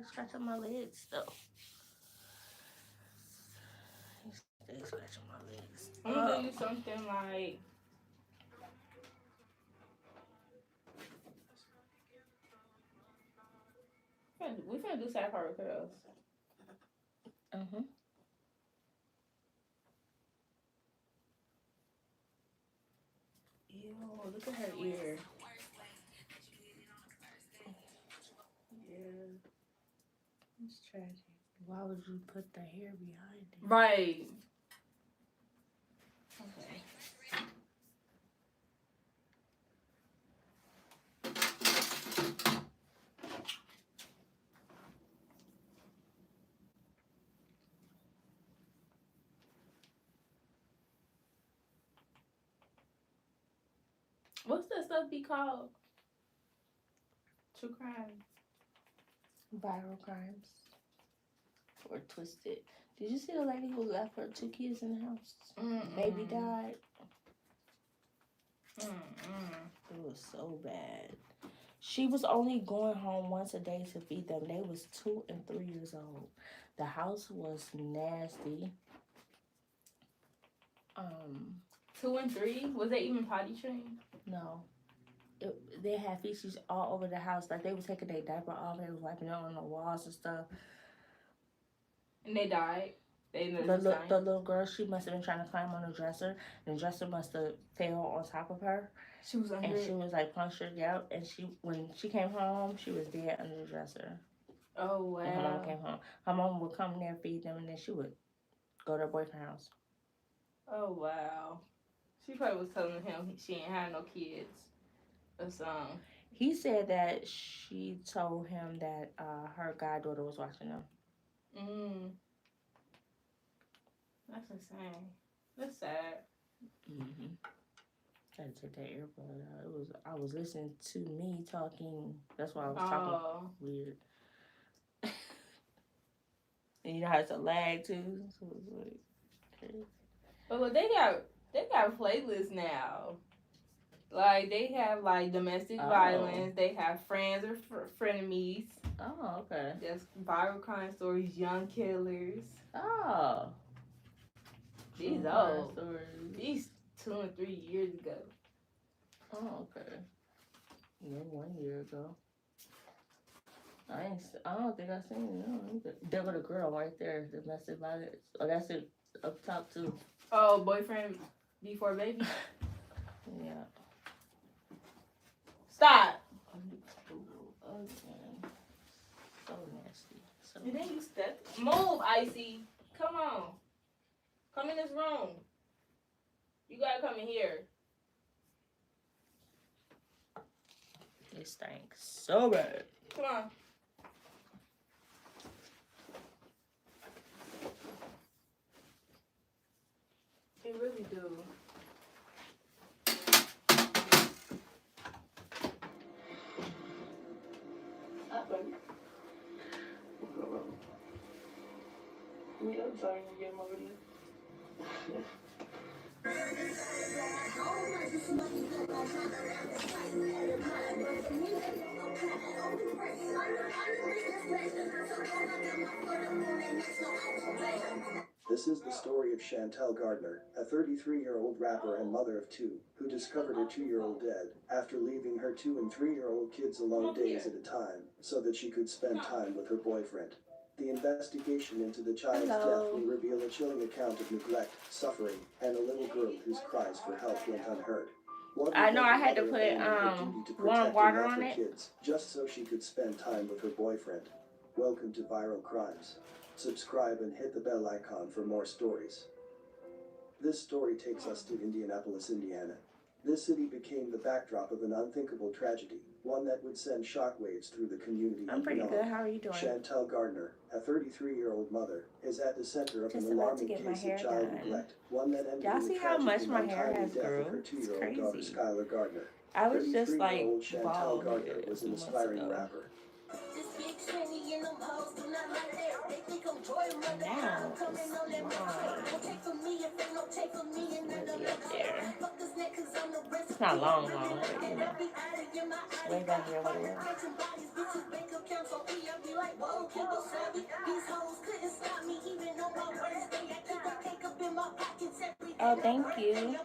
like scratching my legs though. He stay scratching my legs. I'm gonna do you something like. We finna do sapphire curls. Ew, look at her ear. Yeah. It's tragic. Why would you put the hair behind it? Right. Okay. What's that stuff be called? True crime. Viral crimes. Or twisted. Did you see the lady who left her 2 kids in the house? Baby died. It was so bad. She was only going home once a day to feed them. They was 2 and 3 years old. The house was nasty. 2 and 3? Was they even potty trained? No. They had feces all over the house. Like, they were taking their diaper off. They was wiping it on the walls and stuff. And they died? The little girl, she must have been trying to climb on the dresser. And the dresser must have fell on top of her. She was under and she was like punctured, yep. And when she came home, she was dead under the dresser. Oh, wow. And her mom came home. Her mom would come there, feed them, and then she would go to her boyfriend's house. Oh, wow. She probably was telling him she ain't had no kids or something. He said that she told him that her goddaughter was watching them. That's insane. That's sad. I had to take that earbud out. I was listening to me talking. That's why I was talking weird. And you know how it's a lag too, so it's like crazy. But look, they got playlists now. Like they have like domestic violence. They have friends or frenemies. Oh, okay. There's viral crime stories, young killers. Oh. These old. These 2 and 3 years ago. Oh, okay. Yeah, 1 year ago. I don't think I seen it. There was a girl right there, domestic violence. Oh, that's it up top too. Oh, boyfriend before baby. Yeah. Stop. So nasty. So and then you step. Move, Icy. Come on. Come in this room. You gotta come in here. It stinks so bad. Come on. It really do. I'm sorry to get my video. This is the story of Chantel Gardner, a 33-year-old rapper and mother of 2, who discovered her 2-year-old dead after leaving her 2 and 3-year-old kids alone days at a time so that she could spend time with her boyfriend. The investigation into the child's death will reveal a chilling account of neglect, suffering, and a little girl whose cries for help went unheard. I know I had to put warm water on it. Kids, just so she could spend time with her boyfriend. Welcome to Viral Crimes. Subscribe and hit the bell icon for more stories. This story takes us to Indianapolis, Indiana. This city became the backdrop of an unthinkable tragedy, one that would send shockwaves through the community. I'm pretty good. How are you doing? Chantel Gardner, a 33-year-old mother, is at the center of an alarming case of child neglect, one that ended Y'all see how much my hair has grown? Her 2-year-old daughter, Skylar Gardner. I was just like Chantel Gardner was an aspiring rapper. Now it's not long, but you know, it's way back here what it was. Oh, thank you.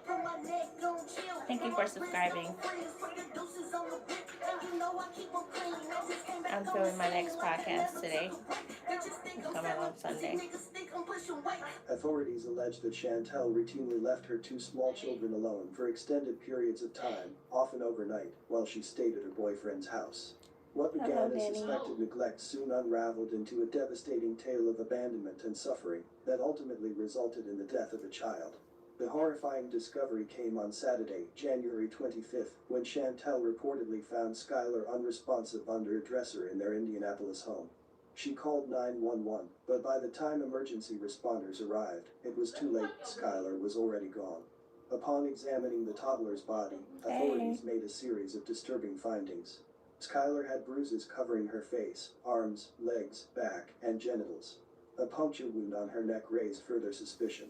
Thank you for subscribing. I'm filming my next podcast today. It's coming on Sunday. Authorities allege that Chantel routinely left her two small children alone for extended periods of time, often overnight, while she stayed at her boyfriend's house. What began as suspected neglect soon unraveled into a devastating tale of abandonment and suffering that ultimately resulted in the death of a child. The horrifying discovery came on Saturday, January 25th, when Chantel reportedly found Skylar unresponsive under a dresser in their Indianapolis home. She called 911, but by the time emergency responders arrived, it was too late. Skylar was already gone. Upon examining the toddler's body, authorities made a series of disturbing findings. Skylar had bruises covering her face, arms, legs, back, and genitals. A puncture wound on her neck raised further suspicion.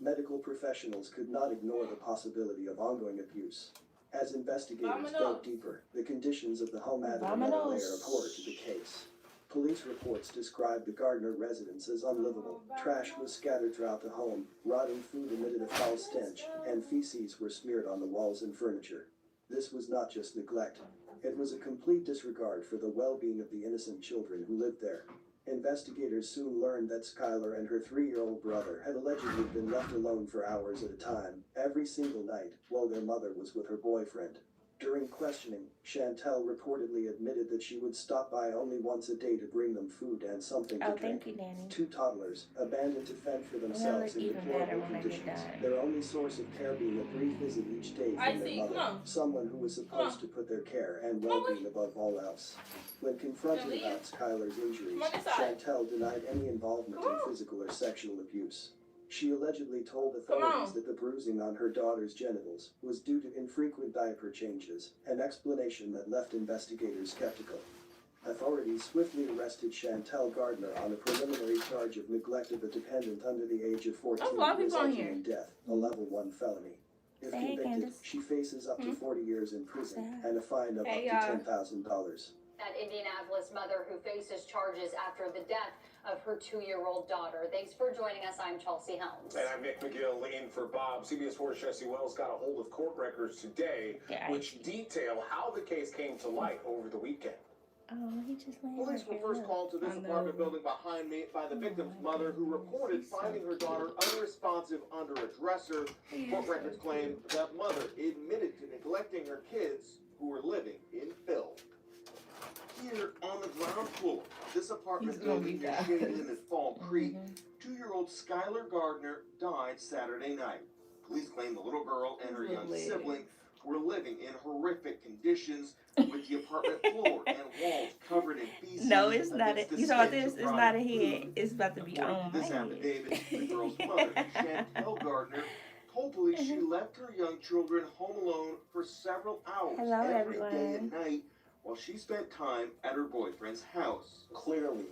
Medical professionals could not ignore the possibility of ongoing abuse. As investigators dug deeper, the conditions of the home added another layer of horror to the case. Police reports described the Gardner residence as unlivable. Trash was scattered throughout the home, rotting food emitted a foul stench, and feces were smeared on the walls and furniture. This was not just neglect. It was a complete disregard for the well-being of the innocent children who lived there. Investigators soon learned that Skylar and her 3-year-old brother had allegedly been left alone for hours at a time, every single night, while their mother was with her boyfriend. During questioning, Chantel reportedly admitted that she would stop by only once a day to bring them food and something to drink. Thank you, Danny. Two toddlers, abandoned to fend for themselves in deplorable conditions, their only source of care being a brief visit each day from their mother, someone who was supposed to put their care and well-being above all else. When confronted about Skylar's injuries, Chantel denied any involvement in physical or sexual abuse. She allegedly told authorities that the bruising on her daughter's genitals was due to infrequent diaper changes, an explanation that left investigators skeptical. Authorities swiftly arrested Chantel Gardner on a preliminary charge of neglect of a dependent under the age of 14, resulting in death, a level 1 felony. If convicted, she faces up to 40 years in prison and a fine of up to $10,000. That Indianapolis mother who faces charges after the death of her 2-year-old daughter. Thanks for joining us. I'm Chelsea Helms. And I'm Nick McGill in for Bob. CBS 4's Jesse Wells got a hold of court records today, which detail how the case came to light over the weekend. Oh, he just landed. Police were first called to this apartment building behind me by the victim's mother, who reported finding her daughter unresponsive under a dresser. Court records claim that mother admitted to neglecting her kids who were living in filth. Here on the ground floor, this apartment building near Shading at Fall Creek, 2-year-old Skylar Gardner died Saturday night. Police claim the little girl and her young sibling were living in horrific conditions, with the apartment floor and walls covered in feces. No, it's not. You saw this? It's not a head. It's about to be on my this head. affidavit, the girl's mother, Chantel Gardner, told police she left her young children home alone for several hours every day and night, while she spent time at her boyfriend's house. Clearly,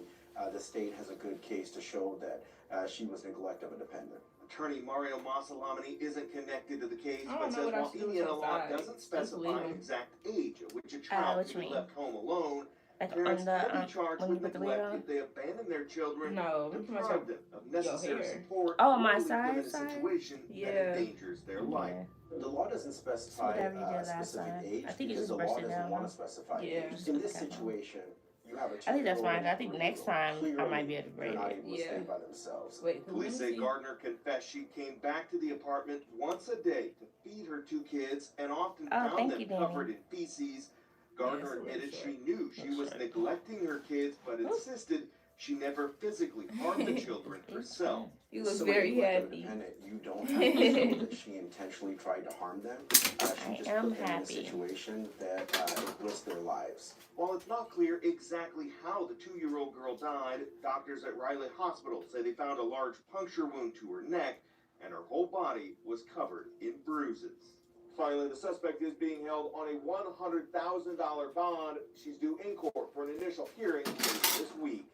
the state has a good case to show that she was neglect of a dependent. Attorney Mario Massalamani isn't connected to the case, but says while Indiana law doesn't specify an exact age at which a child can be left home alone, parents can be charged with neglect if they abandon their children, deprive them of necessary support, or leave them in a situation that endangers their life. The law doesn't specify a specific age because the law doesn't want to specify age. In this situation, you have a I think that's fine. I think next time I might be able to braid it. By themselves. Police say Gardner confessed she came back to the apartment once a day to feed her 2 kids and often found them covered in feces. Gardner admitted she knew she was neglecting her kids, but insisted she never physically harmed the children herself. You look very happy. You don't have to show that she intentionally tried to harm them. She just put them in a situation that risked their lives. While it's not clear exactly how the 2-year-old girl died, doctors at Riley Hospital say they found a large puncture wound to her neck, and her whole body was covered in bruises. Finally, the suspect is being held on a $100,000 bond. She's due in court for an initial hearing this week.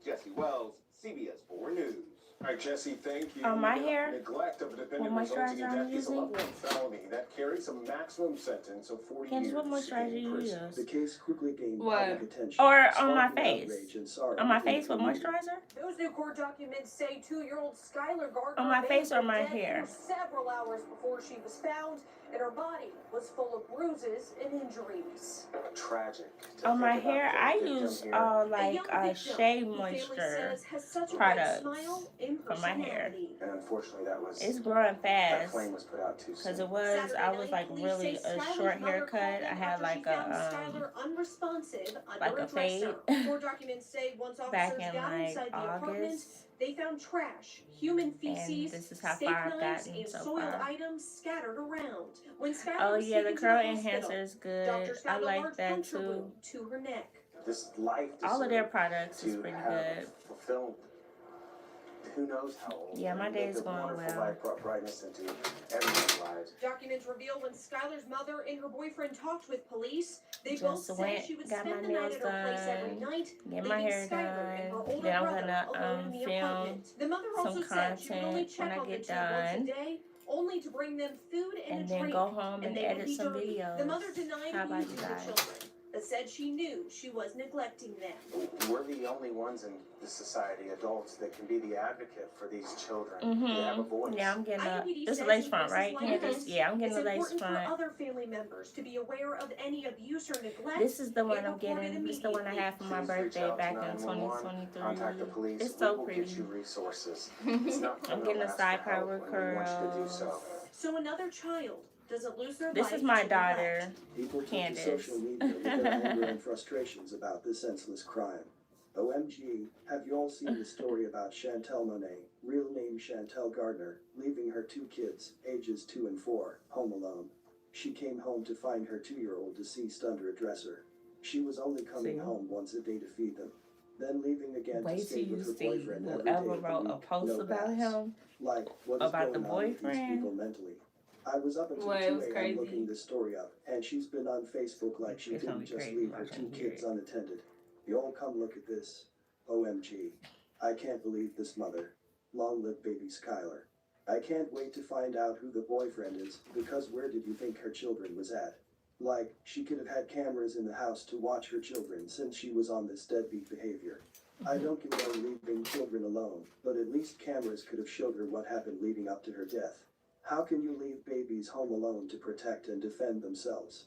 Jesse Wells, CBS 4 News. All right, Jesse, thank you. My hair. Neglect of a dependent What resulting in moisturizer death I'm is a using? level 1 felony that carries a maximum sentence of 40 Candace, years what moisturizer in you prison. use? The case quickly gained What? public attention. Or on my sparking face? outrage and sorrow On my within face the with community. moisturizer? Those new court documents say 2-year-old Skylar Gardner On my may face or have my been dead hair? for several hours before she was found, and her body was full of bruises and injuries. Tragic. On my hair, I use like a shea young victim, who family moisture says has such a products bright smile and for my hair. personality. And unfortunately, It's growing that fast. flame was put out too soon. Cause I was like really a short haircut. I had like a unresponsive like under a fade. Court documents say once Back officers in got like inside the apartment, August. they found trash, human feces, this is how steak far I've knives, gotten and so soiled far. items scattered around. When Skylar Oh was yeah, the taken to curl hospital, enhancer is good. doctors I found a like large that puncture too. wound to her neck. This life All of their deserved products is to pretty have good. fulfilled who knows how old. Yeah, my and day is lived a going wonderful well. life, brought brightness into everyone's lives. Documents reveal when Skylar's mother and her boyfriend talked with police, they Just both said went, she would got spend my the night nails at her place every done, night, get my leaving hair Skylar and her done. older Then I'm brother gonna alone in the film apartment. The mother also some said she would only content check when I on the get two boys a done. day, only to bring them food and, And a then drink. go home and they would edit be some dirty. videos. The mother denied How about abusing you the guys? children, but said she knew she was neglecting them. We're the only ones in the society, adults, that can be the advocate for these children. They have a voice. Yeah, I'm getting a, IUPD it's a says lace in front, cases right, like Candace? this, Yeah, I'm getting it's a lace important front. for other family members to be aware of any abuse or neglect. This is the one and I'm report it getting. This is the one I had for my Please reach birthday out to back in 911, 2023. Contact the police. It's so we will pretty. get you resources. It's not I'm criminal getting a ask side for part help with when we want you to do curls. so. So another child doesn't lose their This life is my to daughter. neglect. People took to Candace. social media with their anger and frustrations about this senseless crime. OMG, have you all seen the story about Chantel Monet, real name Chantel Gardner, leaving her 2 kids, ages 2 and 4, home alone? She came home to find her 2-year-old deceased under a dresser. She was only coming home once a day to feed them, then leaving again Wait to till stay you with her see boyfriend every whoever day of the wrote a week, post no about baths. him. Like, what is About the going on with these boyfriend? people mentally? I was up until Well, it was 2 a.m. crazy. looking this story up, and she's been on Facebook like she It's didn't only just crazy leave her watching 2 here. kids unattended. Y'all come look at this. OMG. I can't believe this mother. Long live baby Skylar. I can't wait to find out who the boyfriend is, because where did you think her children was at? Like, she could have had cameras in the house to watch her children since she was on this deadbeat behavior. I don't condone leaving children alone, but at least cameras could have showed her what happened leading up to her death. How can you leave babies home alone to protect and defend themselves?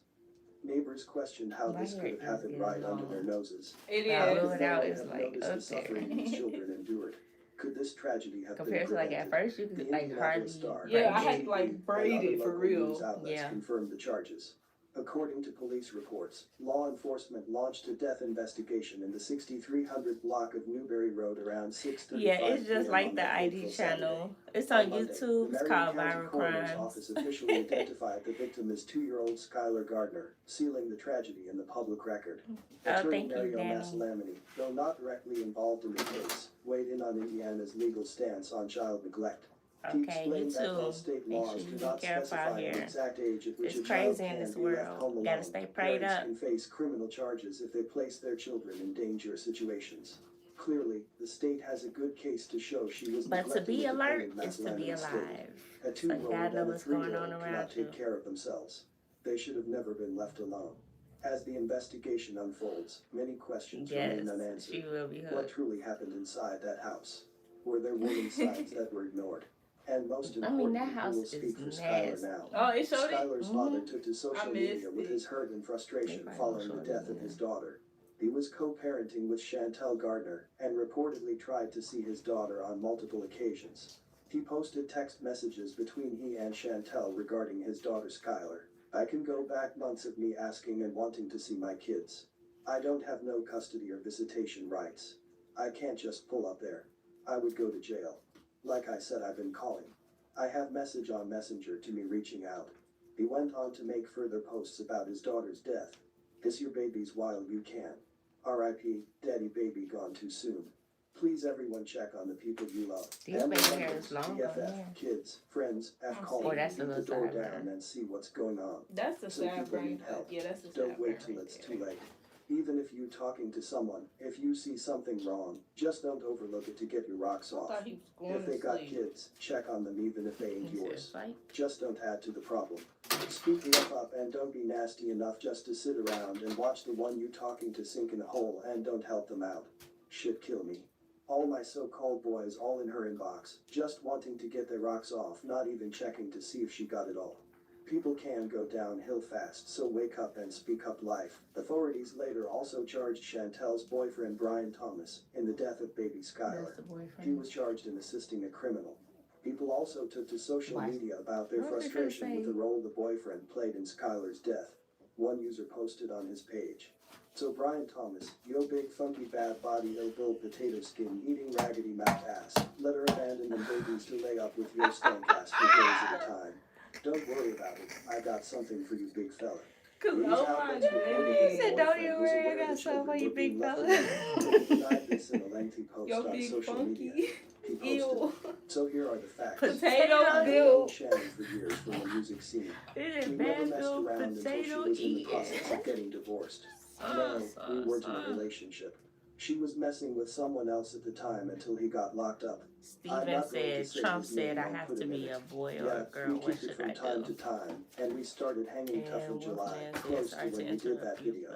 Neighbors questioned how My this hair could have is happened getting right under long. their noses. It Yeah, is. blew it out, Could it's have like noticed up the suffering there. these children endured. Could this tragedy have Compared to been like prevented? at first you The could like hardly. Indianapolis Star, Yeah, I braid had it. to like and braid other it for local real. news outlets Yeah. confirmed the charges. According to police reports, law enforcement launched a death investigation in the 6300 block of Newberry Road around 6:35 Yeah, it's just p.m. like on the that ID fateful Saturday. channel. It's on Monday, YouTube. the It's Marion called County Viral Coroner's Crimes. Office officially identified the victim as 2-year-old Skylar Gardner, sealing the tragedy in the public record. Attorney thank you, Mario Danny. Massalamini, though not directly involved in the case, weighed in on Indiana's legal stance on child neglect. He Okay, you explained that while too. state Make laws sure do you be not careful out specify an here. exact age at which It's a child crazy in can this be left world. home alone, Gotta stay prayed parents up. can face criminal charges if they place their children in dangerous situations. Clearly, the state has a good case to show she was But to neglecting be the alert dependent is to be Massalamini stated. alive. A So you 2-year-old gotta know and a what's going 3-year-old on cannot around you. take care of themselves. They should have never been left alone. As the investigation unfolds, many questions Yes, remain unanswered. she will be What hooked. truly happened inside that house? Were there warning signs that were ignored? And most I mean, importantly, that who house will is speak for Skylar nasty. now? Oh, it showed it? Skylar's father took to social I media missed with it. his hurt and frustration They probably following the showed death it, of yeah. his daughter. He was co-parenting with Chantel Gardner and reportedly tried to see his daughter on multiple occasions. He posted text messages between he and Chantel regarding his daughter Skylar. I can go back months of me asking and wanting to see my kids. I don't have no custody or visitation rights. I can't just pull up there. I would go to jail. Like I said, I've been calling. I have message on Messenger to me reaching out. He went on to make further posts about his daughter's death. Kiss your babies while you can. R.I.P. Daddy baby gone too soon. Please everyone check on the people you love. These And baby remember, hair is long, BFF, yeah. kids, friends, F Oh, call see. me, that's the leave the little door side down burn. and see what's going on. That's the Some sad people brain. need help. Yeah, that's the sad Don't wait brain till right it's there. too late. Even if you're talking to someone, if you see something wrong, just don't overlook it to get your rocks I off. thought he was going If they to got sleep. kids, check on them even if they ain't He said, yours. "Psych." Just don't add to the problem. Speak the F up and don't be nasty enough just to sit around and watch the one you talking to sink in a hole and don't help them out. Shit kill me. All my so-called boys all in her inbox, just wanting to get their rocks off, not even checking to see if she got it all. People can go downhill fast, so wake up and speak up life. Authorities later also charged Chantel's boyfriend Brian Thomas in the death of baby Skylar. That's the boyfriend. He was charged in assisting a criminal. People also took to social Why? media about their What did they frustration say? with the role the boyfriend played in Skylar's death. One user posted on his page. So Brian Thomas, yo big funky bad body ill-built potato skin eating raggedy mouth ass, let her abandon them babies to lay up with your stank ass for days at a time. Don't worry about it, I got something for you big fella. Cause News oh my outlets reported goodness. the He said, "Don't boyfriend you was worry, I aware got the something for children you, were being big left fella." alone, but he denied this in a lengthy post Yo, on big social funky. media. He posted, Ew. so here are the facts. Potato I have known build. Shannon for years from the music scene. It is We never bad messed little around until she potato was in the eating. process of getting divorced. No, we weren't in a relationship. She was messing with someone else at the time until he got locked up. I'm Steven not going to said, say Trump his name said, I or have put to him in be it. a boy or Yeah, a girl. we What kicked it should from I time do? to time, and we started hanging tough in July, close to when we did that video.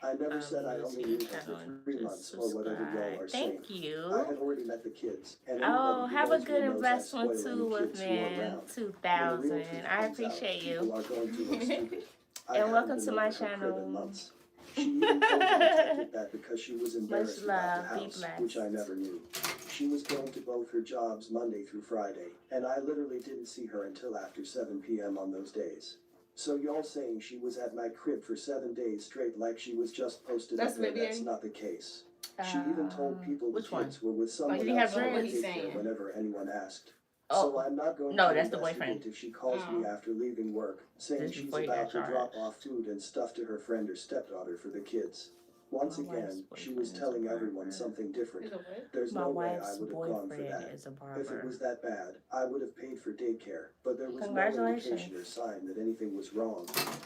I never said I only knew her for 3 months or whatever y'all are saying. Thank you. I had already met the kids, and Oh, anybody who have a knows good me knows I investment spoil too any with kids who are man around. When the 2000. real truth I comes out, appreciate people you. are going to look stupid. I And haven't welcome been to my over her crib in channel. months. She even told the detective that because she was embarrassed about the love, be house, blessed. which I never knew. She was going to both her jobs Monday through Friday, and I literally didn't see her until after 7 p.m. on those days. So y'all saying she was at my crib for 7 days straight like she was just posted That's up there, maybe- that's not the case. She even told people the which one? kids were with someone Like, he have else on dreads? daycare Saying. whenever anyone asked. Oh, So I'm not going no, to that's the investigate boyfriend. if she calls me Oh. after leaving work, saying This she's before you about got to drop charged. off food and stuff to her friend or stepdaughter for the kids. Once My wife's again, she boyfriend was is a telling everyone barber. something different. Is it what? There's My no way I wife's would have gone for boyfriend that. is a If it barber. was that bad, I would have paid for daycare, but there was no Congratulations. indication or sign that anything was wrong.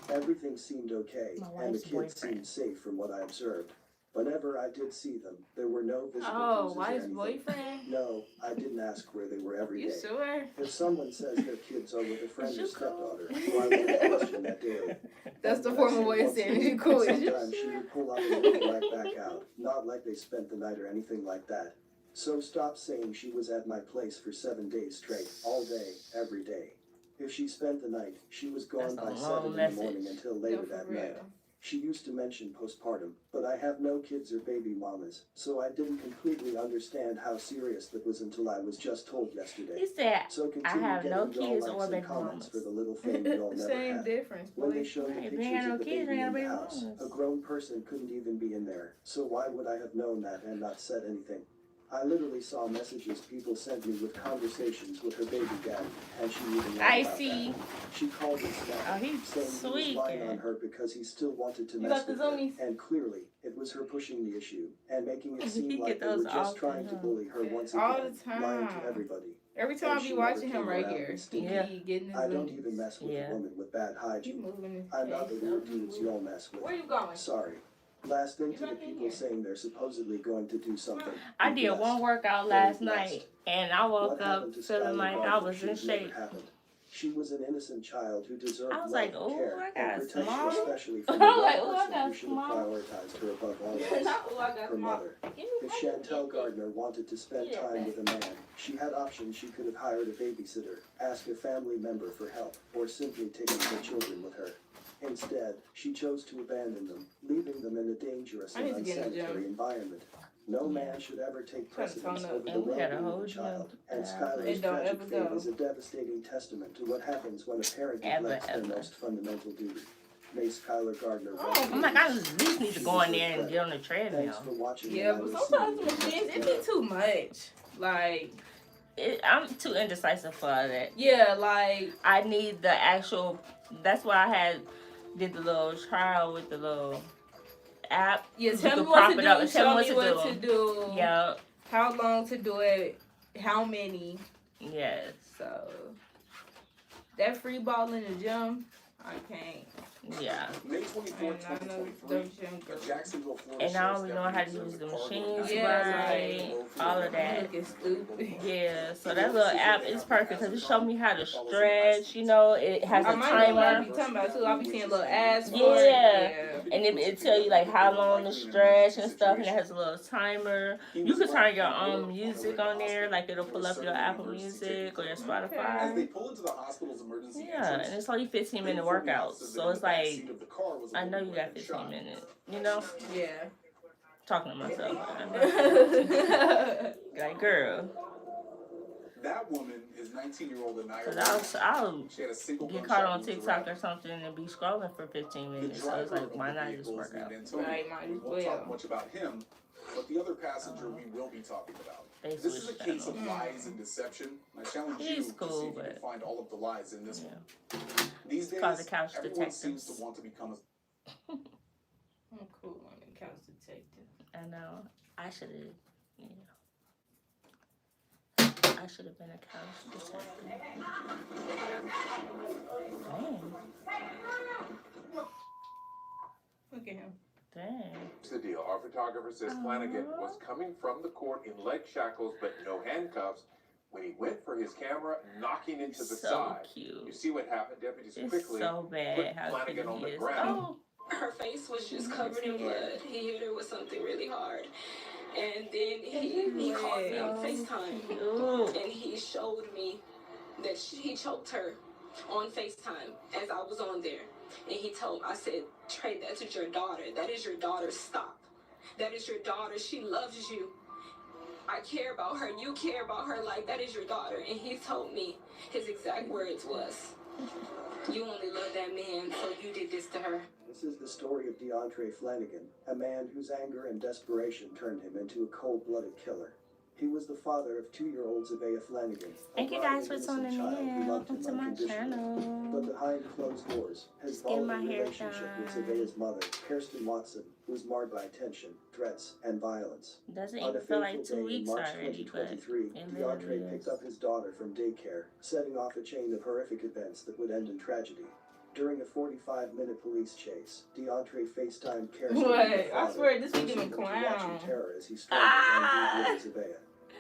Everything seemed okay, My and the wife's kids boyfriend. seemed safe from what I observed. Whenever I did see them, there were no visible Oh, bruises or wife's anything. boyfriend? No, I didn't ask where they were every You day. sure? If someone says their kids are with a friend Is or you stepdaughter, cool? why would I question that daily? That's the But I formal say way of once saying a you week, cool. Sometimes she would pull up and look right back out, not like they spent the night or anything like that. So stop saying she was at my place for 7 days straight, all day, every day. If she spent the night, she was gone That's a by long 7 in message. the morning until No, later for that real. night. She used to mention postpartum, but I have no kids or baby mamas, so I didn't completely understand how serious that was until I was just told yesterday. He said, So continue have no getting y'all kids likes or and baby comments mamas. for the little thing y'all never Same had. difference, When they boy. showed the Right, if you pictures ain't no of the kids, baby you ain't in the no baby house, mamas. a grown person couldn't even be in there, so why would I have known that and not said anything? I literally saw messages people sent me with conversations with her baby daddy, and she even lied I about see. that. She called him Oh, snap, he's saying he was sweet. lying on her because he still wanted to You mess got the with her, zoomies? and clearly it was her pushing the issue and making it He seem get like they were those just often, trying to huh? bully her once All again, the lying to time. everybody. Every time And I she be never watching him came right around here, and he stood. Yeah. be getting his I don't zoomies. even mess with Yeah. a woman with bad Keep hygiene. moving. I'm not the Okay, weird so dudes move. y'all mess with. Where you going? Sorry. Last thing You to the back in people here. saying they're supposedly going to do something. I Be did blessed. one workout Very last blessed. night, and I woke What up happened to feeling Skylar like I Gardner was should in have never shape. happened. She was an innocent child who deserved I was love like, and "Ooh, care I and got protection, small." especially from I'm the like, one "Ooh, I person got who should have small." prioritized her above all else. Not who I got Her small. mother. Give me If I can Chantel get Gardner wanted to spend Yeah, time babe. with a man, she had options. She could have hired a babysitter, asked a family member for help, or simply taken her children with her. Instead, she chose to abandon them, leaving them in a dangerous I and need to get in the unsanitary gym. environment. No man should ever take Trying to precedence tone up. over the And we had a well-being of whole a child, gym. and It Skylar's don't tragic ever fate go. is a devastating testament to what happens when a parent Ever, neglects their ever. most fundamental duty. May Skylar Gardner Oh, rest I'm in like, I peace. at least need to go in there and get on the Thanks treadmill. for watching. Yeah, and I but will see sometimes you the in the machines, next it video. be too much. Like, I'm too indecisive for that. yeah, like, I need the actual. That's why I did the little trial with the little app. yeah, You tell can me what prop to it do, up and show tell me what to do. Yeah, how long to do it, how many. Yes. So that free ball in the gym, I can't. Yeah. May 24, And I know 2023, them a Jacksonville, Florida And I don't sheriff's even know how to deputy use the observed a car machines going Yeah, right, all of I'm that. looking stupid. Yeah, so that little app is perfect because it showed me how to stretch, you know, it has I a might know what I timer. be talking about too. I be seeing little ads for Yeah. it. And it tell you like how long to stretch and stuff, and it has a little timer. You can turn your own music on there, like it'll pull up your Apple Music or your As they Spotify. pull into the hospital's emergency Yeah, entrance, and it's only 15-minute workouts, so it's like I know you got 15 minutes, you know? Yeah. Talking to myself. Like, girl. that woman is 19-year-old Anaya. Because I'll She had a single get gunshot caught on wound to the TikTok right. or something and be scrolling for 15 The minutes. So it's driver like, of why the not just vehicle is work out? named Antonio. Right, might as We won't talk well. much about him, but the other passenger we will be talking about. They This is a switched case of channels. lies and deception. I challenge He's you to see cool, if you can but find all of the lies in this yeah. one. These days, called the Couch everyone seems Detectives. to want to become a I'm cool on the couch detective. I know. I should have, yeah. I should have been a couch detective. Dang. Look at him. Dang. Here's the deal. Our photographer says Flanagan was coming from the court in leg shackles but no handcuffs when he went for his camera, knocking into the So side. cute. You see what happened. Deputies It's quickly so bad put how Flanagan cute on he the is. ground. Oh. Her face was just covered in blood. He hit her with something really hard. And then he called me on FaceTime. And he showed me that he choked her on FaceTime as I was on there. And I said, Trey, that's your daughter. That is your daughter. Stop. That is your daughter. She loves you. I care about her. You care about her. Like, that is your daughter. And he told me his exact words was, you only love that man, so you did this to her. This is the story of DeAndre Flanagan, a man whose anger and desperation turned him into a cold-blooded killer. He was the father of 2-year-old Zavea Flanagan. Thank you guys for tuning in. Welcome to my channel. But behind closed doors, his Just getting my volatile hair relationship with done. Zavea's mother, Kirsten Watson, was marred by tension, threats, and violence. Doesn't On a even feel like fateful 2 day in weeks March already, but 2023, it DeAndre literally picked is. up his daughter from daycare, setting off a chain of horrific events that would end in tragedy. During a 45-minute police chase, DeAndre FaceTimed Kirsten. What? and her I father, swear this forcing became a them to watch clown. in terror as he struggled and beat Zavea.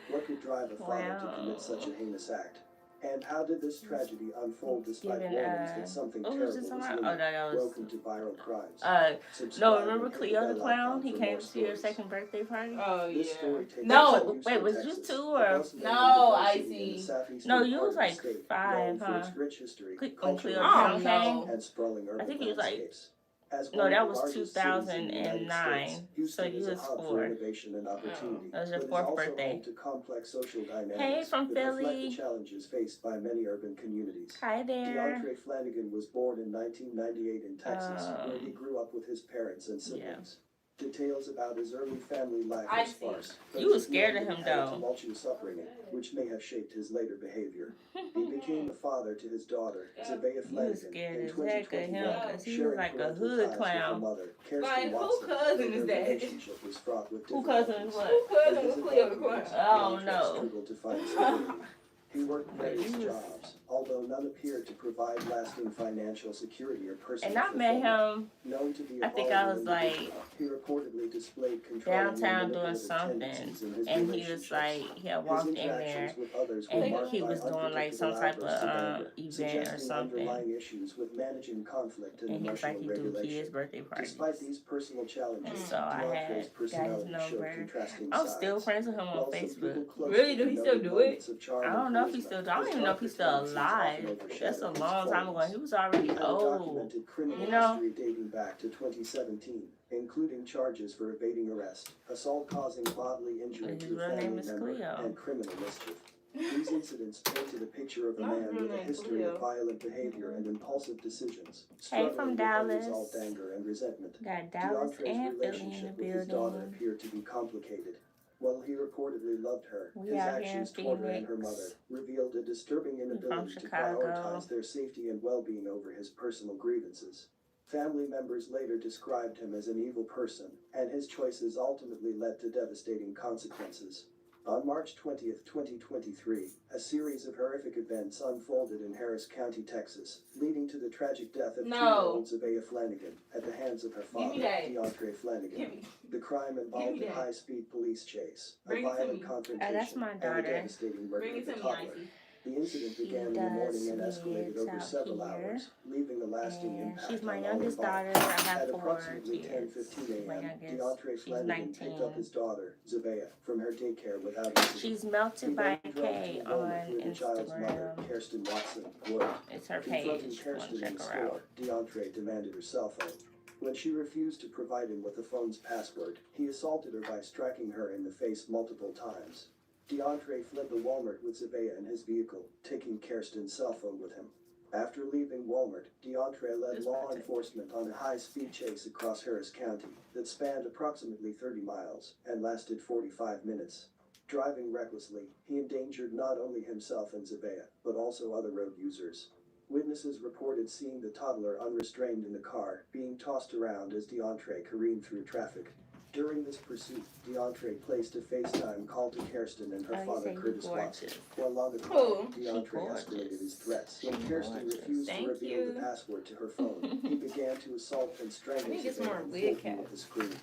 What could drive a father to Wow. commit such a heinous act? And how did this tragedy unfold despite Giving, warnings that something what terrible was was this on? looming? Oh, that was, Welcome to Viral Crimes. no, Subscribe remember and hit Cleo the bell clown? icon He for came more to your stories. second birthday party? Oh, This yeah. story takes No. place in Wait, Houston, was you Texas, two a or? bustling No, university in I the see. southeastern No, you part was of the like state, 5, known for huh? its rich history, When cultural Cleo I Clown don't heritage, came? know. and sprawling urban I think he was like, landscapes. As no, one that of the was largest cities in the United 2009. States, So Houston you is a was hub for 4. innovation and opportunity, That was your but is 4th also birthday. home to complex social dynamics Hey, from that reflect Philly. the challenges faced by many urban communities. Hi there. DeAndre Flanagan was born in 1998 in Texas, where he grew up with his parents and siblings. Details about his early family life I are see. sparse. You was scared of him, He had a though. tumultuous upbringing, which may have shaped his later behavior. He became a father to his daughter, Zavea You was Flanagan, scared in as heck of him, 2021, because he was sharing like a parental hood ties with her clown. mother, Kirsten Like, who Watson. cousin is Their that? relationship was fraught with Who cousin is difficulties. what? Who cousin In was his Cleo the involvement, clown? I don't DeAndre know. struggled to find stability. He worked But various he was- jobs, although none appeared to provide lasting financial security or personal And I met fulfillment. him, Known to be a I think I was volatile like individual, he reportedly displayed control downtown and doing manipulative something. tendencies in his And he was relationships. like, he had His walked in interactions there, with others were and marked he by was doing like some unpredictable type of outbursts of anger, event or suggesting something. underlying issues with managing conflict and And he was emotional like, he do regulation. kids' birthday parties. Despite these personal challenges, So I DeAndre's had got his personality showed number. contrasting I'm sides. still friends with him on While some people Facebook. close Really? to Do him he still noted do it? moments of charm I and don't know if he's charisma, still, I don't his even know if he's still darker tendencies often alive. That's a overshadowed his long time ago. faults. He was He already had a old. documented criminal You know? history dating back to 2017, including charges for evading arrest, assault causing bodily injury His to a real name family is member, Cleo. and criminal mischief. These incidents painted a picture of a Not man real with a name history Cleo. of violent behavior and impulsive decisions, Hey, struggling from with Dallas. unresolved anger and resentment. Got Dallas DeAndre's and Philly in relationship the with his daughter building. appeared to be complicated. While he reportedly loved her, We his out here in actions toward her and her Phoenix. mother revealed a disturbing inability to Chicago. prioritize their safety and well-being over his personal grievances. Family members later described him as an evil person, and his choices ultimately led to devastating consequences. On March 20th, 2023, a series of horrific events unfolded in Harris County, Texas, leading to the tragic death of 2-year-old Zabea Flanagan at the hands of her father, DeAndre Flanagan. The crime involved a high-speed police chase, a violent confrontation, and a devastating murder of the toddler. The incident began in the morning and escalated over several hours, leaving a lasting impact she's my on youngest all daughter. involved. I have At 4 approximately kids. 10:15 My a.m., youngest, DeAndre she's Flanagan 19. picked up his daughter, Zabea, from her daycare without incident. She's Melted by K on Where the child's mother, Instagram. Kirsten Watson, worked. It's her Confronting page. Kirsten in Check the her out. store, DeAndre demanded her cell phone. When she refused to provide him with the phone's password, he assaulted her by striking her in the face multiple times. DeAndre fled the Walmart with Zabea in his vehicle, taking Kirsten's cell phone with him. After leaving Walmart, DeAndre led law enforcement on a high-speed chase across Harris County that spanned approximately 30 miles and lasted 45 minutes. Driving recklessly, he endangered not only himself and Zabea, but also other road users. Witnesses reported seeing the toddler unrestrained in the car, being tossed around as DeAndre careened through traffic. During this pursuit, DeAndre placed a FaceTime call to Kirsten and her father, Curtis Watson. While on the call, DeAndre escalated his threats. When Kirsten refused to reveal the password to her phone, he began to assault and strangle Zabea in full view of the screen.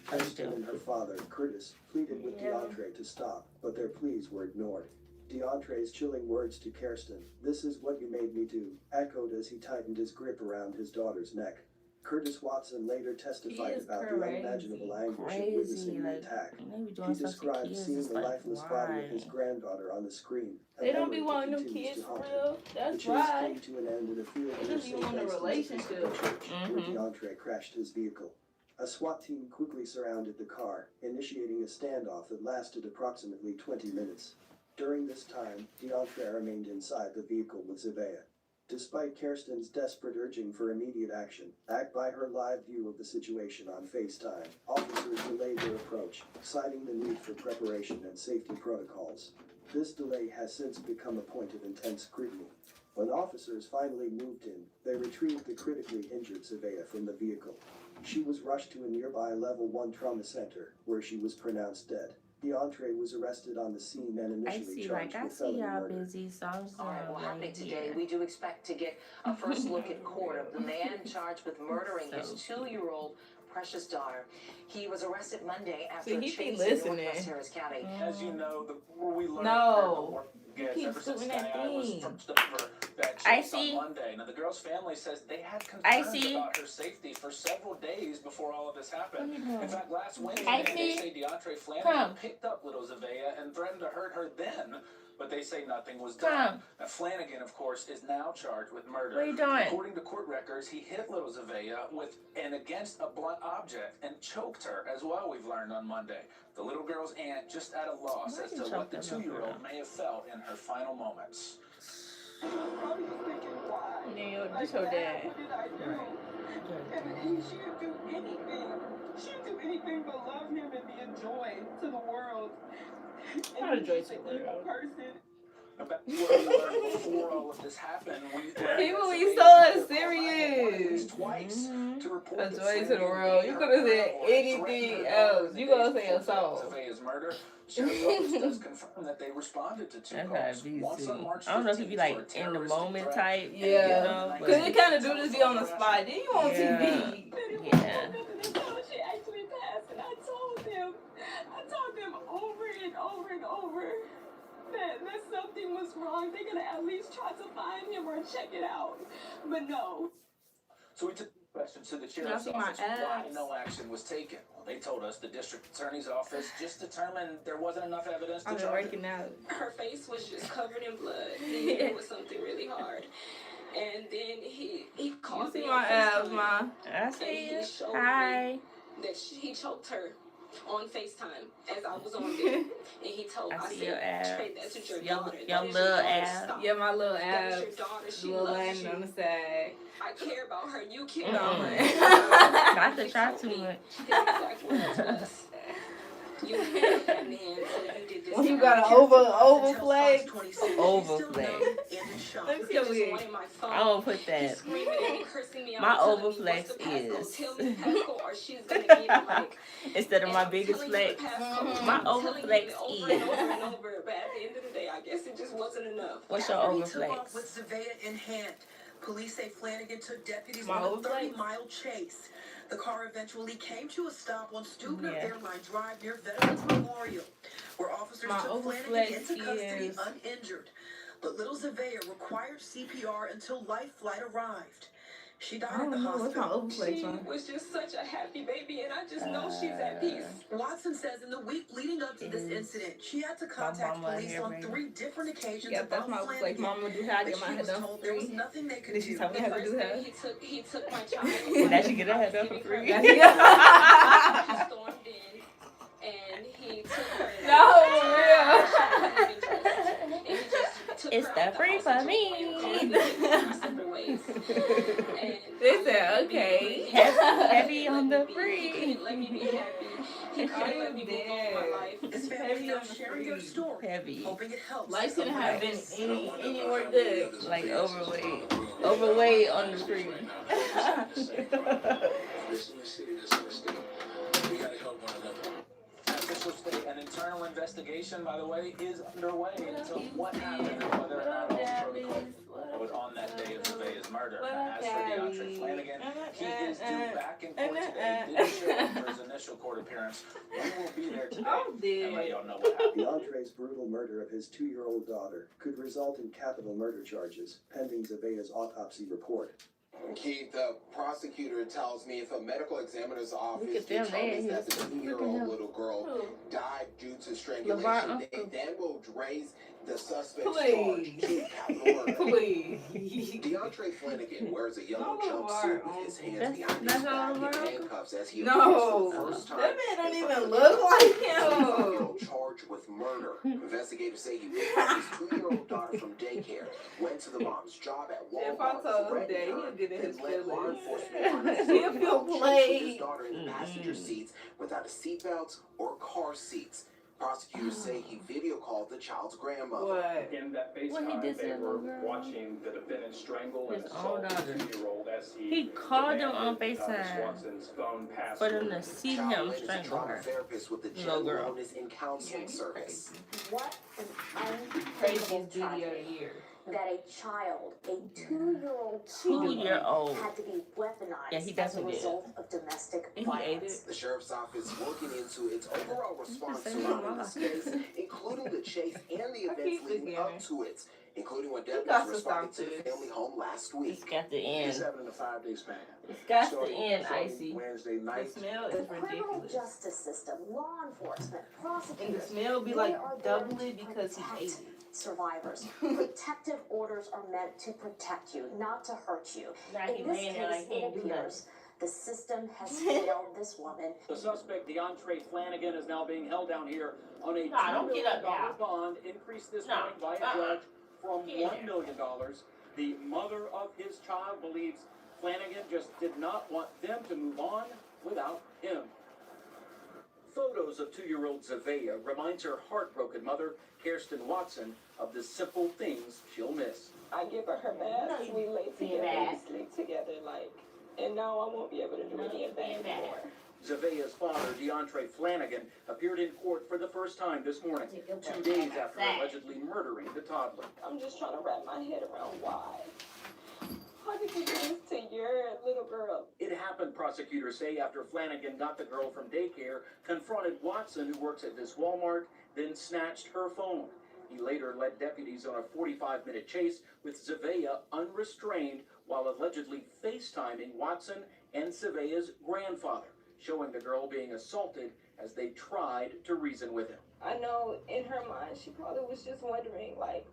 Kirsten and her father, Curtis, pleaded with DeAndre to stop, but their pleas were ignored. DeAndre's chilling words to Kirsten, "This is what you made me do," echoed as he tightened his grip around his daughter's neck. Curtis Watson later testified about the unimaginable anguish of witnessing the attack. He described seeing the lifeless body of his granddaughter on the screen. They don't be wanting them kids for real. That's right. The chase came to an end in a field They just be wanting a relationship. where DeAndre crashed his vehicle. A SWAT team quickly surrounded the car, initiating a standoff that lasted approximately 20 minutes. During this time, DeAndre remained inside the vehicle with Zabea. Despite Kirsten's desperate urging for immediate action, backed by her live view of the situation on FaceTime, officers delayed their approach, citing the need for preparation and safety protocols. This delay has since become a point of intense scrutiny. When officers finally moved in, they retrieved the critically injured Zabea from the vehicle. She was rushed to a nearby Level 1 trauma center, where she was pronounced dead. DeAndre was arrested on the scene and initially charged with felony murder. Busy songs. All right, well, happening today, we do expect to get a first look at court of the man charged with murdering his 2-year-old precious daughter. He was arrested Monday after a chase in Northwest Harris County. As you know, the more we learn, No. the more He gets keeps ever since doing that Sky was thing. from that chase on Monday. Now the girl's family says they had concerns about her safety for several days before all of this happened. In fact, last Wednesday they say DeAndre Flanagan picked up little Zabea and threatened to hurt her then, but they say nothing was done. Now Flanagan, of course, is now charged with murder. What are you doing? According to court records, he hit little Zabea with and against a blunt object and choked her as well, we've learned on Monday. The little girl's aunt just at a loss as to what the 2-year-old may have felt in her final moments. Yeah, this her dad. What did I do? And she didn't do anything. She didn't do anything but love him and be a joy to the world. Not a joy to the world. Before all of this happened, People be so serious. Twice to report a joy to the world. You could have said anything else. You gonna say assault. Zavea's murder. Sheriff's office does confirm that they responded to 2 calls. Once on March 15th, I don't know if you be like in the moment type. Yeah. You know, Cause you kind of do this on the spot. Then you on TV. Yeah. She actually passed, and I told them over and over and over that something was wrong. They're gonna at least try to find him or check it out. But no. So we took questions to the sheriff's office why no action was taken. Well, they told us the district attorney's office just determined there wasn't enough evidence to charge him. Her face was just covered in blood. He hit her with something really hard. And then he called me on FaceTime. I see you. He showed Hi. me that he choked her on FaceTime as I was on there. And he told I see said, your ass. Trey, that's your daughter. Your little ass. Yeah, my little That ass. is your daughter. She Little loves landing you. on the side. I care about her. You care No, about her. man. Not to try too much. His exact words was, you hit that man, so you did this. You to got her. an overflex. Overflex. shop. Let's He go just weird. wanted my phone. I won't put He's that. screaming at me, cursing me out, My telling me, overflex "What's the passcode? is Tell me the passcode or she's gonna get it." Like, instead of and my I'm biggest telling you the flex. passcode. My I'm telling you overflex it over is. and over and over. But at the end of the day, I guess it just wasn't enough. What's your After he took off overflex? with Zavea in hand, police say Flanagan took deputies My on a overflex? 30-mile chase. The car eventually came to a stop on Stubner Yeah. Airline Drive near Veterans Memorial, where officers My took Flanagan overflex into custody is- uninjured. But little Zavea required CPR until life flight arrived. She died I at the don't know what's my hospital. overflex She on. was just such a happy baby, and I just know she's at peace. Watson says in the week leading up to this Is incident, she had to contact mama police here, on baby? 3 different occasions Yep, that's about my overflex. Flanagan. Mama do how I But get my she hair was done told for there was free. nothing they could Did she do. tell me how to do hair? He took my child. Now she get her hair done for free. He stormed in and he took her. It's the free for me. They said, okay. Heavy on the free. Let me be happy. He couldn't let me move on my life. This family Heavy now on the sharing their free. story, Heavy. hoping it helps. Life shouldn't have been someone else. anywhere good. Like overweight. Overweight on the free. Officials say an internal investigation, by the way, is underway into what happened and whether or not all protocol was on that day of Zavea's murder. Now, as for DeAndre Flanagan, he is due back in court today. Didn't show up for his initial court appearance. We will be there today and let y'all know what happened. DeAndre's brutal murder of his 2-year-old daughter could result in capital murder charges, pending Zavea's autopsy report. Keith, the prosecutor tells me if a medical examiner's office at them, determines they- that the 2-year-old little girl died due to strangulation, LeVar they uncle. then will raise the suspect's Please. charge to capital murder. Please. DeAndre Flanagan wears a yellow No, jumpsuit LeVar with his hands That's- behind that's his back all and LeVar? handcuffs as he No. appears for the first time. That man don't in even front of look the like judge. him. Charged with murder. Investigators say he picked up his 2-year-old daughter from daycare, went to the mom's job at If I Walmart, told him threatened that, her, he'd get in then his let law feelings. enforcement He'll feel chasing played. his daughter in the passenger seats without a seatbelt or car seats. Prosecutors say he video called the child's grandmother. What? In that What he FaceTime, did they to were the girl? watching the defendant strangle and His own assault daughter. the 2-year-old as He called them on demanded, FaceTime Swanson's phone for them password. to see Child him Lane is a strangle trauma her. therapist with the Little General girl. Wellness and Counseling Service. What an Craziest unthinkable video of tragedy the year. that a child, a 2-year-old child, 2-year-old. had to be weaponized Yeah, he as a definitely did. result of domestic And he ate violence. it. The sheriff's office looking into its overall response saying surrounding a lot. this case, including the chase and the I events keep leading looking up at it. to it, including when got deputies to responded stop to the this. family home last It's week. got the This end. happened in a 5-day span. It's got the Starting end, Icy. Wednesday The night. smell The is criminal ridiculous. justice system, law enforcement, And the prosecutors, smell be they like are there double to it because he protect ate it. survivors. Protective orders are meant to protect you, not to hurt you. Now he In this laying there case, like he it ain't do nothing. appears the system has failed this woman. The suspect, DeAndre Flanagan, is now being held down here on a Nah, don't $2 get million up now. bond, increased this No. morning by a judge from Get in $1 million. The mother of his child believes Flanagan just did not want them to move on without him. Photos of 2-year-old Zavea reminds her heartbroken mother, Kirsten Watson, of the simple things she'll miss. I give her her bath. We lay together, we sleep together, like, and now I won't be able to do any of that anymore. Zavea's father, DeAndre Flanagan, appeared in court for the first time this morning, 2 days after allegedly murdering the toddler. I'm just trying to wrap my head around why. How did you do this to your little girl? It happened, prosecutors say, after Flanagan got the girl from daycare, confronted Watson, who works at this Walmart, then snatched her phone. He later led deputies on a 45-minute chase with Zavea unrestrained while allegedly FaceTiming Watson and Zavea's grandfather, showing the girl being assaulted as they tried to reason with him. I know in her mind she probably was just wondering, like,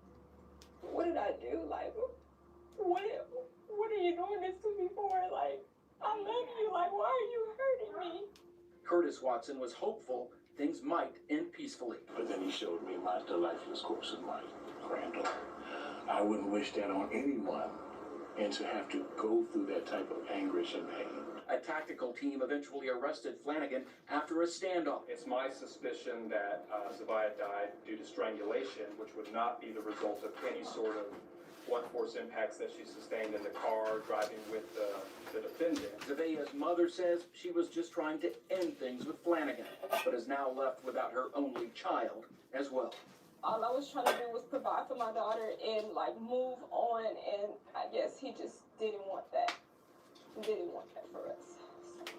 what did I do? Like, what are you doing this to me for? Like, I love you. Like, why are you hurting me? Curtis Watson was hopeful things might end peacefully. But then he showed me the lifeless corpse of my granddaughter. I wouldn't wish that on anyone, and to have to go through that type of anguish and pain. A tactical team eventually arrested Flanagan after a standoff. It's my suspicion that Zavea died due to strangulation, which would not be the result of any sort of blunt force impacts that she sustained in the car driving with the defendant. Zavea's mother says she was just trying to end things with Flanagan, but is now left without her only child as well. All I was trying to do was provide for my daughter and like move on, and I guess he just didn't want that. Didn't want that for us.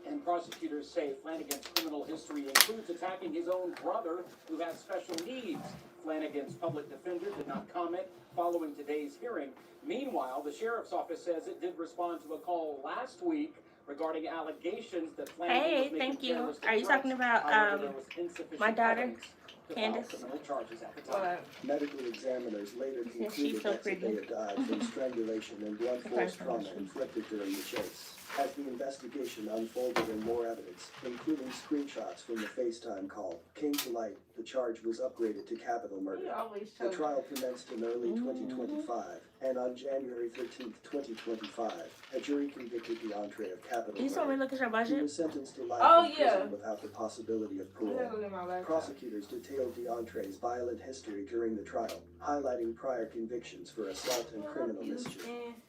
And prosecutors say Flanagan's criminal history includes attacking his own brother who has special needs. Flanagan's public defender did not comment following today's hearing. Meanwhile, the sheriff's office says it did respond to a call last week regarding allegations that Flanagan was making thank you. terroristic Are you talking threats. about However, there was insufficient my daughter, evidence to file Candace? criminal charges at the time. Medical examiners later Yeah, she's concluded so that pretty. Zavea died from strangulation and blunt force trauma inflicted during the chase. As the investigation unfolded and more evidence, including screenshots from the FaceTime call, came to light, the charge was upgraded to capital murder. The trial commenced in early 2025, and on January 13th, 2025, a jury convicted DeAndre of capital You saw me murder. look at your He budget? was sentenced to life Oh, in yeah. prison without the possibility of parole. Prosecutors detailed DeAndre's violent history during the trial, highlighting prior convictions for assault and criminal mischief.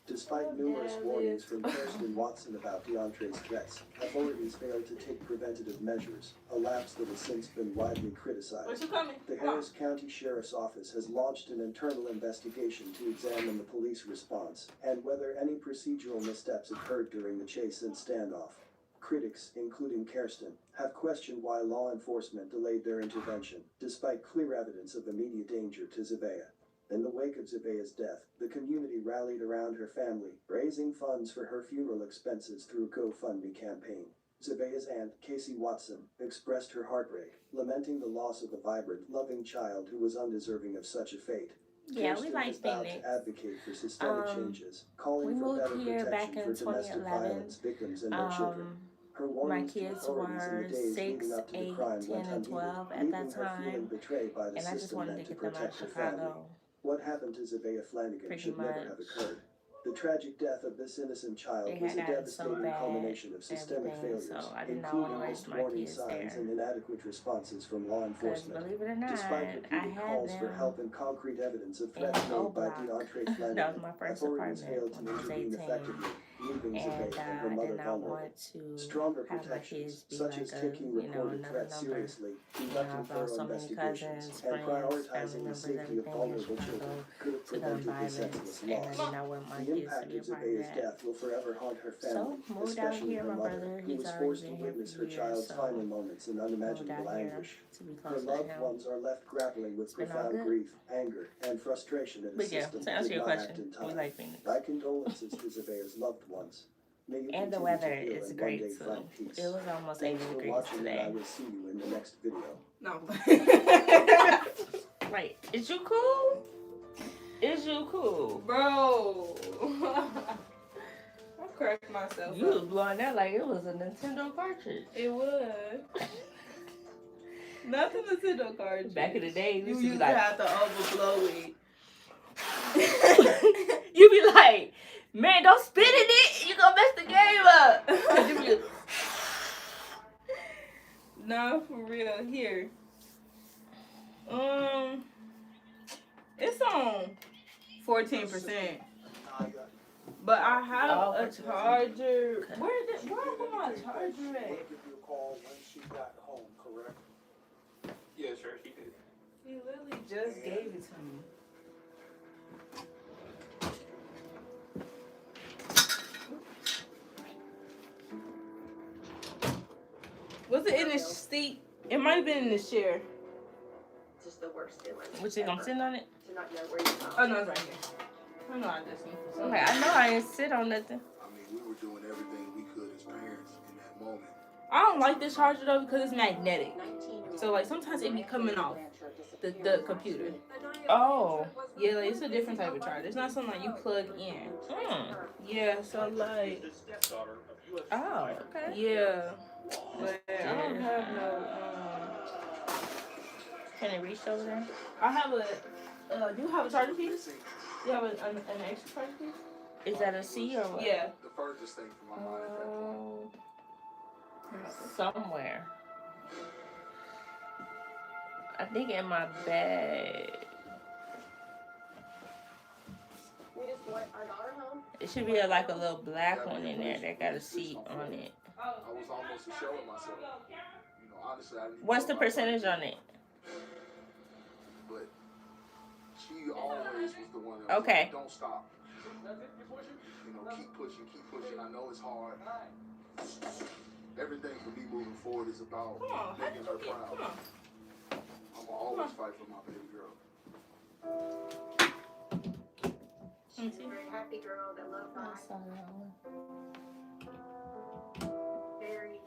Despite numerous warnings from Kirsten Watson about DeAndre's threats, authorities failed to take preventative measures, a lapse that has since been widely criticized. Where's she coming? The Harris County Sheriff's Office has launched an internal investigation to examine the police response and whether any procedural missteps occurred during the chase and standoff. Critics, including Kirsten, have questioned why law enforcement delayed their intervention, despite clear evidence of immediate danger to Zavea. In the wake of Zavea's death, the community rallied around her family, raising funds for her funeral expenses through a GoFundMe campaign. Zavea's aunt, Casey Watson, expressed her heartbreak, lamenting the loss of a vibrant, loving child who was undeserving of such a fate. Yeah, Kirsten we like has vowed Phoenix. to advocate for systemic changes, calling we for moved better here back protection in for domestic 2011. violence victims and their children. Her My warnings to kids authorities in were the days 6, leading up to the 8, crime 10, went and 12 unheeded, at leaving that her feeling time. betrayed by the And I just system wanted meant to to get them out of protect her family. Chicago. What happened to Zavea Flanagan Pretty should never have much. occurred. The tragic death of this innocent child They was a had gotten so devastating bad, culmination of systemic everything, failures, so I did not want to including raise missed my warning kids signs there. and inadequate responses from law Because enforcement. believe it or not, Despite I repeated had calls for them help and concrete evidence of in threats O made by Block. DeAndre That Flanagan, was my first authorities apartment failed to when I was intervene 18. effectively, leaving And Zavea and her I mother did not vulnerable. want to Stronger have my protections, kids be such like as a, taking you know, reported another threats number. seriously, You know, conducting I've lost thorough so many investigations, cousins, and friends, family prioritizing the members, safety of everything in vulnerable Chicago children could have to gun prevented the violence, senseless and I loss. did not want my The kids to impact be a of part of Zavea's that. death will forever haunt her So, family, moved out especially here, her my mother, brother, who he's was already forced to been here witness for her years, child's so final moments in moved out unimaginable here anguish. to be Her close to loved him. ones are left grappling with been all profound good. grief, anger, and frustration at a But yeah, system to that answer did your not act question, in we time. like Phoenix. My condolences to Zavea's loved ones. May you And the continue weather to heal is and one great day too. find peace. It was almost Thanks 80 for degrees watching, and I today. will see you in the next video. No. Wait, is you cool? Is you cool? Bro. I cracked myself You was up. blowing that like it was a Nintendo cartridge. It was. Not the Nintendo cartridge. Back in the day, we You used to be used like, to have to overblow it. you be like, man, don't spit in it. You gonna mess the game up. You be like, No, for real. Here. It's on 14%. But I have a charger. Where put my charger at? Give you a call when she got home, correct? Yeah, sure, he did. He literally just gave it to me. Was it in the seat? It might have been in the chair. Just the worst feeling. what you gonna sit on it? To not know where you found Oh, no, it's right here. I know I just need to. Okay, I know I didn't sit on nothing. I mean, we were doing everything we could as parents in that moment. I don't like this charger though because it's magnetic. So like sometimes it be coming off the computer. Oh. Yeah, like, it's a different type of charger. It's not something like you plug in. Yeah, so like. Oh, okay. Yeah. But I don't have no. Can it reach over there? I have a. Do you have a charger piece? Do you have an extra charger piece? Is that a C or what? Yeah. The furthest thing from my mind at that point. Somewhere. I think in my bag. our daughter home. It should be like a little black one in there that got a seat on it. I was almost assured of myself. You know, honestly, I didn't. What's the percentage on it? But she always was the one that was Okay. like, don't stop. You know, keep pushing, keep pushing. I know it's hard. Everything for me moving forward is about making her proud. I'm gonna always fight for my baby girl. She's a very happy girl that loves life. Very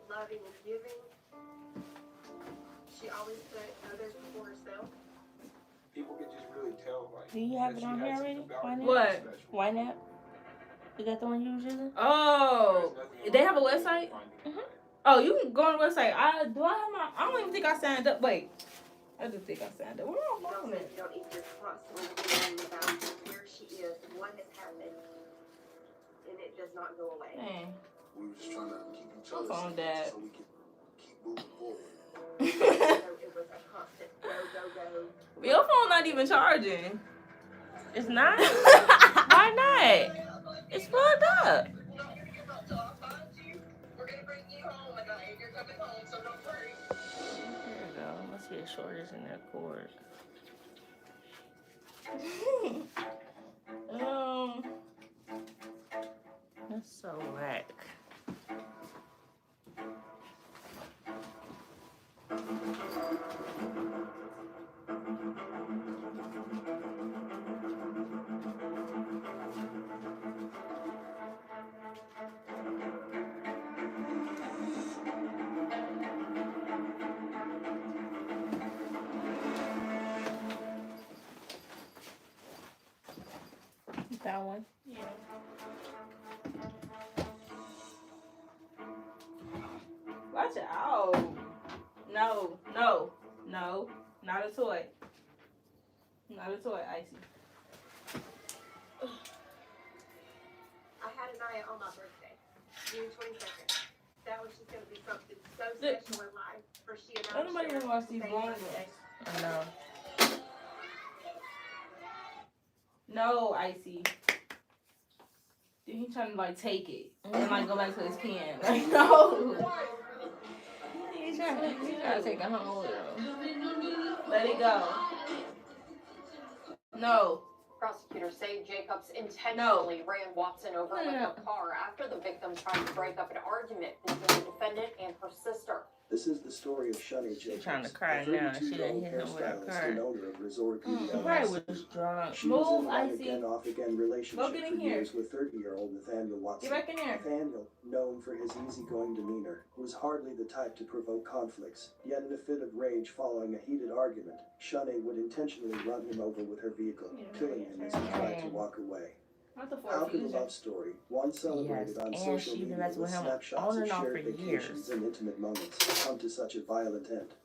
loving and giving. She always put others before herself. People can just really tell, like. Do you have it on here already? What? Why not? Is that the one you was using? Oh, they have a website? Mm-hmm. Oh, you can go on the website. I don't even think I signed up. Wait. I just think I signed up. Where am I You phone at? don't need to constantly worry about where she is, what has happened, and it does not go away. Dang. We were just trying to keep each My other phone safe died. so we can keep moving forward. So it was a constant go. Your phone not even charging. It's not? Why not? It's plugged up. There we go. Must be a shortage in that cord. That's so whack. That one? Yeah. Watch out. No. Not a toy. Not a toy, Icy. I had Anaya on my birthday, June 22nd. That was just going to be something so special in life for she and I. Nobody want to watch these long ones. I know. No, Icy. Then he trying to like take it and like go back to his pen. Like, no. He's trying to take it home with him. Let it go. No. Prosecutors say Jacobs intentionally ran Watson over with her car after the victim tried to break up an argument between the defendant and her sister. This is the story of Shani Jacobs, Trying to cry a now. She 32-year-old didn't hit him with her hairstylist car. and owner of Resort Beauty She probably LLC. was drunk. She Move, was in an Icy. on-again, off-again relationship Go get in for here. years with 30-year-old Nathaniel Watson. Get back in here. Nathaniel, known for his easygoing demeanor, was hardly the type to provoke conflicts. Yet in a fit of rage following a heated argument, Shani would intentionally run him over with her vehicle, killing him as he tried to walk away. Not the How could a fusion. love story, one celebrated on and social she been media messing with with him snapshots on of and off shared for vacations years. and intimate moments, come to such a violent end?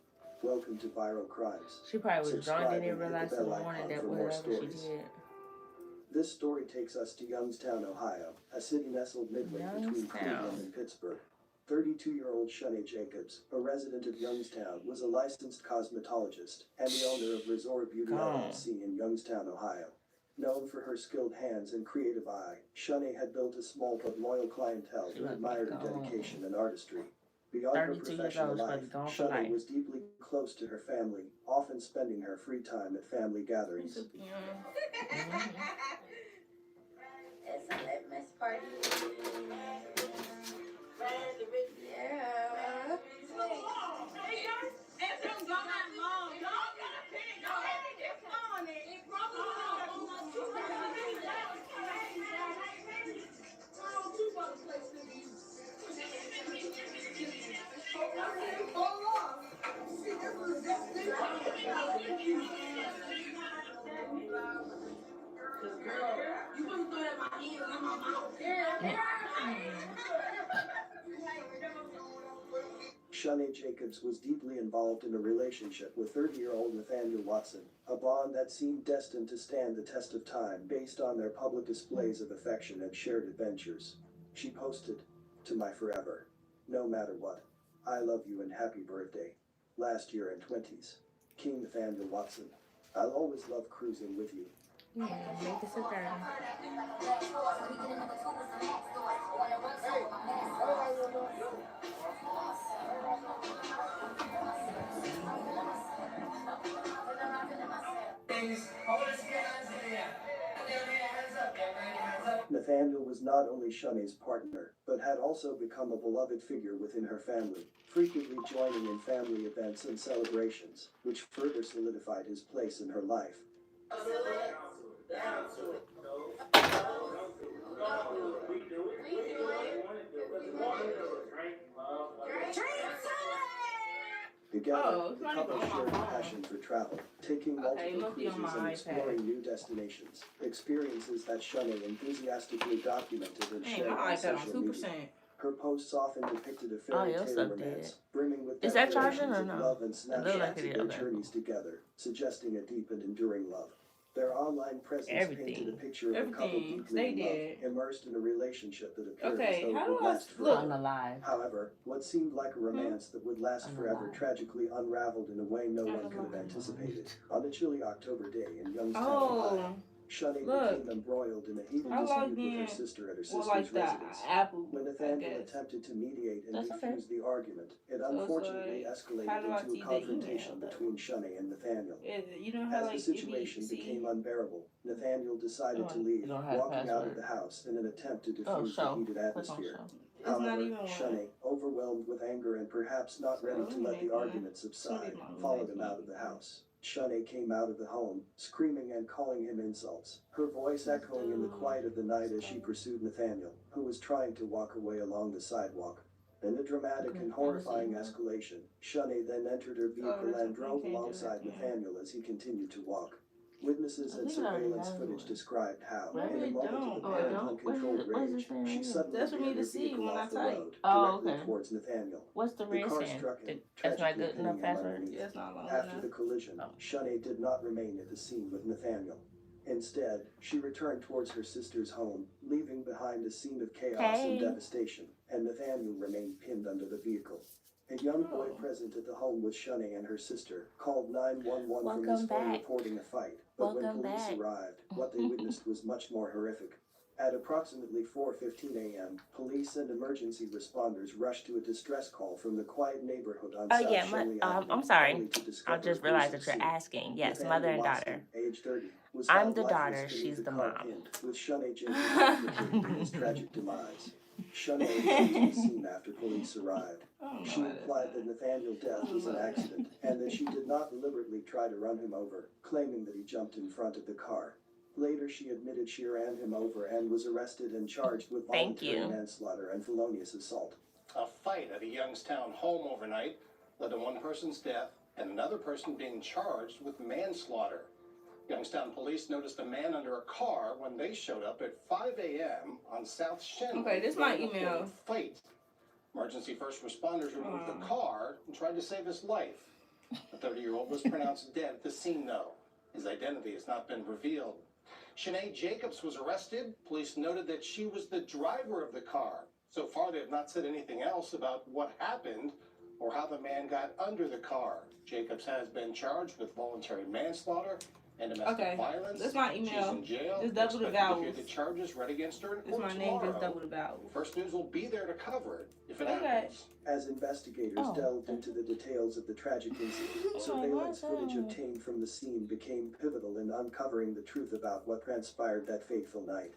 Welcome to Viral Crimes. She probably was drunk and Subscribe didn't and hit realize the till the bell morning icon that for more whatever she stories. did. This story takes us to Youngstown, Ohio, a city nestled midway between Youngstown. Cleveland and Pittsburgh. 32-year-old Shani Jacobs, a resident of Youngstown, was a licensed cosmetologist and the owner of Resort Beauty LLC in Youngstown, Ohio. Known for her skilled hands and creative eye, Shani had built a small but loyal clientele who admired her dedication and artistry. Beyond her 32 years professional old, she's life, probably gone for life. Shani was deeply close to her family, often spending her free time at family gatherings. It's a litmus party. Yeah. Shani Jacobs was deeply involved in a relationship with 30-year-old Nathaniel Watson, a bond that seemed destined to stand the test of time based on their public displays of affection and shared adventures. She posted, "To my forever, no matter what, I love you and happy birthday. Last year in 20s, King Nathaniel Watson. I'll always love cruising with you. Yeah, make this a 30. Nathaniel was not only Shanae's partner, but had also become a beloved figure within her family, frequently joining in family events and celebrations, which further solidified his place in her life. Together, the couple shared a passion for travel, taking multiple cruises and exploring new destinations, experiences that Shanae enthusiastically documented and shared on social media. Her posts often depicted a fairy tale romance, brimming with declarations of love and snapshots of their journeys together, suggesting a deep and enduring love. Their online presence painted a picture of a couple deeply in love, immersed in a relationship that appeared as though it would last forever. However, what seemed like a romance that would last forever tragically unraveled in a way no one could have anticipated. On a chilly October day in Youngstown, Ohio, Shanae became embroiled in a heated dispute with her sister at her sister's residence. When Nathaniel attempted to mediate and defuse the argument, it unfortunately escalated into a confrontation between Shanae and Nathaniel. As the situation became unbearable, Nathaniel decided to leave, walking out of the house in an attempt to diffuse the heated atmosphere. However, Shanae, overwhelmed with anger and perhaps not ready to let the argument subside, followed him out of the house. Shanae came out of the home, screaming and calling him insults, her voice echoing in the quiet of the night as she pursued Nathaniel, who was trying to walk away along the sidewalk. In a dramatic and horrifying escalation, Shanae then entered her vehicle and drove alongside Nathaniel as he continued to walk. Witnesses and surveillance footage described how, in a moment of apparent uncontrolled rage, she suddenly veered her vehicle off the road, directly towards Nathaniel. What's the The car reason? struck him, That's not tragically good enough pinning him password? underneath. After the collision, Shanae did not remain at the scene with Nathaniel. Instead, she returned towards her sister's home, leaving behind a scene of chaos and devastation, and Nathaniel remained pinned under the vehicle. A young boy present at the home with Shanae and her sister called 911 from his phone reporting a fight, but when police arrived, what they witnessed was much more horrific. At approximately 4:15 a.m., police and emergency responders rushed to a distress call from the quiet neighborhood on South Shenley Avenue. I'm sorry. only to discover I just a realized gruesome that you're scene. asking. Yes, Nathaniel mother and Watson, daughter. age 30, was I'm found the lifeless daughter, beneath she's the the car mom. pinned, with Shanae Jacobs implicated in his tragic demise. Shanae came to the scene after police arrived. She implied that Nathaniel's death was an accident and that she did not deliberately try to run him over, claiming that he jumped in front of the car. Later, she admitted she ran him over and was arrested and charged with voluntary manslaughter and felonious assault. A fight at a Youngstown home overnight led to one person's death and another person being charged with manslaughter. Youngstown police noticed a man under a car when they showed up at 5 a.m. on South Shenley. Okay, this is my email. Fight. Emergency first responders removed the car and tried to save his life. The 30-year-old was pronounced dead at the scene, though. His identity has not been revealed. Shanae Jacobs was arrested. Police noted that she was the driver of the car. So far, they have not said anything else about what happened or how the man got under the car. Jacobs has been charged with voluntary manslaughter and domestic violence. That's my email. She's in jail. Just double the vowels. The charges read against her in It's court my name, tomorrow. just double the vowels. First News will be there to cover it if it happens. As investigators delved into the details of the tragic incident, surveillance footage obtained from the scene became pivotal in uncovering the truth about what transpired that fateful night.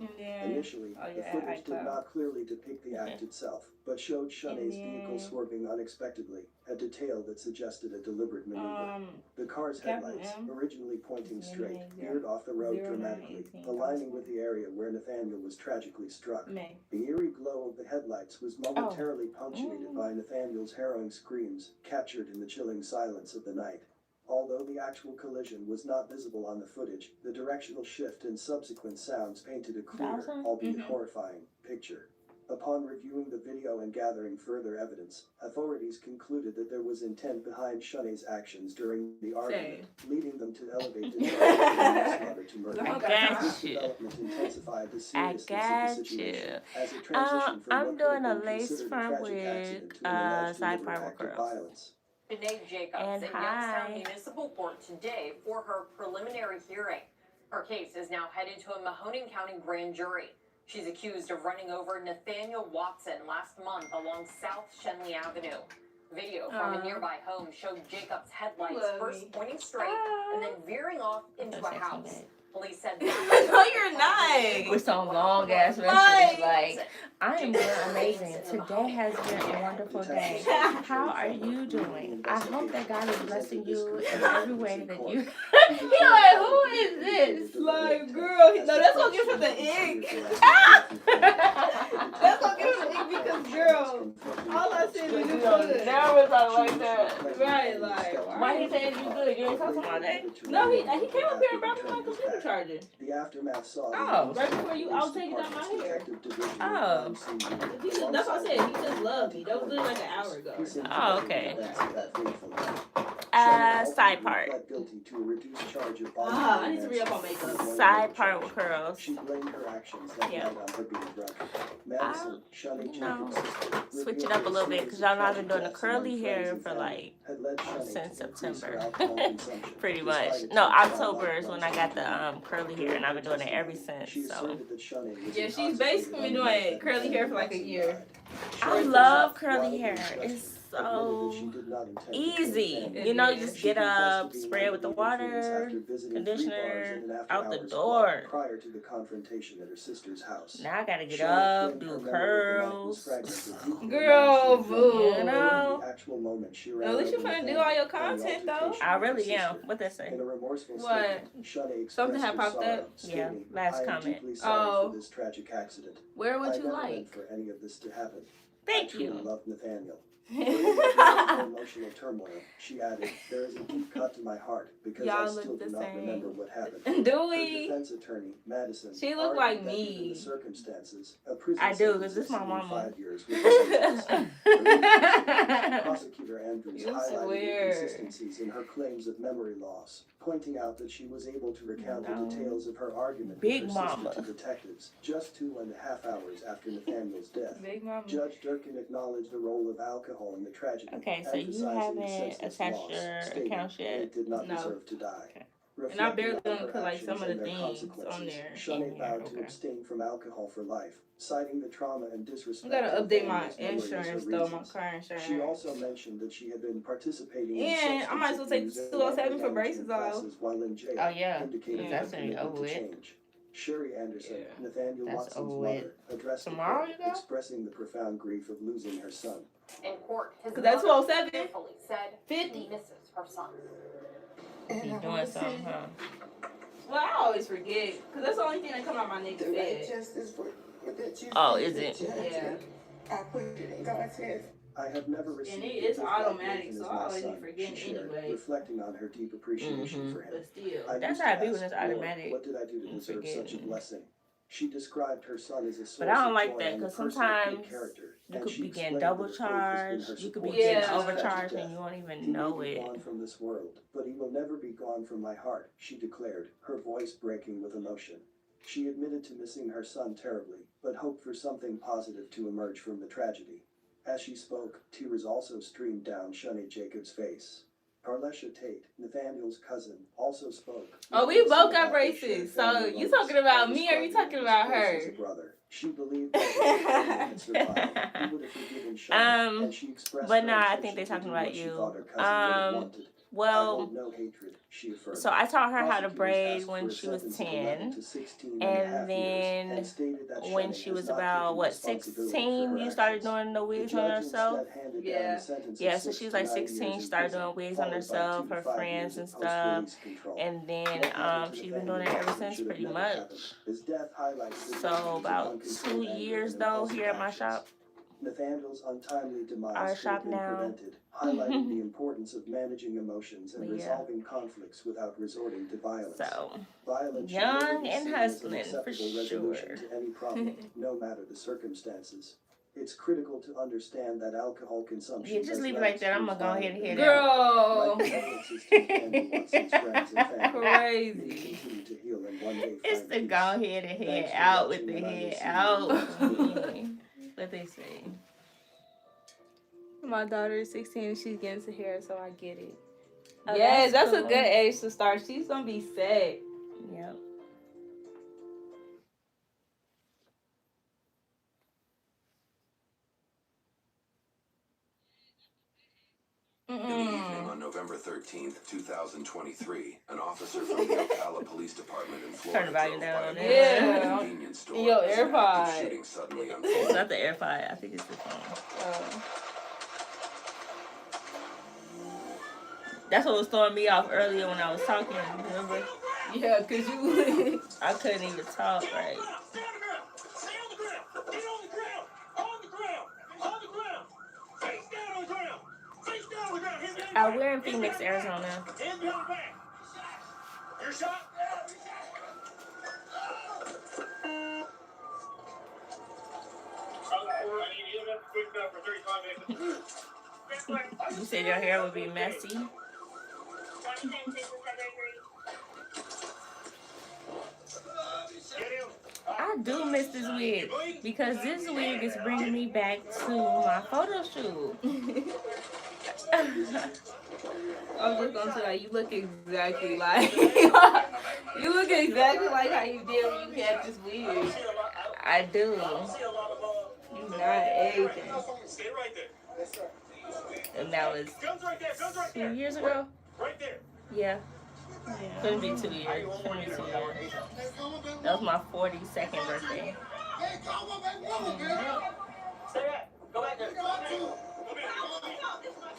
Initially, the footage did not clearly depict the act itself, but showed Shanae's vehicle swerving unexpectedly, a detail that suggested a deliberate maneuver. The car's headlights, originally pointing straight, veered off the road dramatically, aligning with the area where Nathaniel was tragically struck. The eerie glow of the headlights was momentarily punctuated by Nathaniel's harrowing screams, captured in the chilling silence of the night. Although the actual collision was not visible on the footage, the directional shift and subsequent sounds painted a clear, albeit horrifying, picture. Upon reviewing the video and gathering further evidence, authorities concluded that there was intent behind Shanae's actions during the argument, leading them to elevate the charge of manslaughter to murder. This development intensified the seriousness of the situation as it transitioned from what could have been considered a tragic accident to an alleged deliberate act of violence. Shanae Jacobs in Youngstown Municipal Court today for her preliminary hearing. Her case is now headed to a Mahoning County grand jury. She's accused of running over Nathaniel Watson last month along South Shenley Avenue. Video from a nearby home showed Jacob's headlights first pointing straight and then veering off into a house. Police said no, you're not. With some long ass message like, I am doing amazing. Today has been a wonderful day. How are you doing? I hope that God is blessing you in every way that you. You're like, who is this? Like, girl, no, that's gonna give him the ick. That's gonna give him the ick because, girl, all I said is you good. Never thought like that. Right, like, why he saying you good? You ain't talking about that? No, he came up here and brought me my computer charger. The aftermath saw Oh, right before you, I was taking out my hair. Oh. That's what I said. He just loved me. That was literally like an hour ago. Oh, okay. Side part. I need to re up on makeup. Side part with curls. She blamed her actions that Yeah. night on her being drunk. Madison, Shani Jacobs' sister, Switch it up a little bit because y'all know I've been doing the curly hair for like had led Shani since to increase her September. alcohol consumption. Pretty much. Despite No, attempts by October is loved when I got the curly hair and I've been doing it ever since. She So asserted that Shani was Yeah, she's intoxicated basically on been the doing night that curly hair for like a Madison year. died. I Shani love was curly wildly hair. disgusted, It's admitted that she so did not intend to kill easy. Nathaniel. You know, you just She get confessed up, to being spray it with the under the influence water, after visiting 3 conditioner, bars in an out the after-hours door. club prior to the confrontation at her sister's house. Now I gotta get Shani up, claimed her do memory of the night was curls. fragmented due to the Girl, amount she had drunk. boo. You know? The actual moment she At ran least you're over finna do Nathaniel all your and the content, though. altercation I with her really am. sister. What they say? In a remorseful What? statement, Shani expressed Something had her popped sorrow, up? Yeah, stating, last I am comment. deeply sorry Oh. for this tragic accident. Where would I you never like? meant for any of this to happen. Thank I truly you. love Nathaniel. Emotional turmoil. She added, there is a deep cut to my heart because Y'all I look still the do not same. remember what happened. Do Her we? defense attorney, Madison, She look argued like that me. given the circumstances, a prison I do, sentence 'cause this of my 75 mama. years would be just. Prosecutor Andrews You highlighted swear. inconsistencies in her claims of memory loss, pointing out that she was able to recount No. the details of her argument Big with her mama. sister to detectives just 2.5 hours after Nathaniel's death. Big mama. Judge Durkin acknowledged the role of alcohol in the tragedy, Okay, so you emphasizing haven't the senseless attached loss, your stating accounts yet? they did not No. deserve to die. Okay. And I barely Reflecting on gonna her put like some actions of the and their things on consequences, there. Shani In here, vowed to okay. abstain from alcohol for life, citing the trauma and disrespect. I gotta to update my families' memories or insurance though, my reasons. car insurance. She also mentioned that she had been participating in And I might as well take substance abuse 207 and for anger braces management off. classes while in jail, Oh, yeah. indicating Yeah. her That's already commitment over to with. change. Sherry Anderson, Yeah. Nathaniel That's Watson's over with. mother, addressed the Tomorrow court, you go? expressing the profound grief of losing her son. In court, his 'Cause that's mother 207? tearfully said 50. she misses her son. He's doing something, huh? Well, I always forget, because that's the only thing that come out my nigga's head. Oh, is it? Yeah. I have never received And it a is gift automatic, as so my I always son, be forgetting she shared, anyway. reflecting on her deep appreciation for him. But still. I That's used how I to be when ask, it's "Lord, automatic. what did I do to I'm deserve such a forgetting. blessing?" She described her son as a source But I don't of like joy that and a because person of good sometimes character, you and could she be getting explained double that her faith has been her charged. You could be support getting Yeah. since his tragic overcharged and death. you won't even He may know be it. gone from this world, but he will never be gone from my heart, she declared, her voice breaking with emotion. She admitted to missing her son terribly, but hoped for something positive to emerge from the tragedy. As she spoke, tears also streamed down Shani Jacobs' face. Carlesha Tate, Nathaniel's cousin, also spoke. Oh, we both got braces. So you talking about me or you talking about her? Brother. She believed that if he could survive, he would have forgiven Shani, and she expressed but her nah, I intention think they're to talking do about what she you. thought her cousin would have wanted. I Well, hold no hatred, she affirmed. so I taught her how to Prosecutors braid asked when for a she was sentence of 11 10. to 16 and a And half years, then and stated that when Shani she has was not about, taken what, responsibility for 16, her you started actions. doing the The wigs on judge herself? instead handed down Yeah. a sentence Yeah, of so 6 she's to like 9 16, years she in started prison, doing wigs on followed by herself, 2 to her 5 friends years and of stuff. post-release control. And then What happened to she's been Nathaniel doing it ever Watson since should have pretty never much. happened. His death highlights the So dangers of about uncontrolled 2 anger years and though impulsive here at my actions. shop. Nathaniel's untimely demise Our could shop have been now. prevented, highlighting the importance of managing emotions and But yeah. resolving conflicts without resorting to violence. So, Violence should young never be and seen as an hustling, for acceptable resolution sure. to any problem, no matter the circumstances. It's critical to understand that alcohol consumption Yeah, just does leave it not like that. I'm excuse gonna go ahead and violent head out. Girl. My condolences to Nathaniel Watson's friends and family. Crazy. May he continue to heal and one day It's find the peace. go ahead and head Thanks for out with watching, the and I will head see you out. in the next video. What they say. My daughter is 16 and she's getting to hair, so I get it. Oh, Yes, that's a cool. good age to start. She's gonna be set. Yep. 13th, 2023, an officer from the Ocala Police Department in Florida Turn the volume down on drove by it. a convenience store Yo, as an AirPod. active shooting suddenly It's unfolded. not the AirPod. I think it's the phone. That's what was throwing me off earlier when I was talking. Remember? Yeah, cause you. I couldn't even talk right. We're in Phoenix, Arizona. You're shot. You said your hair would be messy. I do miss this wig because this wig is bringing me back to my photo shoot. I was just gonna say, like, you look exactly like you look exactly like how you did when you had this wig. I do. You not aging. And that was 2 years ago? Yeah. Couldn't be 2 years. Couldn't be 2 years. That was my 42nd birthday.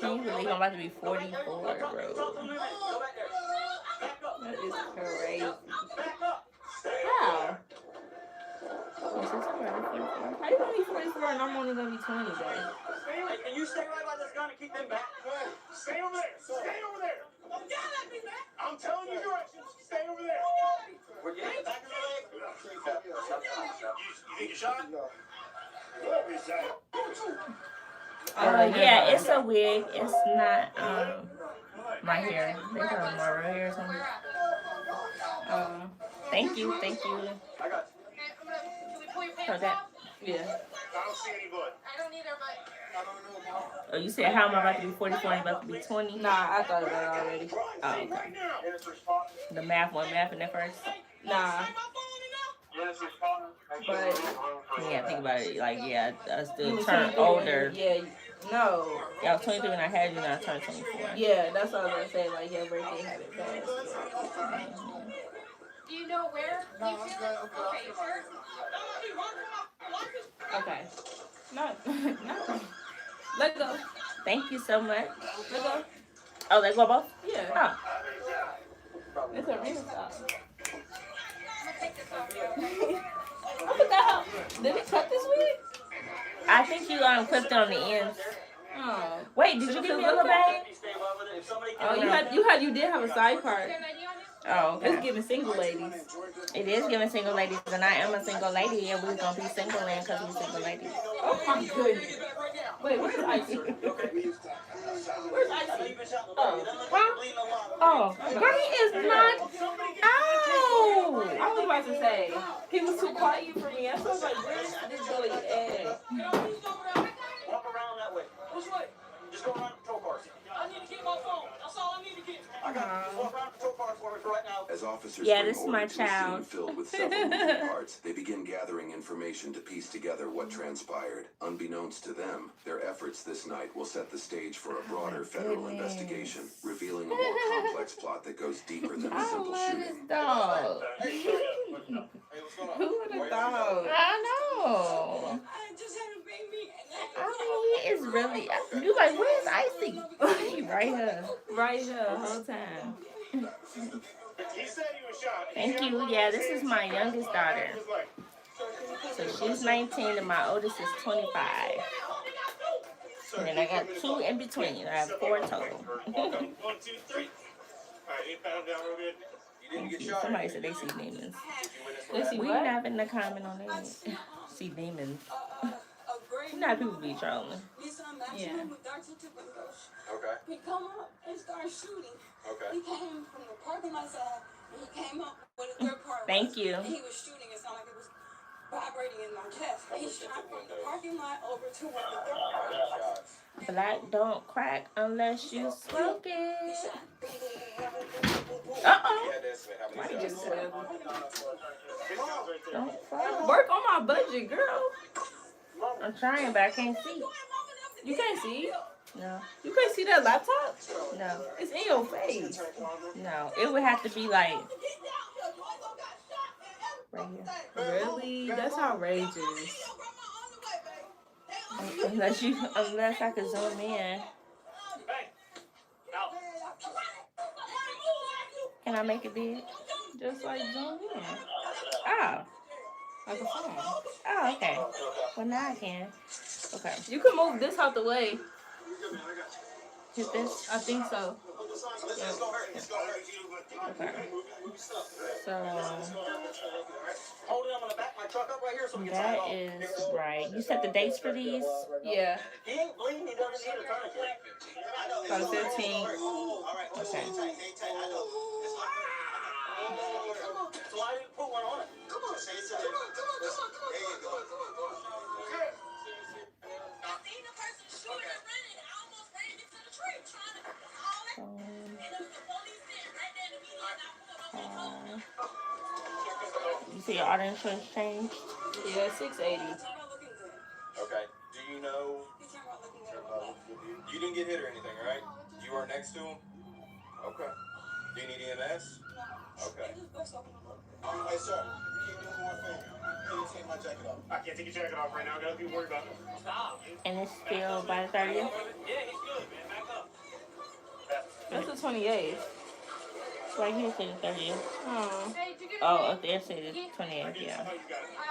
Can you believe I'm about to be 44, bro? That is crazy. How? How you gonna be 44 and I'm only gonna be 20 though? Hey, can you stay right by this gun and keep them back? Stay over there. Stay over there. I'm telling you directions. Stay over there. We're getting the back of the leg. You think you're shot? No. Yeah, it's a wig. It's not my hair. They call it my real hair or something. Thank you. I got Oh, that. Yeah. I don't see any blood. I don't either, but I don't know. Oh, you said how am I about to be 44 and about to be 20? Nah, I thought of that already. Oh, okay. The math in that first? Nah. But Yeah, think about it. Like, yeah, I still you was turned 23 older. Yeah, no. Yeah, I was 23 when I had you, and I turned 24. Yeah, that's what I was gonna say. Like, your birthday had it passed. Do you know where? Okay. No. Let go. Thank you so much. Let go. Oh, let go both? Yeah. Oh. It's a real stop. I forgot how. Did we cut this wig? I think you clipped it on the ends. Oh. Wait, did you give me a little bag? Oh, you did have a side part. Oh, okay. It's giving single ladies. It is giving single ladies, and I am a single lady, and we're gonna be single in because we're single ladies. Oh my goodness. Wait, where's Icy? Where's Icy? Oh, girl, he is not. Ow! I was about to say, he was too quiet for me. I was like, where's this boy at? Walk around that way. Which way? Just go around patrol cars. I need to get my phone. That's all I need to get. I got you. Just walk around patrol cars for me for right now. As officers Yeah, bring this is my order to a scene child. filled with several moving parts, they begin gathering information to piece together what transpired. Unbeknownst to them, their efforts this night will set the stage for a broader federal investigation, revealing a more complex plot that goes deeper than a I simple love shooting. this dog. Who would have thought? I know. I just had a baby. I mean, he is really. You like, where's Icy? He right here. Right here the whole time. He said he was shot. Thank you. Yeah, this is my youngest daughter. So she's 19 and my oldest is 25. And then I got 2 in between. I have 4 total. 1, 2, 3. All right, you pat him down real good. You didn't get shot. Somebody said they see demons. They see We what? not in the comment on it. See demons. You know how people be trolling. Yeah. Okay. He come up and start shooting. Okay. He came from the parking lot side and he came up with a third car. Thank you. And he was shooting. It sounded like it was vibrating in my chest. He shot from the parking lot over to where the third car was. Black don't crack unless you smoke He it. shot. Uh-oh. Why you just said Don't fall. work on my budget, girl. I'm trying, but I can't see. You can't see. No. You can't see that laptop? No. It's in your face. No. It would have to be like right here. Really? That's outrageous. Unless I could zoom in. Can I make it big? Just like zoom in. Oh. Like a phone. Oh, okay. Well, now I can. Okay. You can move this out the way. Hit this? I think so. Yeah. Okay. So that is right. You set the dates for these? Yeah. About 15. Okay. So I didn't put one on it. Come on, say it. There you go. Okay. You see your auto insurance changed? Yeah, $680. Okay. Do you know? You didn't get hit or anything, right? You weren't next to him? Okay. Do you need EMS? Okay. Hey, sir. Can you do me one favor? Can you take my jacket off? I can't take your jacket off right now. I got people worried about it. Stop. And it's still by the 30th? Yeah, he's good, man. Back up. That's the 28th. Right here says the 30th. Oh. Oh, up there says the 28th, yeah.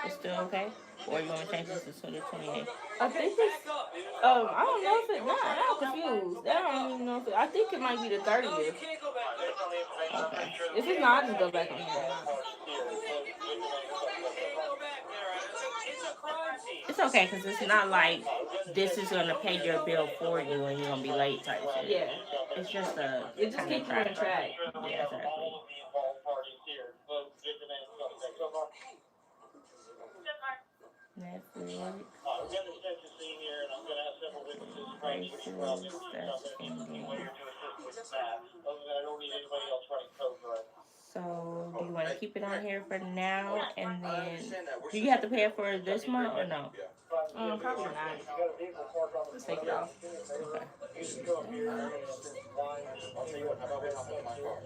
It's still okay? Or you want to change this to the 28th? I think it's, I don't know if it, I'm confused. I don't even know if it, I think it might be the 30th. Okay. If it's not, I'll just go back on here. It's okay, because it's not like this is going to pay your bill for you and you're going to be late type shit. Yeah. It's just a... It just keeps you on track. Yeah, exactly. Netflix. That's ending. So, do you want to keep it on here for now, and then do you have to pay it for this month or no? Probably not. Let's take it off. Okay. I'll tell you what, how about we hop on my car?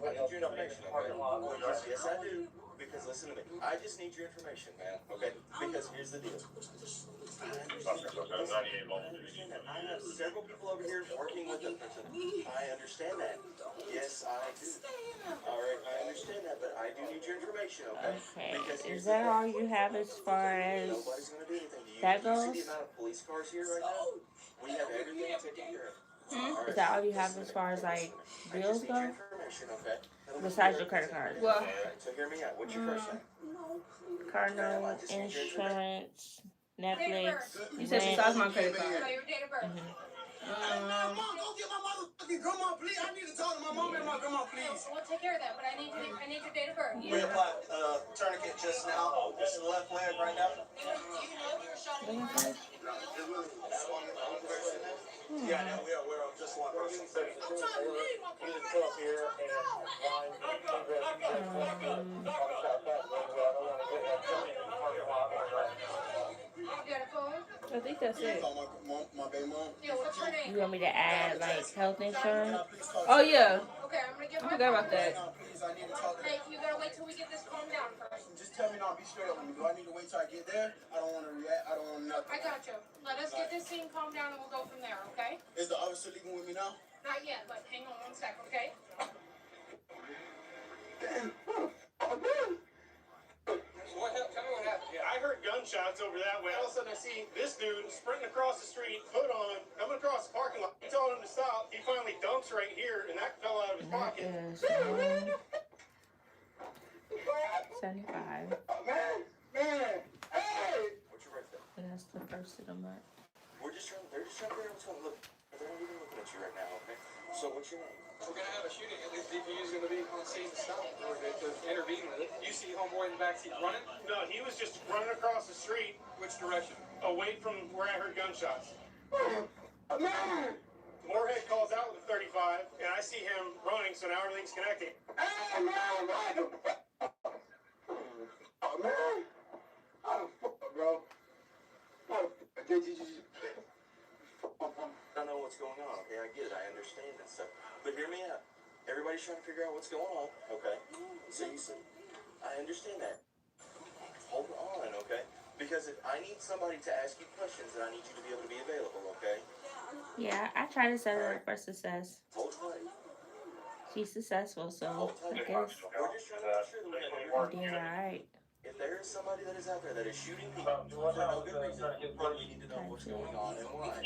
I need your information, okay? Yes, I do. Because listen to me, I just need your information, man, okay? Because here's the deal. I have several people over here working with them. I understand that. Yes, I do. All right, I understand that, but I do need your information, okay? Okay. Because Is that all you have as far as nobody's gonna do anything. that Do you goes? see the amount of police cars here right now? We have everything taken care of. Is that all you have as far as like bills go? Information, okay? Besides your credit card? Well, so hear me out. What's your first name? Car note, insurance, Netflix. you said besides my credit card. Your date of birth. Mom, go get my motherfucking grandma, please. I need to talk to my mom and my grandma, please. We'll take care of that, but I need your date of birth. We applied tourniquet just now. This is the left leg right now. Yeah, no, we're just one person. I'm trying to leave. You just come up here I think that's it. My baby mom. Yeah, what's your name? You want me to add like health insurance? Oh, yeah. Okay, I'm gonna get I my forgot about that. Hey, you gotta wait till we get this calmed down first. Just tell me now, be straight up with me. Do I need to wait till I get there? I don't want to react. I don't want nothing. I got you. Let us get this scene calmed down and we'll go from there, okay? Is the officer leaving with me now? Not yet, but hang on one sec, okay? Damn. What happened? Tell me what happened. Yeah, I heard gunshots over that way. All of a sudden, I see this dude sprinting across the street, hood on, coming across the parking lot. I told him to stop. He finally dumps right here, and that fell out of his pocket. 75. Man, hey! What's your birthday? And that's the first of the month. They're just trying to figure out what's going on. Look, they're not even looking at you right now, okay? So what's your name? We're going to have a shooting. At least DPU is going to be on scene to stop it, or to intervene with it. You see homeboy in the backseat running? No, he was just running across the street. Which direction? Away from where I heard gunshots. Man! Moorhead calls out with a 35, and I see him running, so now everything's connecting. Hey, man! Oh, man! How the fuck, bro? How the fuck did you... everybody's trying to figure out what's going on, okay? So you see, I understand that. Hold on, okay? Because if I need somebody to ask you questions, then I need you to be able to be available, okay? Yeah, I try to set her up for success. Hold tight. She's successful, so Hold tight. I guess We're just trying to make sure that we have I did alright. If there is somebody that is out there that is shooting people for no good reason, then we need to know what's going on and why.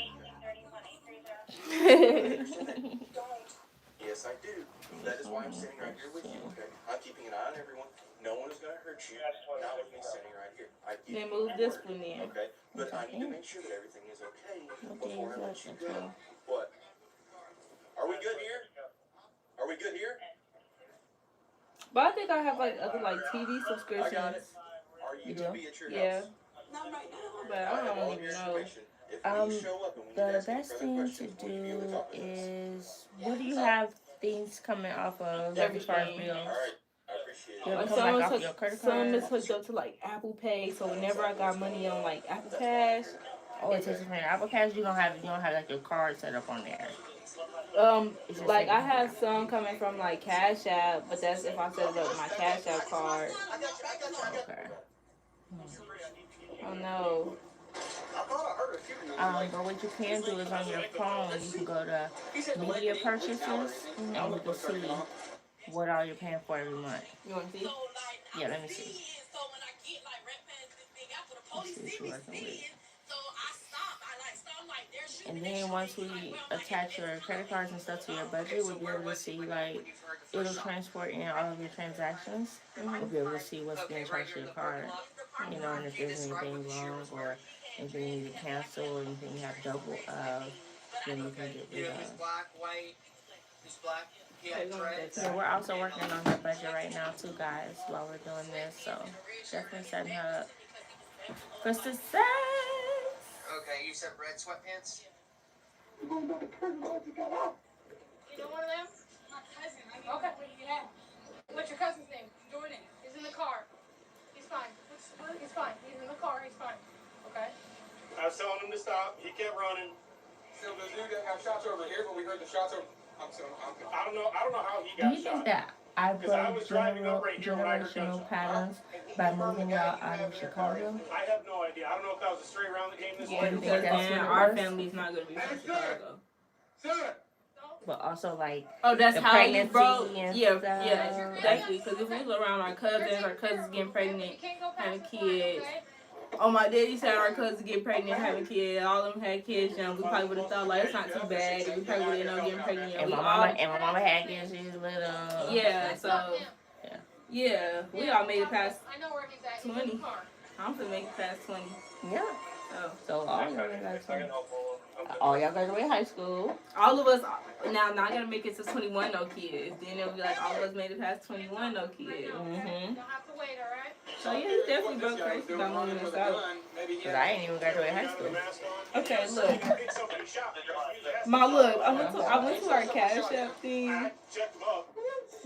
Yes, I do. That is why I'm sitting right here with you, okay? I'm keeping an eye on everyone. No one is going to hurt you. Not with me sitting right here. I give They you moved my this word, one in. okay? But I need to make sure that everything is okay before I let you go. What? Are we good here? Are we good here? But I think I have like other like TV I got it. subscriptions. Are you You going to do? be at your Yeah. house? Not right now. But I don't even know. The best thing to do is, what do you have things coming off of, like as far as Everything. bills? Like Come some like is off your credit some is card? hooked up to like Apple Pay, so whenever I got money on like Apple Cash, Oh, it takes it from your Apple Cash. You don't have like your card set up on there. It's just like I taken have some coming from like Cash App, but that's if I set it up with my Cash App card. Okay. Oh no. But what you can do is on your phone, you can go to media purchases and you can see what all you're paying for every month. You want to see? Yeah, let me see. Let's see what you're working with. And then once we attach your credit cards and stuff to your budget, we'll be able to see, like, it'll transport in all of your transactions. We'll be able to see what's being charged to your card, you know, and if there's anything wrong or anything you need to cancel or anything you have double of, then we can get rid of. Yeah, we're also working on her budget right now too, guys, while we're doing this, so definitely setting her up for success. Okay, you said red sweatpants? You know one of them? My cousin. Okay. What do you have? What's your cousin's name? Jordan. He's in the car. He's fine. He's fine. He's in the car. He's fine. Okay. I was telling him to stop. He kept running. So the dude that got shots over here, but we heard the shots over. I don't know how he Do got you shot. think that I broke generational patterns by moving y'all out of Chicago? I have no idea. I don't know if that was a stray round that came this way. Yeah, because then our family's not going to be from Chicago. But also, like, Oh, that's the how you pregnancy broke? and Yeah, stuff. yeah, exactly. Because if we was around our cousins getting pregnant, having kids. Oh, my daddy said our cousins get pregnant, having kids. All of them had kids young. We probably would have thought, like, it's not too bad. We probably would have known getting pregnant young. And my mama had kids, she was little. Yeah, so. Yeah, we all made it past 20. I'm finna make it past 20. Yeah. Oh. So all y'all got 20. All y'all graduated high school. All of us now not gonna make it to 21, no kids. Then it'll be like all of us made it past 21, no kids. Mm-hmm. So yeah, he's definitely broke crazy about moving us out. Cause I ain't even graduate high school. Okay, look. I went to our Cash App thing.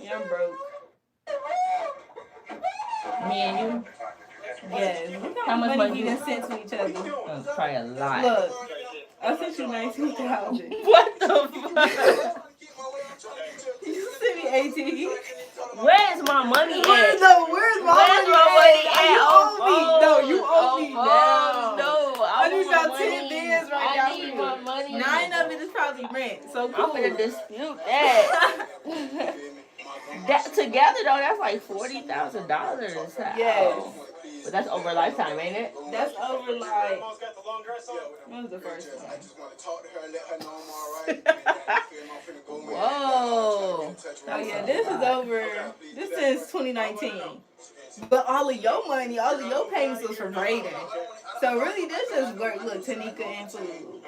Yeah, I'm broke. Me and you? Yes. Look How much money we done sent to each other. Probably a lot. Look, I sent you 19,000. What the fuck? You sent me 18. Where's my money at? Where's my money at? You owe me. No, I need y'all 10 bands right now. I need my money. 9 of it is probably rent. So cool. I'm gonna dispute that. That together though, that's like $40,000. Yes. But that's over a lifetime, ain't it? That's over like. When was the first one? Whoa. Oh yeah, this is over. This is 2019. But all of your money, all of your payments was for Braiding. So really, this is work. Look, Tanika and food.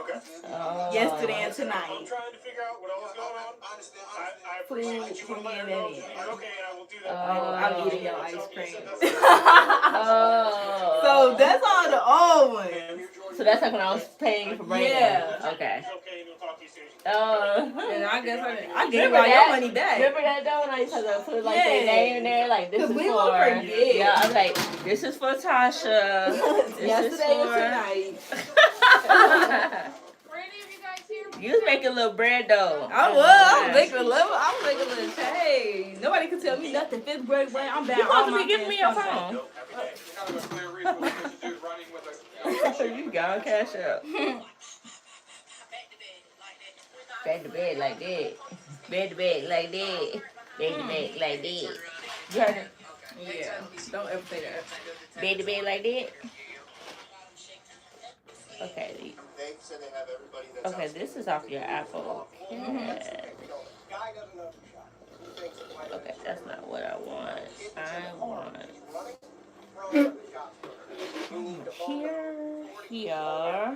Yesterday and tonight. I'm trying to figure out what else going on. I Food appreciate you for me and letting me know. Vivian. Okay, I will do that. I'm eating your ice cream. Oh. So that's all the old ones. So that's like when I was paying for Braiding. Yeah. Okay. And I guess I gave Remember all that? your money back. Remember that though when I used to have to put like their name in there, like this is we for. won't forget. Yeah, I was like, this is for Tasha. This Yesterday is and tonight. Were any of you guys here You was making a little bread though. I was making a little change. Nobody could tell me nothing. 5th grade way, I'm down. You supposed to be giving me your phone. You got cash up. Bed to bed like that. Bed to bed like that. Bed to bed like that. You heard it? Yeah. Don't ever say that. Bed to bed like that. Okay. Okay, this is off your Apple. Okay, that's not what I want. I want here, media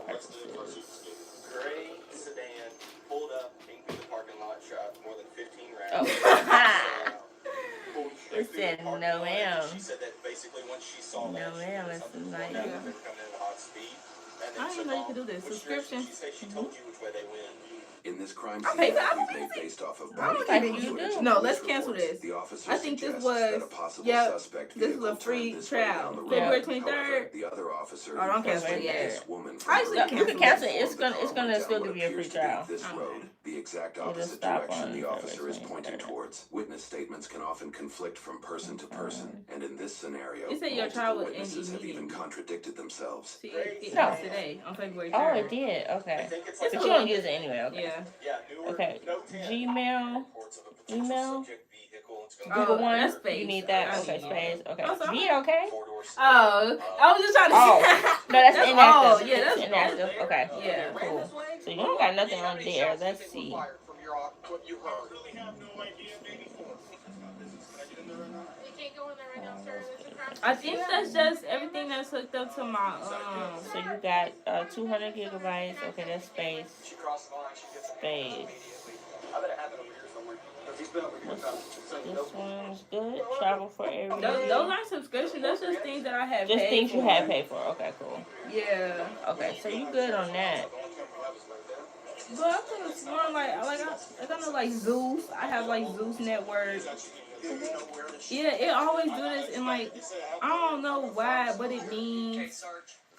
purposes. Gray sedan pulled up into the parking lot, shot more than 15 rounds. Oh. It said no ma'am. She said that basically once she saw no ma'am, it's like coming in at hot speed. I didn't know you could do this. Subscription. She said she told you which way they went. In this crime scene we've made based off of No, let's cancel this. I think this was, this was a free trial. February 23rd. The other officer oh, don't cancel it yet. You can cancel it. It's gonna still give you a free trial. This road, the exact opposite direction the officer is pointing towards. Witness statements can often conflict from person to person, and in this scenario, you said your trial would end witnesses have even contradicted themselves. See, it ends today on February 3rd. Oh, it did. Okay, but you don't use it anyway. Okay. Yeah. Okay. Gmail, email, Google One. That's space. You need that. Okay, space. Okay. Be okay. Oh, I was just trying to. No, that's inactive. Oh, yeah, that's inactive. Okay. Yeah. Cool. So you don't got nothing on there. Let's see. I think that's just everything that's hooked up to my So you got 200 gigabytes. Okay, that's space. Space. This one's good. Travel for every day. Those aren't subscriptions. That's just things that I have. Just things you have paid for. Okay, cool. Yeah. Okay, so you good on that. But I could have sworn I know like Zeus. I have like Zeus Network. Yeah, it always do this and like I don't know why, what it means.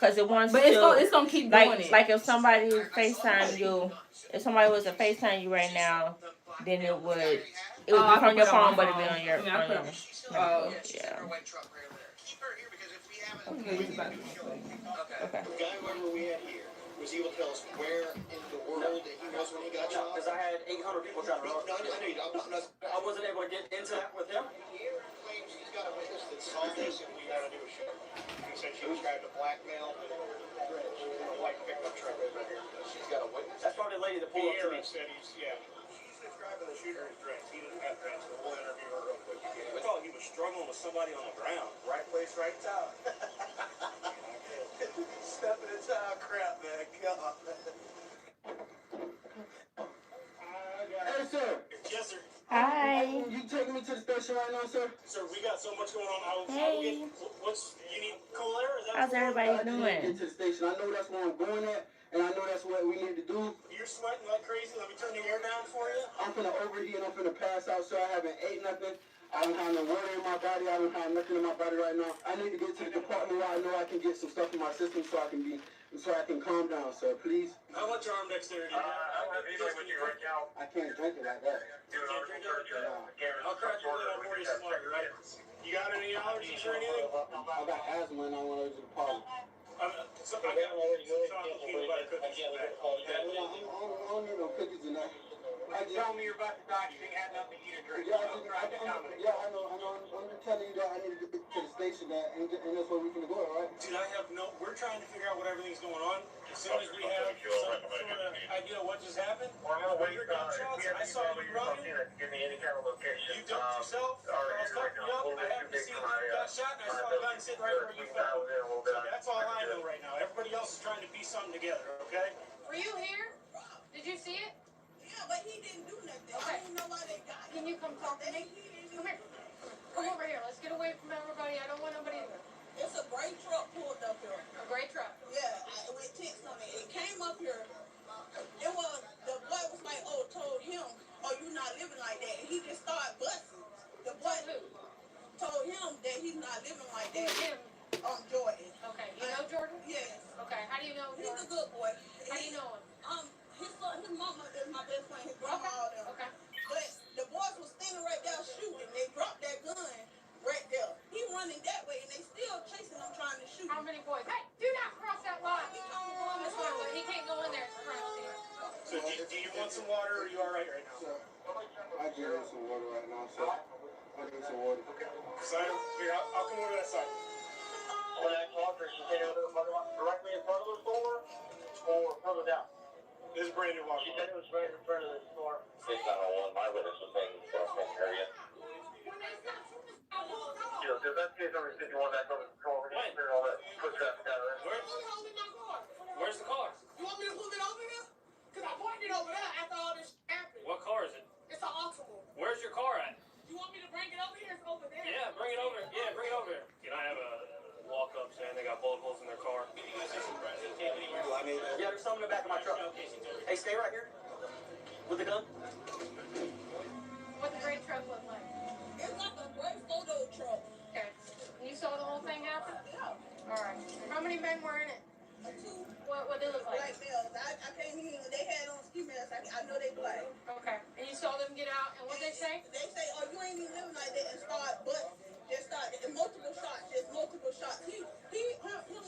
Cause it wants but to. It's gonna keep doing it. Like if somebody FaceTime you, if somebody was to FaceTime you right now, then it would be from your phone, but it'd be on your. Yeah. Okay. Was able to tell us where in the world he was when he got shot? Because I had 800 people trying to run. I wasn't able to get into that with him. He claims he's got a witness that saw this and we got to do a show. He said she was trying to blackmail a white pickup truck over here. She's got a witness. That's probably the lady that pulled up to me. Said she's describing the shooter as dreads. He didn't have dreads, so we'll interview her real quick. I thought he was struggling with somebody on the ground. Right place, right time. Stepping into our crap, man. God. Hey, sir. Yes, sir. Hi. You taking me to the station right now, sir? Sir, we got so much going on. Hey. You need cool air? Is that how's everybody doing? Get to the station. I know that's where I'm going at, and I know that's what we need to do. You're sweating like crazy. Let me turn the air down for you. I'm finna overheat and I'm finna pass out, so I haven't ate nothing. I don't have no water in my body. I don't have nothing in my body right now. I need to get to the department where I know I can get some stuff in my system so I can calm down, sir. Please. How much arm dexterity? I can't drink it like that. I'll crack your lid. I'll pour you some water, right? You got any allergies or anything? I got asthma and I'm allergic to pollen. I got chocolate peanut butter cookies in there. I don't need no cookies in there. Tell me you're about to die. You didn't have nothing to eat or drink. Yeah, I know. I'm just telling you that I need to get to the station, and that's where we're going to go, all right? Dude, we're trying to figure out what everything's going on. As soon as we have some sort of idea of what just happened, I hear gunshots, I saw you running. You dumped yourself. I was covering you up. I happened to see that you got shot, and I saw a gun sitting right where you fell. So that's all I know right now. Everybody else is trying to piece something together, okay? Were you here? Did you see it? Yeah, but he didn't do nothing. Okay. I don't know why they got him. Can you come talk to me? Come here. Come over here. Let's get away from everybody. I don't want nobody in there. It's a gray truck pulled up here. A gray truck? Yeah, with tents on it. It came up here. The boy was like, told him, you not living like that. And he just started busting. The boy told him that he's not living like that. Who's him? Jordan. Okay. You know Jordan? Yes. Okay. How do you know Jordan? He's a good boy. How do you know him? fight right now. I just need some water right now, sir. I need some water. Side, here, I'll come over to that side. When I talked to her, she said it was directly in front of the store or further down. This is Brandon Walker. She said it was right in front of the store. 691, my witness was saying area. Because that's case number 51, that's over the control. We're going to clear all that foot traffic out of there. Where's the car? You want me to move it over here? Because I parked it over there after all this happened. What car is it? It's an automobile. Where's your car at? You want me to bring it over here? It's over there. Yeah, bring it over. Yeah, bring it over here. Can I have a walk-up saying they got bullet holes in their car? Yeah, there's some in the back of my truck. Hey, stay right here. With the gun. What the Braid truck look like? It's like a Braid photo truck. Okay. You saw the whole thing happen? Yeah. All right. How many men were in it? 2 What did it look like? black males. I can't even. They had on ski masks. I know they black. Okay. And you saw them get out, and what they say? They say, "Oh, you ain't even living like that," and start busting. Just start and multiple shots. Just multiple shots. Him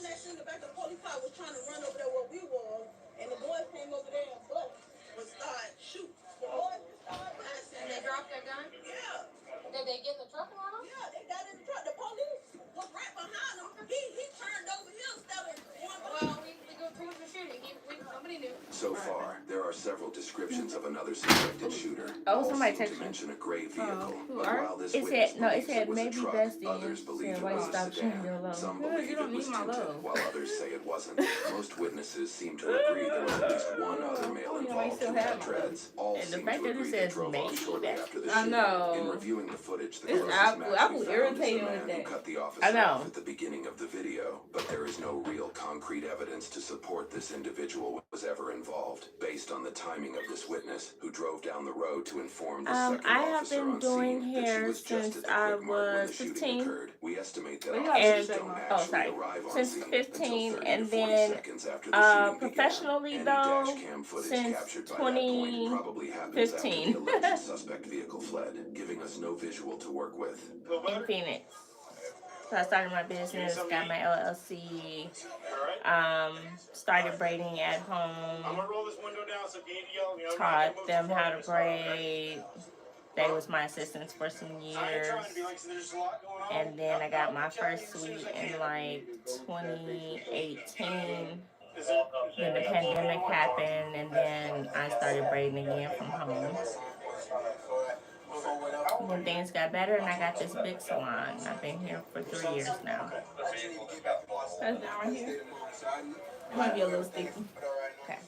that's in the back of the police car was trying to run over there where we were, and the boys came over there and busted. Was start shoot. The boys just started busting. And they dropped their gun? Yeah. Did they get in the truck and run them? Yeah, they got in the truck. The police was right behind them. He turned over here instead of one. Well, we go towards the shooting. Somebody knew. So far, there are several descriptions of another suspected shooter. Oh, All somebody seem to texted me. mention a gray vehicle. Who But are? while this It witness said, no, it believes said was a maybe truck, bestie. others believe Said, it why you was a stop shooting sedan. your love? Some Good, believe you it don't was need my tinted, love. while others say it wasn't. Most witnesses seem to agree there was at least one other male Oh, yeah, I involved still who have had mine. dreads. All And the seem fact to that it agree they says drove off maybe shortly that- after the I shooting. know. In reviewing the footage, the It's closest Apple. match Apple we found is irritating the with man who that. cut the I officer know. off at the beginning of the video, but there is no real concrete evidence to support this individual was ever involved. Based on the timing of this witness, who drove down the road to inform the second I have officer been on doing scene that she hair was just since at the I quick mart when was the shooting 15. occurred. We estimate that Well, you officers gotta don't check actually sorry. arrive on Since scene 15, until 30 and to 40 then seconds after the shooting began. professionally Any though, dash cam footage since captured by that point probably happens after the 2015 alleged suspect vehicle fled, giving us no visual to work with. in Phoenix. So I started my business, got my LLC, started braiding at I'm home, gonna roll this window down so you yell, you know, taught them how to braid. They was my assistants for some I ain't years. trying to be like, so there's a lot going on. And then I got my first As soon as suite I in can. like 2018. Is it? Then the pandemic happened, and then I started braiding again from home. Then things got better, and I got this big salon. I've been here for 3 years now. That's down right here. It might be a little sticky. Okay.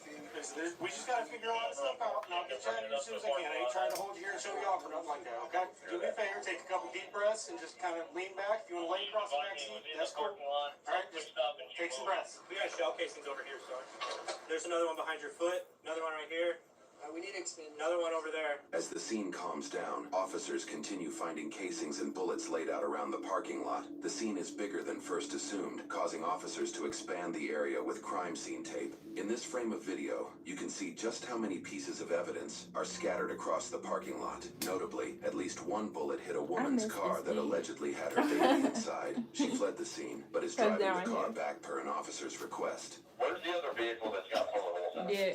We just gotta figure all this stuff out, and I'll get you out of here as soon as I can. I ain't trying to hold you here and show you off or nothing like that, okay? Do me a favor, take a couple deep breaths and just kind of lean back. If you want to lay across the back seat, that's cool. Alright, just take some breaths. We got shell casings over here, son. There's another one behind your foot, another one right here. We need to expand. Another one over there. As the scene calms down, officers continue finding casings and bullets laid out around the parking lot. The scene is bigger than first assumed, causing officers to expand the area with crime scene tape. In this frame of video, you can see just how many pieces of evidence are scattered across the parking lot. Notably, at least one bullet hit a woman's car that allegedly had her baby inside. She fled the scene, but is driving the car back per an officer's request. Where's the other vehicle that's got full of holes? Yeah.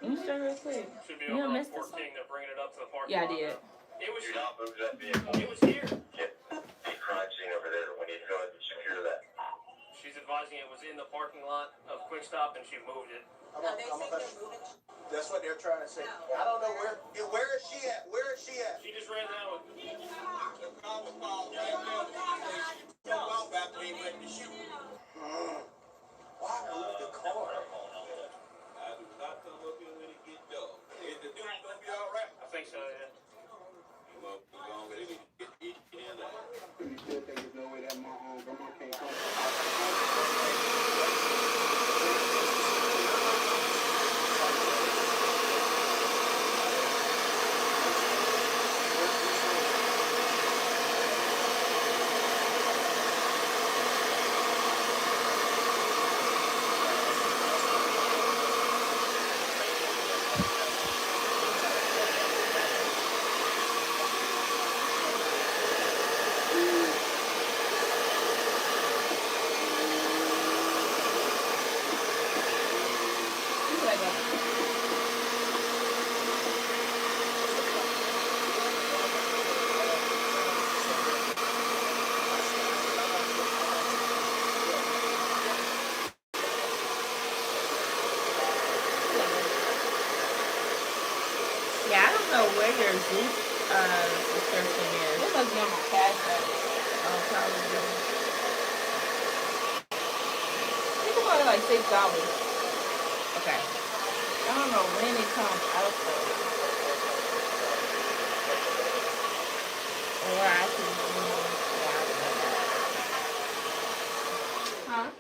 Let me show real quick. Should be You over on missed 14. They're bringing it up to the parking Yeah, I lot. did. It was Do not move that vehicle. It was here. Get the crime scene over there. We need to go ahead and secure that. She's advising it was in the parking lot of Quick Stop, and she moved it. That's what they're trying to say. I don't know where is she at? Where is she at? She just ran that one. Why move the car? I do not come up here when it get dark. Is the dude gonna be all right? I think so, yeah. You still think there's no way that my grandma can't come? where your Zeus subscription is. It must be on my cash app. Oh, probably. I think it's only like $6. Okay. I don't know when it comes out though. Or I can Huh?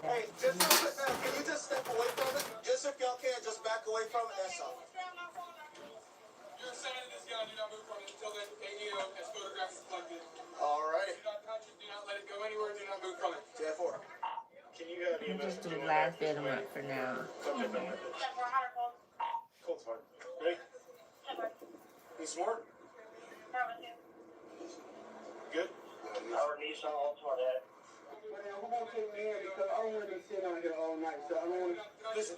Hey, just can you just step away from it? Just if y'all can, just back away from it, that's all. You're signing this guy, do not move from it until they AEO has photographs collected. Alright. Do not touch it, do not let it go anywhere, do not move from it. 10-4. Can you We'll just do the last day of the month for now. Cold's fine. Ready? You smart? Good? Our niece all smart at. Who won't take me in because I don't want to be sitting out here all night, so I don't want to. Listen.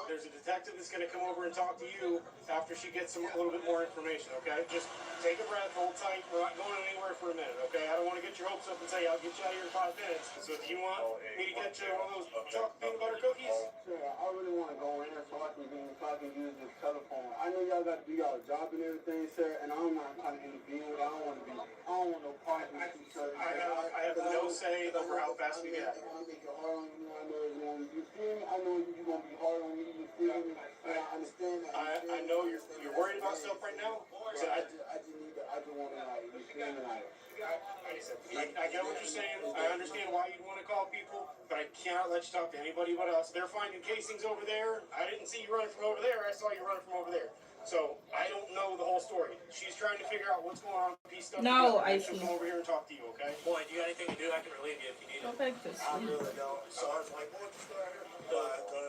There's a detective that's going to come over and talk to you after she gets a little bit more information, okay? Just take a breath, hold tight. We're not going anywhere for a minute, okay? I don't want to get your hopes up and say, I'll get you out of here in 5 minutes. So if you want me to get you one of those chocolate peanut butter cookies? Sure, I really want to go in so I can use this telephone. I know y'all got to do y'all job and everything, sir, and I'm not trying to intervene with it. I don't want no part in this, sir. I have no say over how fast we get. I make it hard on you. I know it's going to be, you feel me? I know you're going to be hard on me. You feel me? And I understand that. I know you're worried about stuff right now. So I just want to, like, you feel me? Like, I get what you're saying. I understand why you'd want to call people, but I cannot let you talk to anybody but us. They're finding casings over there. I didn't see you running from over there. I saw you running from over there. So I don't know the whole story. She's trying to figure out what's going on, piece stuff No, together, I she'll see. come over here and talk to you, okay? Boy, do you got anything to do? I can relieve you if you need Go it. back to I sleep. really don't. So I was like, what's the story here?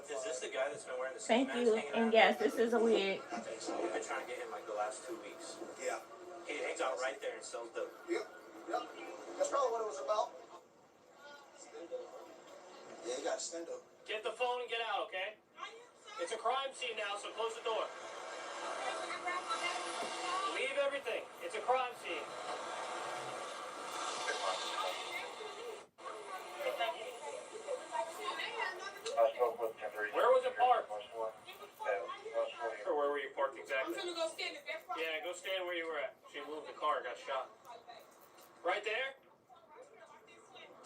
Is this the guy that's been wearing the same Thank mask you. hanging And around? yes, this is a wig. I think so. I've been trying to get him like the last 2 weeks. Yeah. He hangs out right there and sells dope. Yep. That's probably what it was about. Yeah, you got to stand up. Get the phone and get out, okay? It's a crime scene now, so close the door. Leave everything. It's a crime scene. Where was it parked? Or where were you parked exactly? I'm gonna go stand at that front. Yeah, go stand where you were at. She moved the car, got shot. Right there?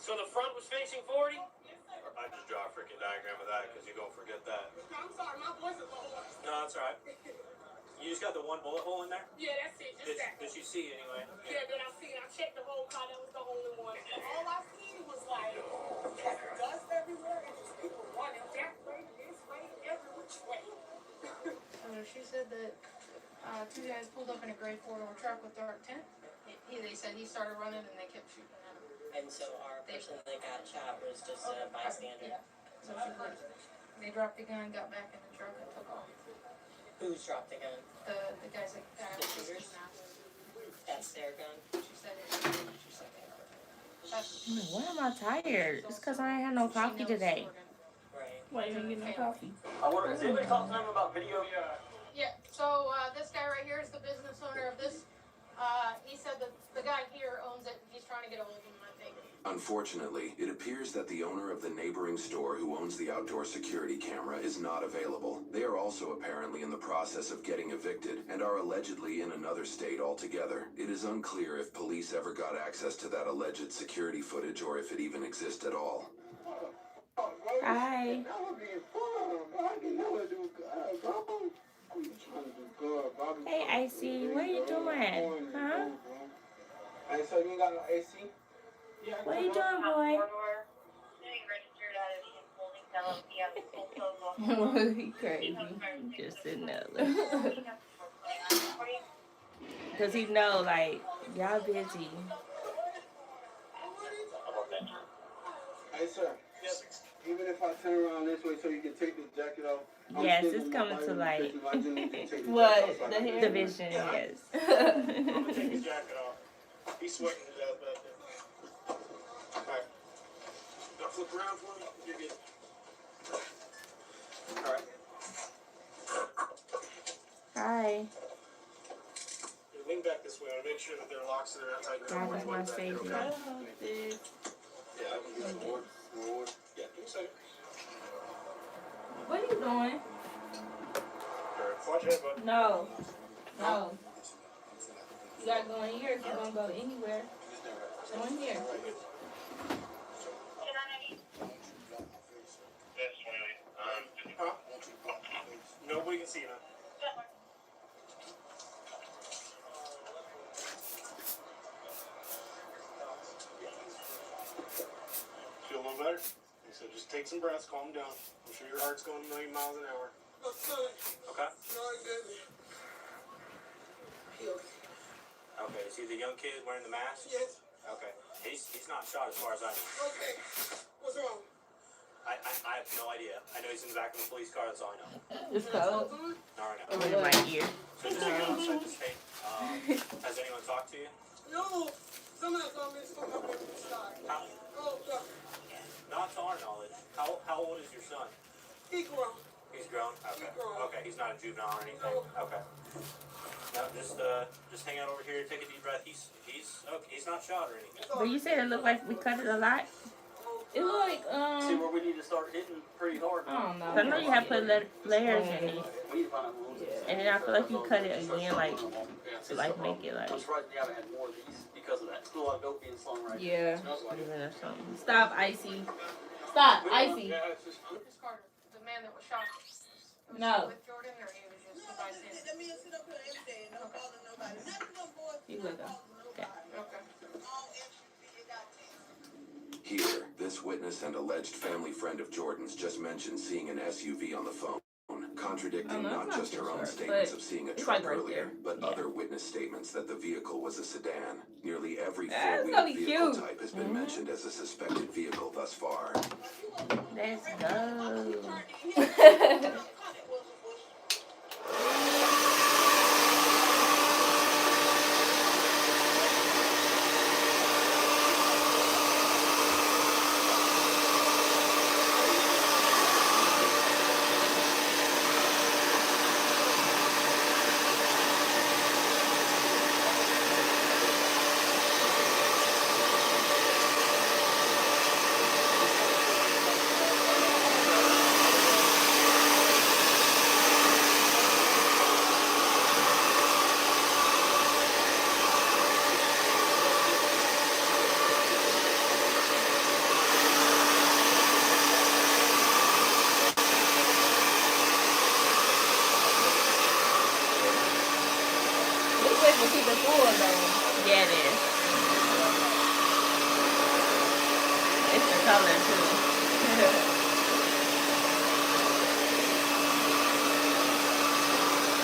So the front was facing 40? I just draw a freaking diagram of that because you're going to forget that. I'm sorry, my voice is low. No, that's all right. You just got the one bullet hole in there? Yeah, that's it. Just that. Did you see anyway? Yeah, then I see it. I checked the whole car. That was the only one. All I seen was like dust everywhere and just people running that way, this way, every which way. She said that 2 guys pulled up in a gray 4-door truck with dark tent. They said he started running and they kept shooting at him. And so our person that got shot was just a bystander. Yeah. So they dropped the gun, got back in the truck, and took off. Who's dropped the gun? The guys that got The shooters? That's their gun. She said it. She said it. Why am I tired? It's because I ain't had no coffee today. Right. Why you didn't get no coffee? Has anybody talked to them about video? Yeah, so this guy right here is the business owner of this. He said that the guy here owns it. He's trying to get a hold of him, I think. Unfortunately, it appears that the owner of the neighboring store who owns the outdoor security camera is not available. They are also apparently in the process of getting evicted and are allegedly in another state altogether. It is unclear if police ever got access to that alleged security footage or if it even exists at all. Hi. Hey, Icy, what are you doing? Huh? Hey, so you ain't got no AC? What are you doing, boy? He crazy. He just sitting there. Because he know, like, y'all busy. Hey, sir. Yes. Even if I turn around this way so you can take the jacket off. Yes, it's coming to light. What? The hair? Division, yes. I'm gonna take his jacket off. He's sweating to death back there. Alright. Now flip around for me. You're good. Alright. Hi. Lean back this way. I want to make sure that their locks are tight. God is my savior. Yeah, I can use more. Yeah, give me a second. What are you doing? Alright. Watch it, bud. No. No. You gotta go in here if you're gonna go anywhere. Go in here. Nobody can see you, man. Feel a little better? So just take some breaths, calm down. I'm sure your heart's going a million miles an hour. Okay? Okay, is he the young kid wearing the mask? Yes. Okay. He's not shot as far as I know. Okay. What's wrong? I have no idea. I know he's in the back of the police car, that's all I know. It's cold. All right. Look at my ear. So just to get outside the state, has anyone talked to you? No. Somebody told me it's going to be shot. Oh, God. Not to our knowledge. How old is your son? He grown. He's grown? Okay. He's grown. Okay, he's not a juvenile or anything? Okay. No, just hang out over here, take a deep breath. He's okay, he's not shot or anything. But you said it looked like we cut it a lot. It look like See where we need to start hitting pretty hard. I don't know. I know you have to put layers in it, We need to find out rules. and then I feel like you cut it again, like to like make it like I'm surprised we haven't had more of these because of that. Still a lot of dope being slung right Yeah. now. Smells like it. even or something. Stop, Icy. Stop, Icy. This Carter, the man that was shot. Was No. he with Jordan or he was just invited in? Let me sit up here every day and don't bother nobody. Nothing no boys. You with them. Okay. Okay. All extra you got to. Here, this witness and alleged family friend of Jordan's just mentioned seeing an SUV on the phone, contradicting Oh, no, not it's not just her too own short, statements but of seeing a it's truck like right earlier, there. but Yeah. other witness statements that the vehicle was a sedan. Nearly every That's gonna four-wheeled be vehicle cute. type has been mentioned as a suspected vehicle thus far. Let's go. This way will keep it full though. Yeah, it is. It's the color too.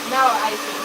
No, Icy.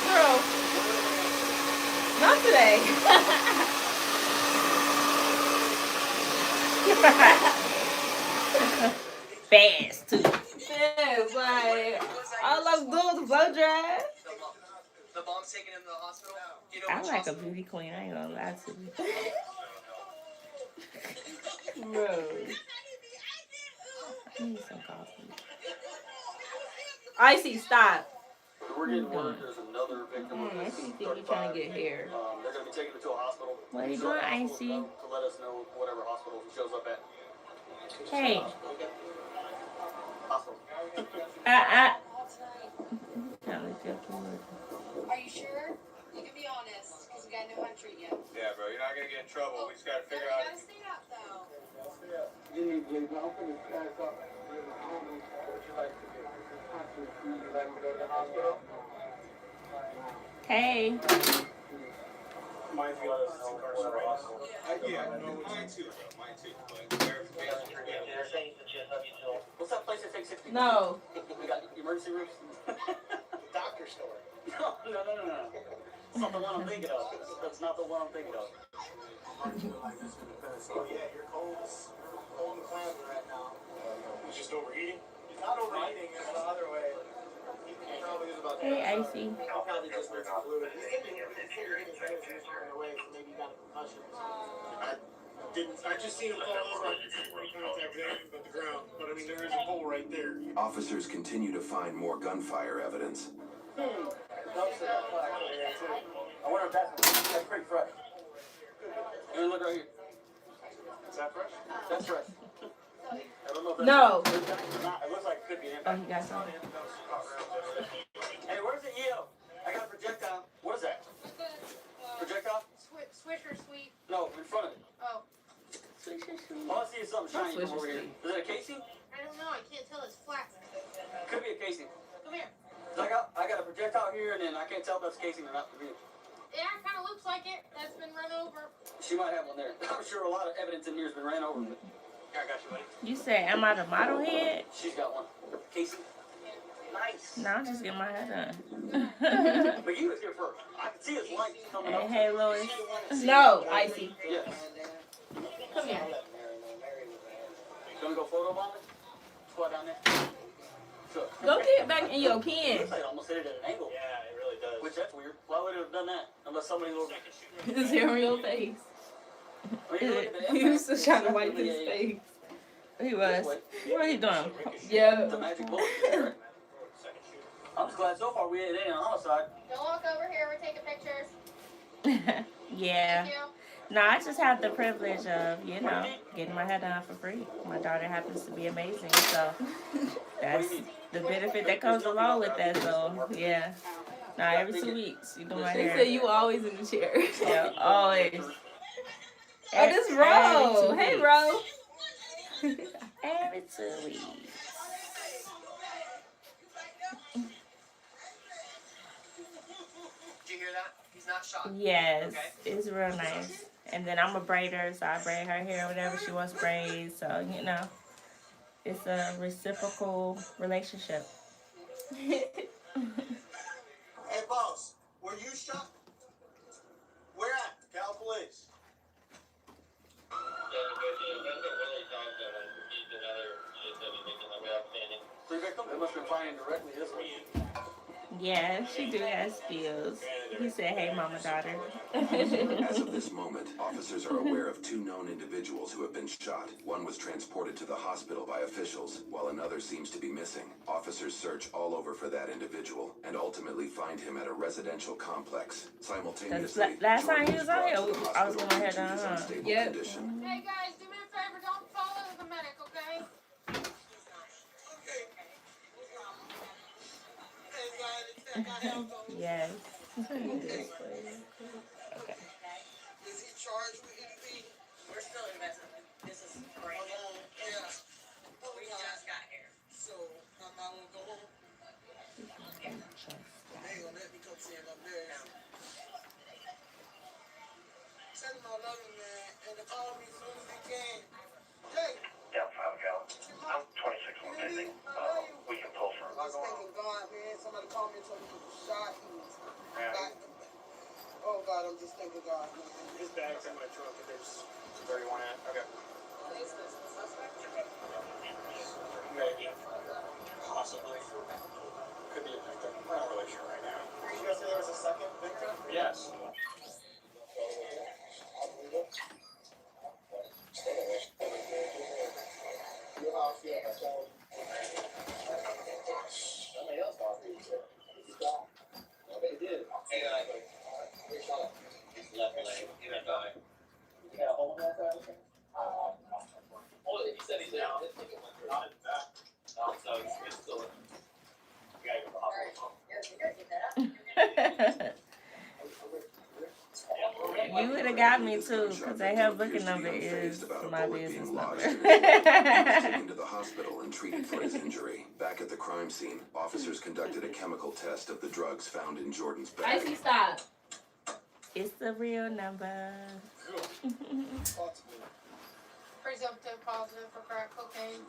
Girl. Not today. Fast too. Yeah, like all I was doing was blow dry. The bomb's taken him to the hospital. You know I which like a hospital? beauty queen. I ain't gonna lie to you. Bro. I need some coffee. Icy, stop. We're getting word there's another victim of I this think you're trying to get hair. They're going to be taking it to a hospital. What are you So doing, the hospital's Icy? come to let us know whatever hospital he shows up at. Hey. Hospital. Are you sure? You can be honest, because we gotta know how to treat you. Yeah, bro, you're not gonna get in trouble. We just gotta figure out. Gotta stay up, though. You need to leave. I'm going to pack up. Would you like to get hospital? Would you like to go to the hospital? Hey. Mine feels incarceration. Yeah, no, mine too, bro. Mine too. But What's that place that takes 60? No. We got emergency rooms? Doctor store. No. That's not the one I'm thinking of. That's not the one I'm thinking of. Oh yeah, you're cold and clammy right now. It's just overheating? It's not overheating, it's the other way. He probably is about to. Hey, Icy. I'll probably just mix the fluid. He said he hit his head as he was running away, so maybe he got a concussion. I just seen him fall over. I could see pretty contact there, but the ground. But I mean, there is a pole right there. Officers continue to find more gunfire evidence. I wonder if that's pretty fresh. You look right here. Is that fresh? That's fresh. I don't know if that's No. not. It looks like it could be an Oh, impact. you got something? Hey, where's the EO? I got a projectile. What is that? Projectile? Swisher sweep. No, in front of it. Oh. All I see is something shiny from over here. Is it a casing? I don't know. I can't tell. It's flat. Could be a casing. Come here. I got a projectile here, and then I can't tell if that's casing or not. Yeah, it kind of looks like it. That's been run over. She might have one there. I'm sure a lot of evidence in here has been ran over. But I got you, buddy. You say, am I the model head? She's got one. Casing. Nice. No, I'm just getting my hair done. But you was here first. I can see his light coming up. Hey, Lois. No, Icy. Yes. Come here. You gonna go photo bomb it? Squat down there. So, Go get back in your pen. looks like it almost hit it at an angle. Yeah, it really does. Which that's weird. Why would it have done that? Unless somebody was. His hair on your face. I mean, look at the He was impact. just trying to wipe his Definitely face. He was. What are you doing? Yeah. The magic bullet. Right? I'm just glad so far we ain't on our side. Don't walk over here. We're taking pictures. Yeah. Thank you. No, I just have the privilege of, you know, getting my hair done for free. My daughter happens to be amazing, so that's the benefit that comes along with that. So, yeah. Now, every 2 weeks, you do my They hair. said you always in the chair. Yeah, always. Oh, this Ro. Hey, Ro. Every 2 weeks. Did you hear that? He's not shot. Yes, Okay. it's real nice. And then I'm a braider, so I braid her hair whenever she wants braids. So, you know, it's a reciprocal relationship. Hey, boss, were you shot? Where at? Cal Police. Three victims? They must have been firing directly this way. Yeah, she do have skills. He said, hey, mama, daughter. As of this moment, officers are aware of 2 known individuals who have been shot. One was transported to the hospital by officials, while another seems to be missing. Officers search all over for that individual and ultimately find him at a residential complex. Simultaneously, Last time Jordan he was is out brought here, to the I was hospital going due to to head his down. unstable Yep. condition. Hey guys, do me a favor. Don't follow the medic, okay? Yes. Is Okay. he charged with anything? We're still investigating. This is great. Yeah. We just got here. So, I'm not gonna go home? They ain't gonna let me come see him up there. Tell him I love him, man, and to call me as soon as he can. Jay! Yeah, 5 Cal. I'm 26 on missing. We can pull for him. I was thanking God, man. Somebody called me and told me he was shot. He was back. Oh, God, I'm just thanking God, man. His bag's in my trunk, and there's 31 at. Okay. Maybe. Possibly. Could be a victim. We're not really sure right now. You guys say there was a second victim? Yes. Somebody else thought he was there. No, they did. Hey, his left leg. He didn't die. He had a hole in that guy? Well, he said he's down. His ticket went through. Not in the back. No, so it's still in. You gotta go to the hospital. You would have got me too, because that her booking number is my business number. Taken to the hospital and treated for his injury. Back at the crime scene, officers conducted a chemical test of the drugs found in Jordan's bag. Icy, stop. It's the real number. Presumptive positive for crack cocaine.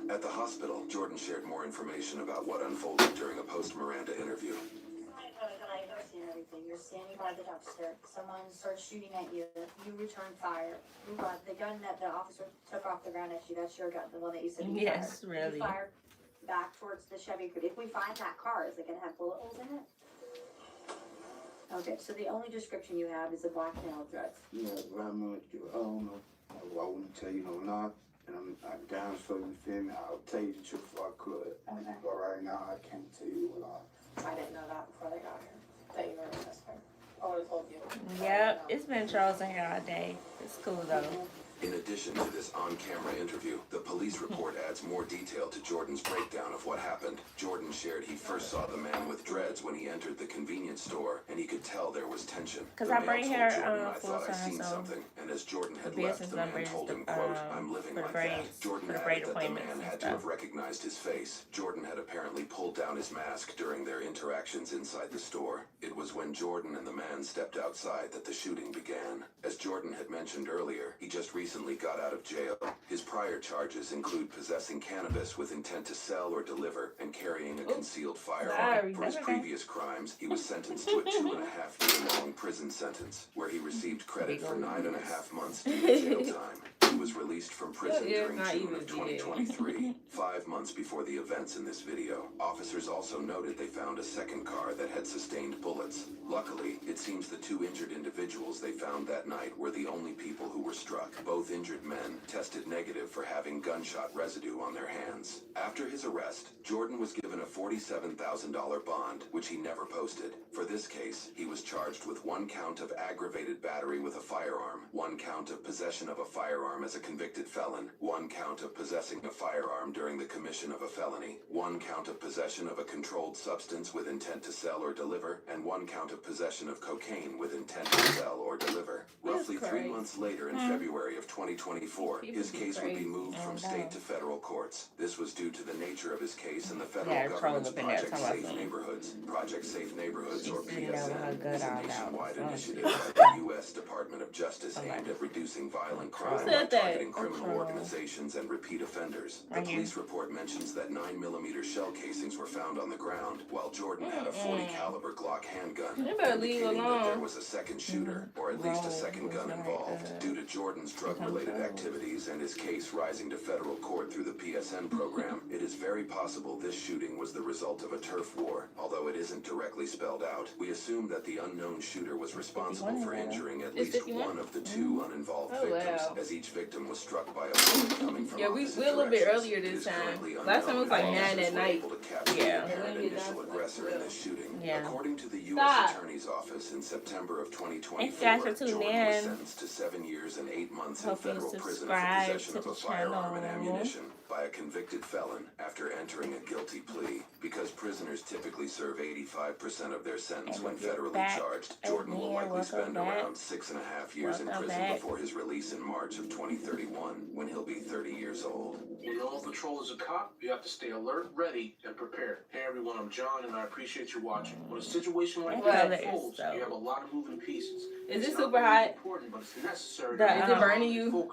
At the hospital, Jordan shared more information about what unfolded during a post-Miranda interview. everything. You're standing by the dumpster. Someone starts shooting at you. You return fire. You run. The gun that the officer took off the ground at you, that's your gun, the one that you said you Yes, fired. really. You fired back towards the Chevy. If we find that car, is it going to have bullet holes in it? Okay, so the only description you have is a black nail thread. Yeah, but I don't know. I wouldn't tell you no lie. And I'm down so you feel me. I'll tell you the truth if I could. Okay. But right now I can't tell you what I didn't know that before they got here. That you were a suspect. I would have told you. Yep, it's been Charles in here all day. It's cool though. In addition to this on-camera interview, the police report adds more detail to Jordan's breakdown of what happened. Jordan shared he first saw the man with dreads when he entered the convenience store, and he could tell there was tension. Because The I male bring told her Jordan, I full thought I time, seen so something. And as Jordan had the left, business the man number is told him, the, quote, I'm living for the like braids, that. Jordan for the added braid that the appointments man and had to stuff. have recognized his face. Jordan had apparently pulled down his mask during their interactions inside the store. It was when Jordan and the man stepped outside that the shooting began. As Jordan had mentioned earlier, he just recently got out of jail. His prior charges include possessing cannabis with intent to sell or deliver and carrying a concealed firearm. For his previous crimes, he was sentenced to a 2.5-year-long prison sentence, where he received credit for 9.5 months due to jail time. He was released from prison during June of 2023, 5 months before the events in this video. Officers also noted they found a second car that had sustained bullets. Luckily, it seems the two injured individuals they found that night were the only people who were struck. Both injured men tested negative for having gunshot residue on their hands. After his arrest, Jordan was given a $47,000 bond, which he never posted. For this case, he was charged with 1 count of aggravated battery with a firearm, 1 count of possession of a firearm as a convicted felon, 1 count of possessing a firearm during the commission of a felony, 1 count of possession of a controlled substance with intent to sell or deliver, and 1 count of possession of cocaine with intent to sell or deliver. Roughly 3 months later, in February of 2024, his case would be moved from state to federal courts. This was due to the nature of his case and the federal government's Project Safe Neighborhoods. Project Safe Neighborhoods, or PSN, is a nationwide initiative by the U.S. Department of Justice aimed at reducing violent crime by targeting criminal organizations and repeat offenders. The police report mentions that 9mm shell casings were found on the ground, while Jordan had a .40 caliber Glock handgun, indicating that there was a second shooter, or at least a second gun involved. Due to Jordan's drug-related activities and his case rising to federal court through the PSN program, it is very possible this shooting was the result of a turf war. Although it isn't directly spelled out, we assume that the unknown shooter was responsible for injuring at least one of the 2 uninvolved victims, as each victim was struck by a bullet coming from we're a little bit earlier this time. Last time it was like 9 at night. Yeah. The initial aggressor in this shooting. According to the U.S. Attorney's Office, in September of 2024, Jordan was sentenced to 7 years and 8 months in federal prison for possession of a firearm and ammunition by a convicted felon after entering a guilty plea. Because prisoners typically serve 85% of their sentence when federally charged, Jordan will likely spend around 6.5 years in prison before his release in March of 2031, when he'll be 30 years old. When you're on patrol as a cop, you have to stay alert, ready, and prepared. Hey everyone, I'm John, and I appreciate you watching. When a situation like that unfolds, you have a lot of moving pieces. Is it super hot? Important, but it's necessary. Is it burning you?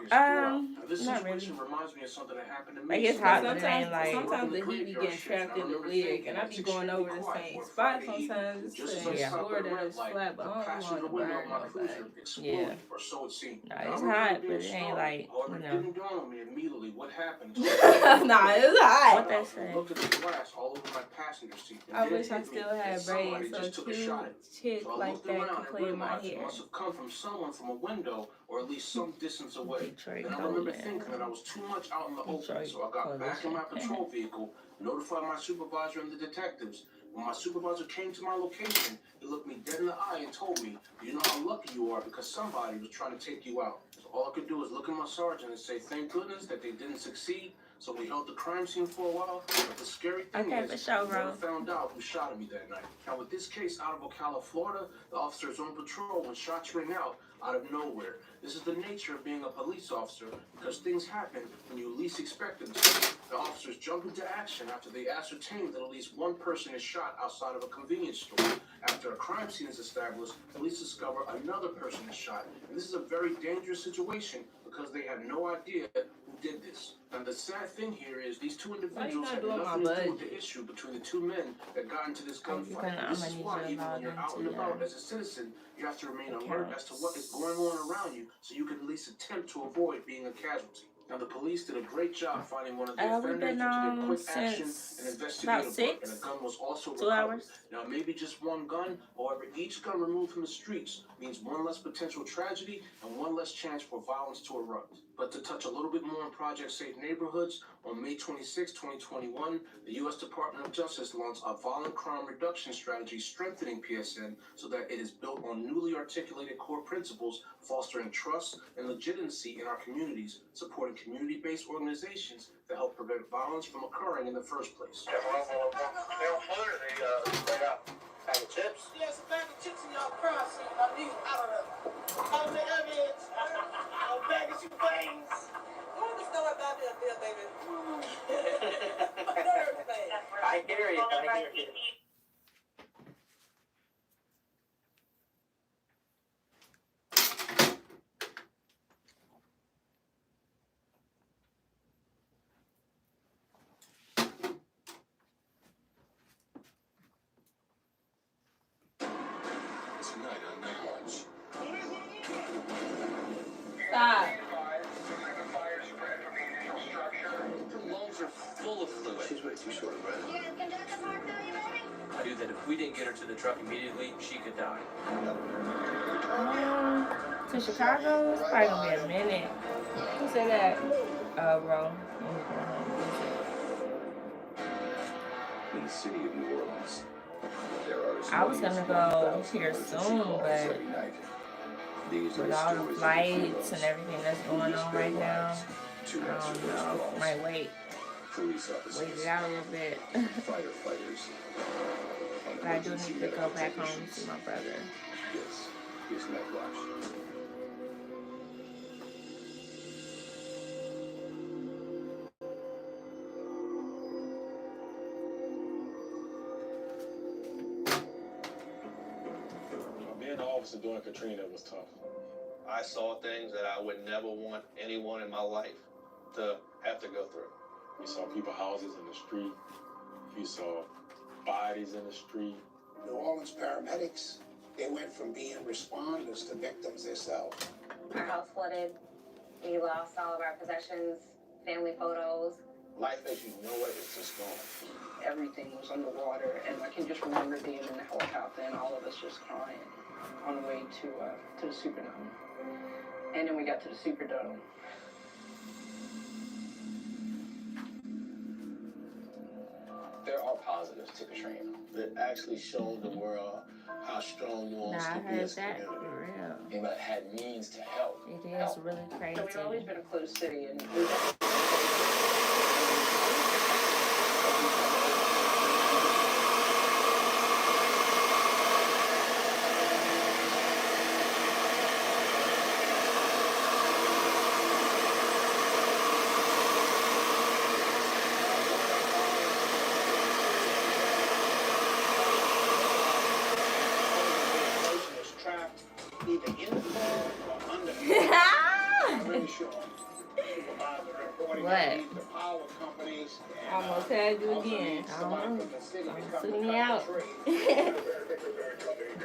This Not situation really. reminds me of something that happened to me. Like it's hot, but it ain't like. Sometimes the heat be getting trapped in the wig, and I be going over the same spot sometimes. Just to ensure that it's flat, but I don't want to burn nobody. Yeah. Or so it seemed. Nah, it's hot, but it ain't like, However, it didn't dawn on me immediately what happened. Nah, it's hot. What that say? Looked at the glass all over my passenger seat. I wish I still had braids, so a cute chick like that could play in my hair. It must have come from someone from a window or at least some distance away. And I remember thinking that I was too much out in the open, so I got back in my patrol vehicle, notified my supervisor and the detectives. When my supervisor came to my location, he looked me dead in the eye and told me, you know how lucky you are because somebody was trying to take you out. So all I could do was look at my sergeant and say, thank goodness that they didn't succeed. So we held the crime scene for a while, but the scary thing is, I never found out who shot at me that night. Now with this case out of Ocala, Florida, the officers on patrol when shots ring out of nowhere. This is the nature of being a police officer because things happen when you least expect them to. The officers jump into action after they ascertain that at least one person is shot outside of a convenience store. After a crime scene is established, police discover another person is shot. And this is a very dangerous situation because they have no idea who did this. And the sad thing here is these two individuals not had doing nothing my to do with budget? the issue between the two men that got into this gunfight. I'm This is gonna why need you even to when you're log out and into about your as a citizen, you have to remain alert as to what is going on around you so you can at least attempt to avoid being a casualty. Now, the police did a great job finding one of the offenders, we've been which did quick action since and investigative about work, and a gun was also 2 recovered. hours. Now, maybe just one gun, however, each gun removed from the streets means one less potential tragedy and one less chance for violence to erupt. But to touch a little bit more on Project Safe Neighborhoods, on May 26, 2021, the U.S. Department of Justice launched a violent crime reduction strategy strengthening PSN so that it is built on newly articulated core principles, fostering trust and legitimacy in our communities, supporting community-based organizations that help prevent violence from occurring in the first place. They were laid out. Bag of chips? Yes, a bag of chips in y'all crime scene. I need out of there. All the evidence. A bag of your bangs. Go to the store and buy me a bill, baby. I hear you. Tonight on Night Watch. Stop. Her lungs are full of fluid. She's way too short of breath. I knew that if we didn't get her to the truck immediately, she could die. To Chicago, it's probably gonna be a minute. Who said that? Bro. In the city of New Orleans, there are as I was many gonna as go 1,000 here emergency soon, calls but every night. These are with the all the stories of flights heroes and everything that's who going risk on their right now, lives to I answer don't those know. calls. Might wait Police officers, it out a little bit. firefighters, But I do need to go back home to see my brother. This is Night Watch. Being an officer during Katrina was tough. I saw things that I would never want anyone in my life to have to go through. We saw people's houses in the street. We saw bodies in the street. New Orleans paramedics, they went from being responders to victims themselves. Our house flooded. We lost all of our possessions, family photos. Life as you know it is just gone. Everything was underwater, and I can just remember being in the helicopter and all of us just crying on the way to the Superdome. And then we got to the Superdome. There are positives to Katrina. It actually showed the world how strong New Orleans Nah, I can be heard as a that community. for real. And that had means to help. It is really crazy. So we've always been a closed city, and Was trapped either in the floor or under the floor. I'm really sure. Supervisor reporting What? that the power companies and, I'm gonna tag you also again. needs somebody from the city to come Took to me cut out. the tree.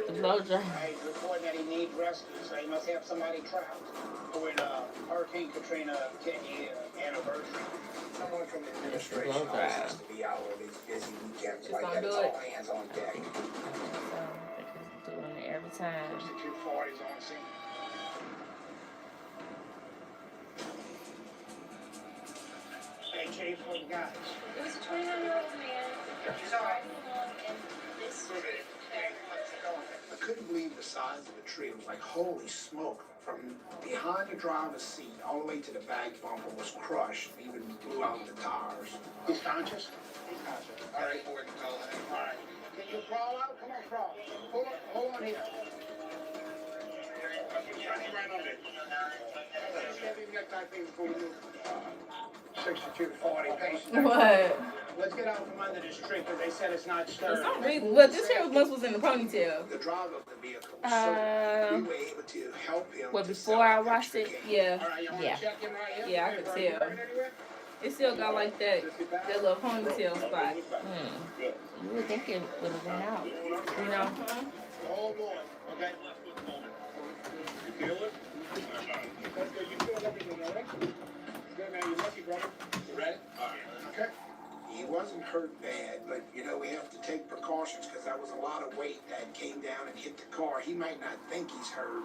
The blow dry. He's reporting that he needs rescue, so he must have somebody trapped. With Hurricane Katrina 10-year anniversary. Someone from the administration Blow always dry. has to be out on these busy weekends Just like gonna that. do It's it. all hands on deck. So, doing it every time. Substitute 40s on scene. Hey, Chief, what you got? It was a 29-year-old man. He's all right. And this I couldn't believe the size of the tree. It was like, holy smoke. From behind the driver's seat all the way to the back bumper was crushed, even blew out the tires. He's conscious? He's conscious. All right, boy, all right. Can you crawl out? Come on, crawl. Hold on here. Right on there. Let's have him get that thing before we move. 6240 patient. What? Let's get out from under this tree because they said it's not For stirring. some reason, well, this hair once was in the ponytail. The driver of the vehicle. So we were able to help him. Well, before I washed it, Yeah. All right, you want Yeah. to check him right here? Yeah, I could tell. It still got like that little ponytail spot. You would think it would have been out. You know? Hold on, okay? You feel it? That's good. You feel everything, all right? Good, man. You're lucky, brother. You ready? All right. Okay. He wasn't hurt bad, but, you know, we have to take precautions because that was a lot of weight that came down and hit the car. He might not think he's hurt.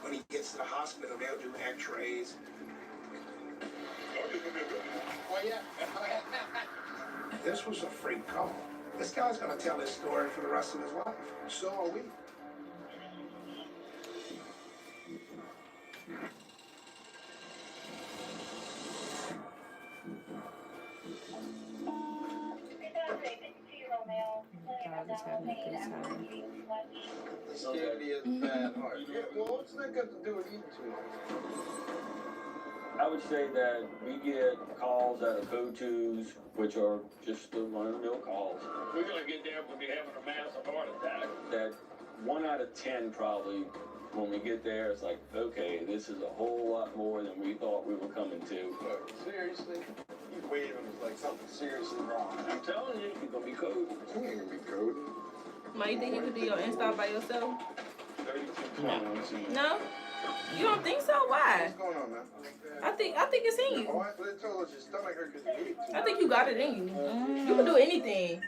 When he gets to the hospital, they'll do x-rays. Oh, yeah. This was a freak call. This guy's going to tell his story for the rest of his life. So are we. Dog is having a good time. This can't be as bad heart. Yeah, well, what's that got to do with eating too much? I would say that we get calls out of go-tos, which are just the run-of-the-mill calls. We're gonna get there, we'll be having a massive heart attack. That 1 out of 10 probably, when we get there, it's like, okay, this is a whole lot more than we thought we were coming to. Look, seriously? You waving is like something seriously wrong. I'm telling you, you're gonna be coding. You ain't gonna be coding. Ma, you think you could do your Insta by yourself? 32 No? You don't think so? Why? What's going on, man? I think it's in you. Oh, I told your stomach hurt because you ate too I think you got it in you. You can do anything.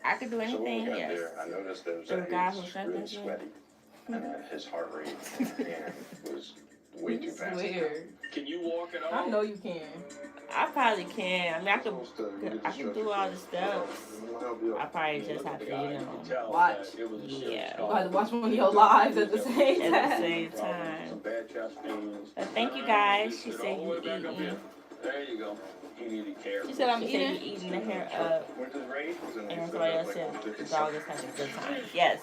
I could do anything, so when we got yes. there, I noticed that The guy who he was shot really this man. sweaty. His heart rate was way too fast. Weird. Can you walk it I off? know you can. I probably can. I mean, I can do all the steps. I probably just have to, you know, Watch. Yeah. You have to watch one of your lives at the same At time. the same time. Some bad chest pains. But thank you guys. She said All the you way back up eating. here. There you go. He needed care. She said I'm She said you eating. eating the hair up. Went to the raid, And somebody else said the dog is having a good time. Yes.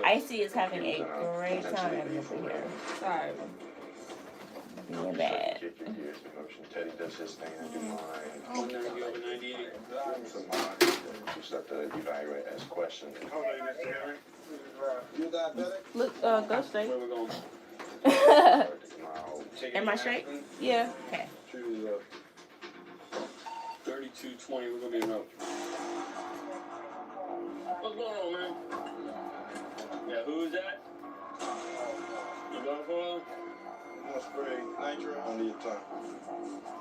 Icy is having a great time over here. Sorry. Being bad. Kick your gears in motion. Teddy does his thing, I do mine. 190 over 98. So mine, just have to evaluate, ask questions. How old are you, Mr. Henry? You diabetic? Look, go straight. Where we going? Am I straight? Yeah. Okay. To 3220. We're gonna be around. What's going on, man? Yeah, who is that? You going for him? More spray nitro under your tongue.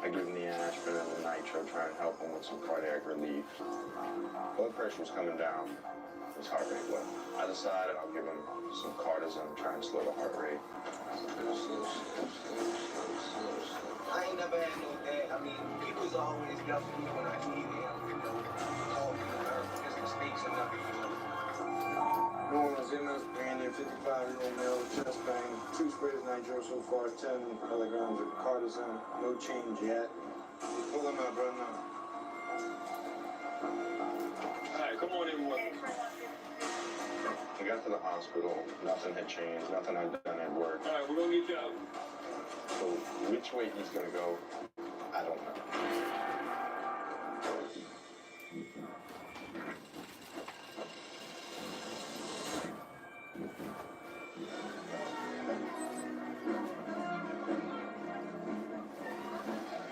I give him the aspirin and the nitro, try and help him with some cardiac relief. Blood pressure was coming down, his heart rate low. I decided I'll give him some cortisone, try and slow the heart rate. I ain't never had no dad. I mean, he was always there for me when I needed him, you know, talking to her, his mistakes and everything. No one was in us, brand new 55-year-old male, chest pain, 2 sprays nitro so far, 10 milligrams of cortisone, no change yet. Pull him out right now. Alright, come on in, boy. I got to the hospital, nothing had changed, nothing I'd done at work. Alright, we're gonna get you out. So which way he's gonna go, I don't know.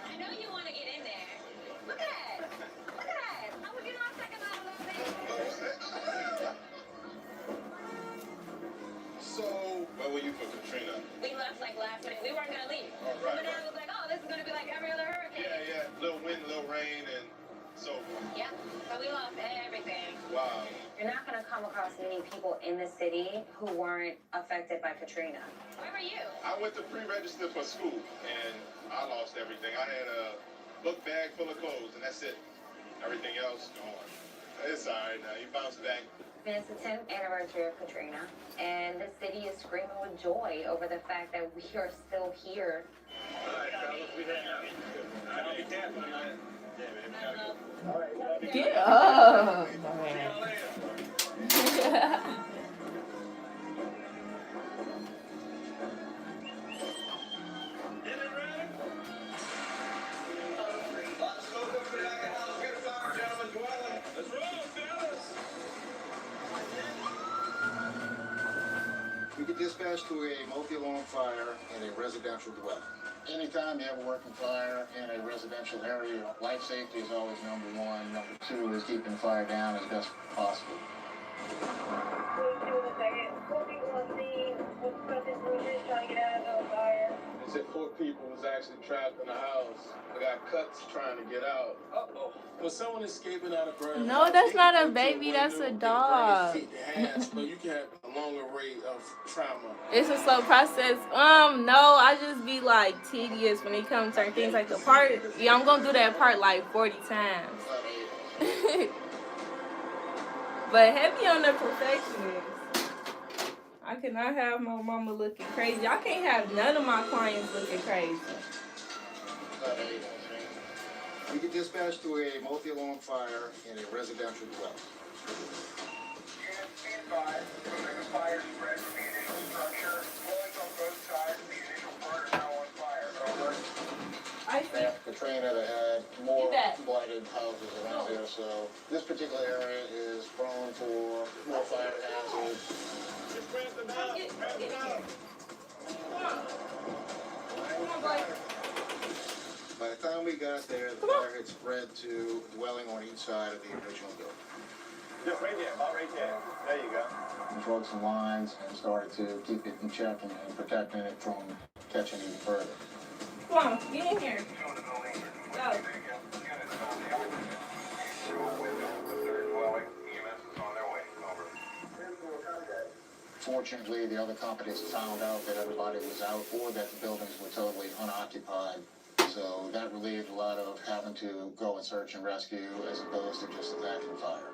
I know you want to get in there. Look at that. Look at that. I was getting my second out a little bit. So, where were you for Katrina? We left like last minute. We weren't going to leave. Oh, right, And then I was like, oh, this is going to be like every other hurricane. Yeah, little wind, little rain, and so forth. Yeah. So we lost everything. Wow. You're not going to come across many people in the city who weren't affected by Katrina. Where were you? I went to pre-register for school, and I lost everything. I had a book bag full of clothes, and that's it. Everything else gone. It's all right now. You bounce back. And it's the 10th anniversary of Katrina, and the city is screaming with joy over the fact that we are still here. All right, fellas, we have. I'll be tapping on it. All right, Get up. get dispatched to a multi-alarm fire in a residential dwelling. Anytime you have a working fire in a residential area, life safety is always number one. Number two is keeping the fire down as best possible. They said 4 people was actually trapped in the house. They got cuts trying to get out. Uh-oh. Was someone escaping out of Braid? No, that's not a baby. That's a dog. So you can have a longer rate of trauma. It's a slow process. No, I just be like tedious when it comes to certain things like the part. Yeah, I'm gonna do that part like 40 times. But heavy on the perfectionist. I cannot have my mama looking crazy. I can't have none of my clients looking crazy. We get dispatched to a multi-alarm fire in a residential dwelling. Stand by. The fire spread from the initial structure. Bullets on both sides. The initial part is now on fire. Over. Katrina had more blighted houses around there, so this particular area is prone for more fire hazards. Just grab them out. Grab them out. By the time we got there, the fire had spread to a dwelling on each side of the original building. Just right there, about right there. There you go. We drove some lines and started to keep it in check and protecting it from catching even further. Come on, get in here. Go. Fortunately, the other companies found out that everybody was out or that the buildings were totally unoccupied. So that relieved a lot of having to go and search and rescue as opposed to just attacking fire.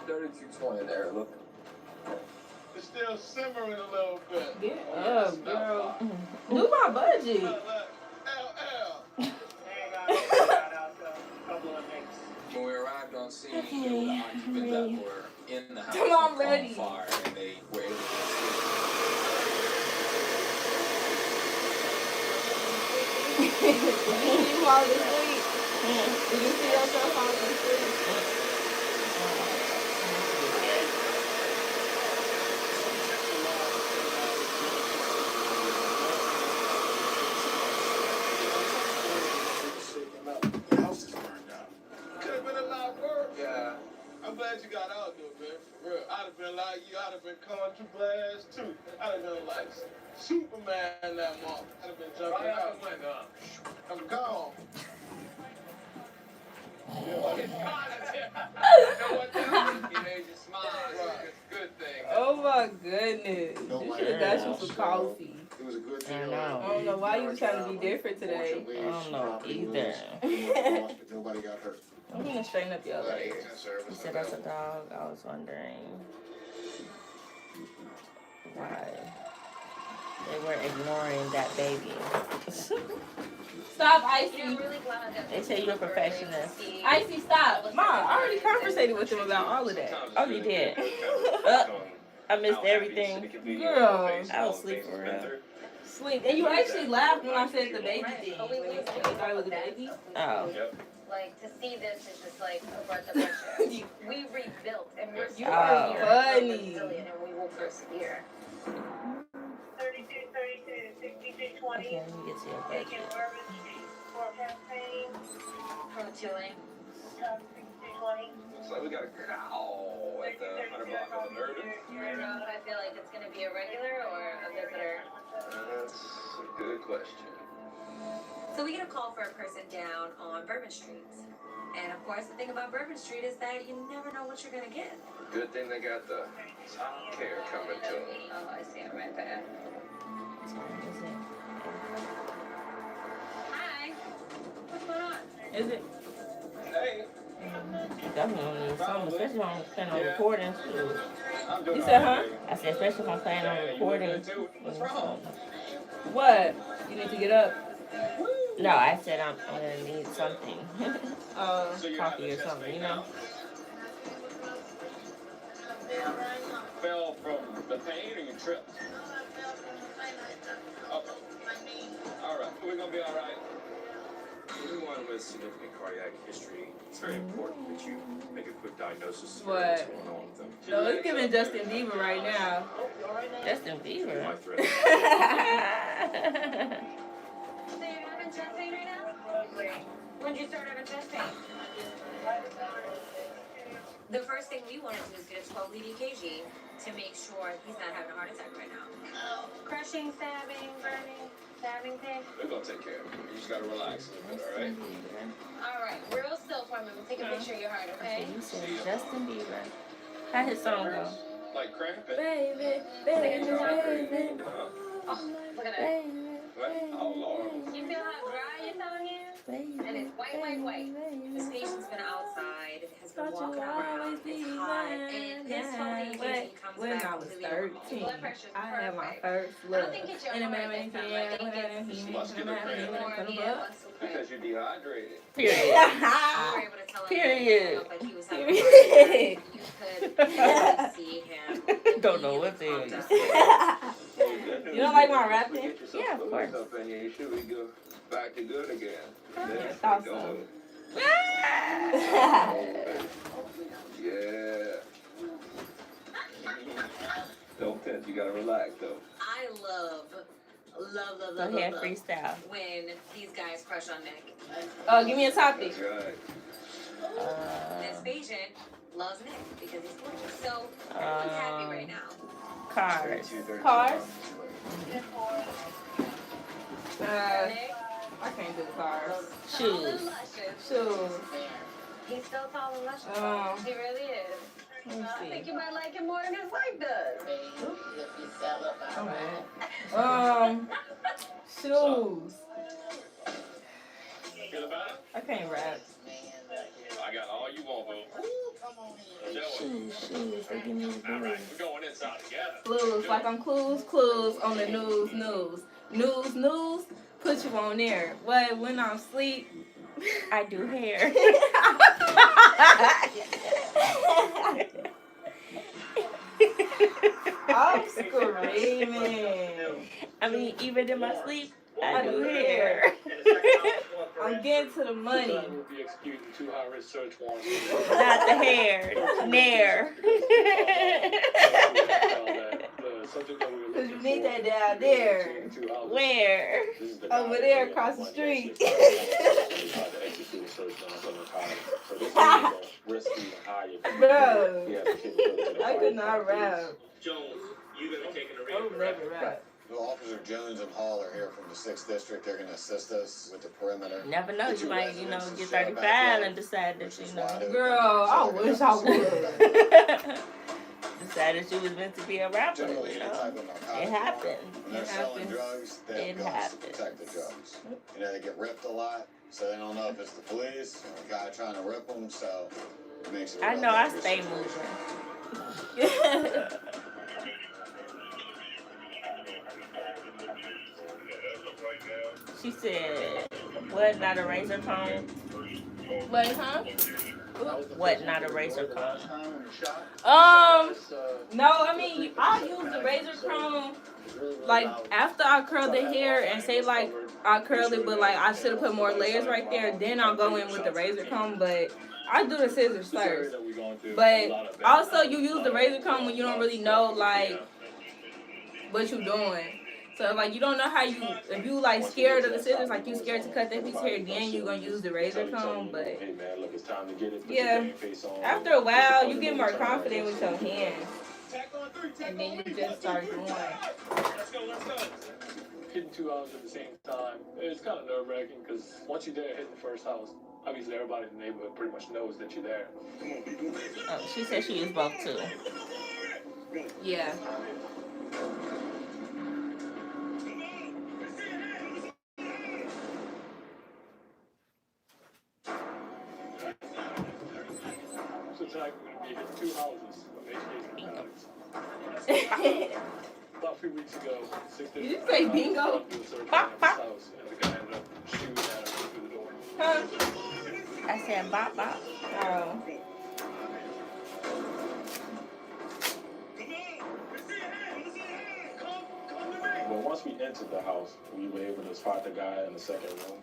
3220 there, look. It's still simmering a little bit. Get up, girl. Do my budget. When we arrived on scene, there were the occupants that were in the house I'm ready. on fire, and they were able to Did you fall asleep? Did you see yourself falling asleep? The house is burned out. Could have been a lot worse. Yeah. I'm glad you got out though, man. For real. I'd have been like you. I'd have been country blast too. I'd have been like Superman that month. I'd have been jumping out the window. I'm gone. Oh my goodness. You should have got you some coffee. It was a good I deal. know. I don't know why you trying to be different today. I don't know either. But nobody got hurt. I'm gonna straighten up your legs. You said that's a dog. I was wondering why they were ignoring that baby. Stop, Icy. They say you're a perfectionist. Icy, stop. Mom, I already conversated with him about all of that. Oh, you did? I missed everything. Girl. I was asleep for real. Sleep. And you actually laughed when I said the baby thing. When you thought it was a baby. Oh. Like, to see this is just like a breath of fresh air. We rebuilt, and we're still are here. funny. We're resilient, and we will persevere. 32, 62, 20. Okay, let me get to your budget. For campaign. From touring. 62, 20. Looks like we got a cow at the 100 block of the murder. I feel like it's going to be a regular or a visitor. That's a good question. So we get a call for a person down on Bourbon Street. And of course, the thing about Bourbon Street is that you never know what you're going to get. Good thing they got the top care coming to them. Oh, I see it right there. Hi. What's going on? Is it? Hey. Definitely need something, especially if I'm planning on recording. You said, huh? I said, especially if I'm planning on recording. What's wrong? What? You need to get up. No, I said I'm gonna need something. So Coffee or something, you know? Fell from the pain or you tripped? Okay. Alright, we're gonna be alright. Anyone with significant cardiac history It's very important that you make a quick diagnosis of What? what's going on with them. No, it's giving Justin Bieber right now. Justin Bieber. My threat. So you're having chest pain right now? When did you start having chest pain? The first thing we want to do is get a 12-lead EKG to make sure he's not having a heart attack right now. Crushing, stabbing, burning, stabbing pain. We're gonna take care of it. You just gotta relax a little bit, all right? All right, real still for me. Take a picture of your heart, okay? You said Justin Bieber. How his song go? Like cramping. Baby, baby, baby. Oh, look at that. Oh, Lord. You feel how dry your tongue is? And it's white. This patient's been outside, has been walking around, it's hot, and this totally usually comes When back I was completely normal. 13, Blood pressure's I had my perfect. first I love. don't think it's your And a heart man this time. I think it's Muscular cramp. Because you're dehydrated. Period. you were able to tell him Period. that he was having a heart attack. You could really see him. Don't know what they is. You don't like my rapping? Yeah, of course. And you should we go back to good again. I thought so. Yeah. Don't tense. You gotta relax though. I love Go ahead, freestyle. when these guys crush on Nick. Oh, give me a topic. That's right. This patient loves Nick because he's gorgeous. So everyone's happy right now. Cars. Cars? Nick, I can't do cars. tall and luscious. Shoes. He's still tall and luscious. He really is. I think you might like him more than his wife does. Shoes. Feel about it? I can't rap. I got all you want, boo. Shoes. They give me the All right, we're going inside together. Clues, like I'm clues on the news. Put you on there. What? When I'm asleep, I do hair. I'm screaming. I mean, even in my sleep, I do hair. I'm getting to the money. Will be executing 2 high-risk search warrants. Not the hair. Nair. Because you need that down there. Where? Over there across the street. Bro, I could not rap. Jones, you gonna take an I would never rap. Well, Officer Jones and Hall are here from the 6th District. They're going to assist us with the perimeter. Never know. You might, get 35 and decide that, Girl, I wish I would. Decide that you was meant to be a rapper. Generally, any type of narcotic It happened. When they're selling drugs, they have guns to protect the drugs. They get ripped a lot, so they don't know if it's the police or a guy trying to rip them, so it makes it I real know I dangerous. stay moving. She said, what, not a razor comb? Wait, huh? What, not a razor comb? No, I mean, I use the razor comb, like, after I curl the hair and say, like, I curl it, but, like, I should have put more layers right there, then I'll go in with the razor comb, but I do the scissors first. But also, you use the razor comb when you don't really know, like, what you're doing. So, like, you don't know how you, if you, like, scared of the scissors, like, you scared to cut that piece of hair, then you're going to use the razor comb, but, yeah, after a while, you get more confident with your hands, and then you just start doing. Let's go. Hitting 2 houses at the same time, it's kind of nerve-wracking, because once you're there hitting the first house, obviously everybody in the neighborhood pretty much knows that you're there. Oh, she said she used both, too. Yeah. So tonight we're going to be hitting 2 houses of education. About a few weeks ago, 6 Did you say bingo? Bop, bop. House, and the guy ended up shooting at him through the door. Huh? I said bop, bop. Oh. But once we entered the house, we were able to spot the guy in the second room.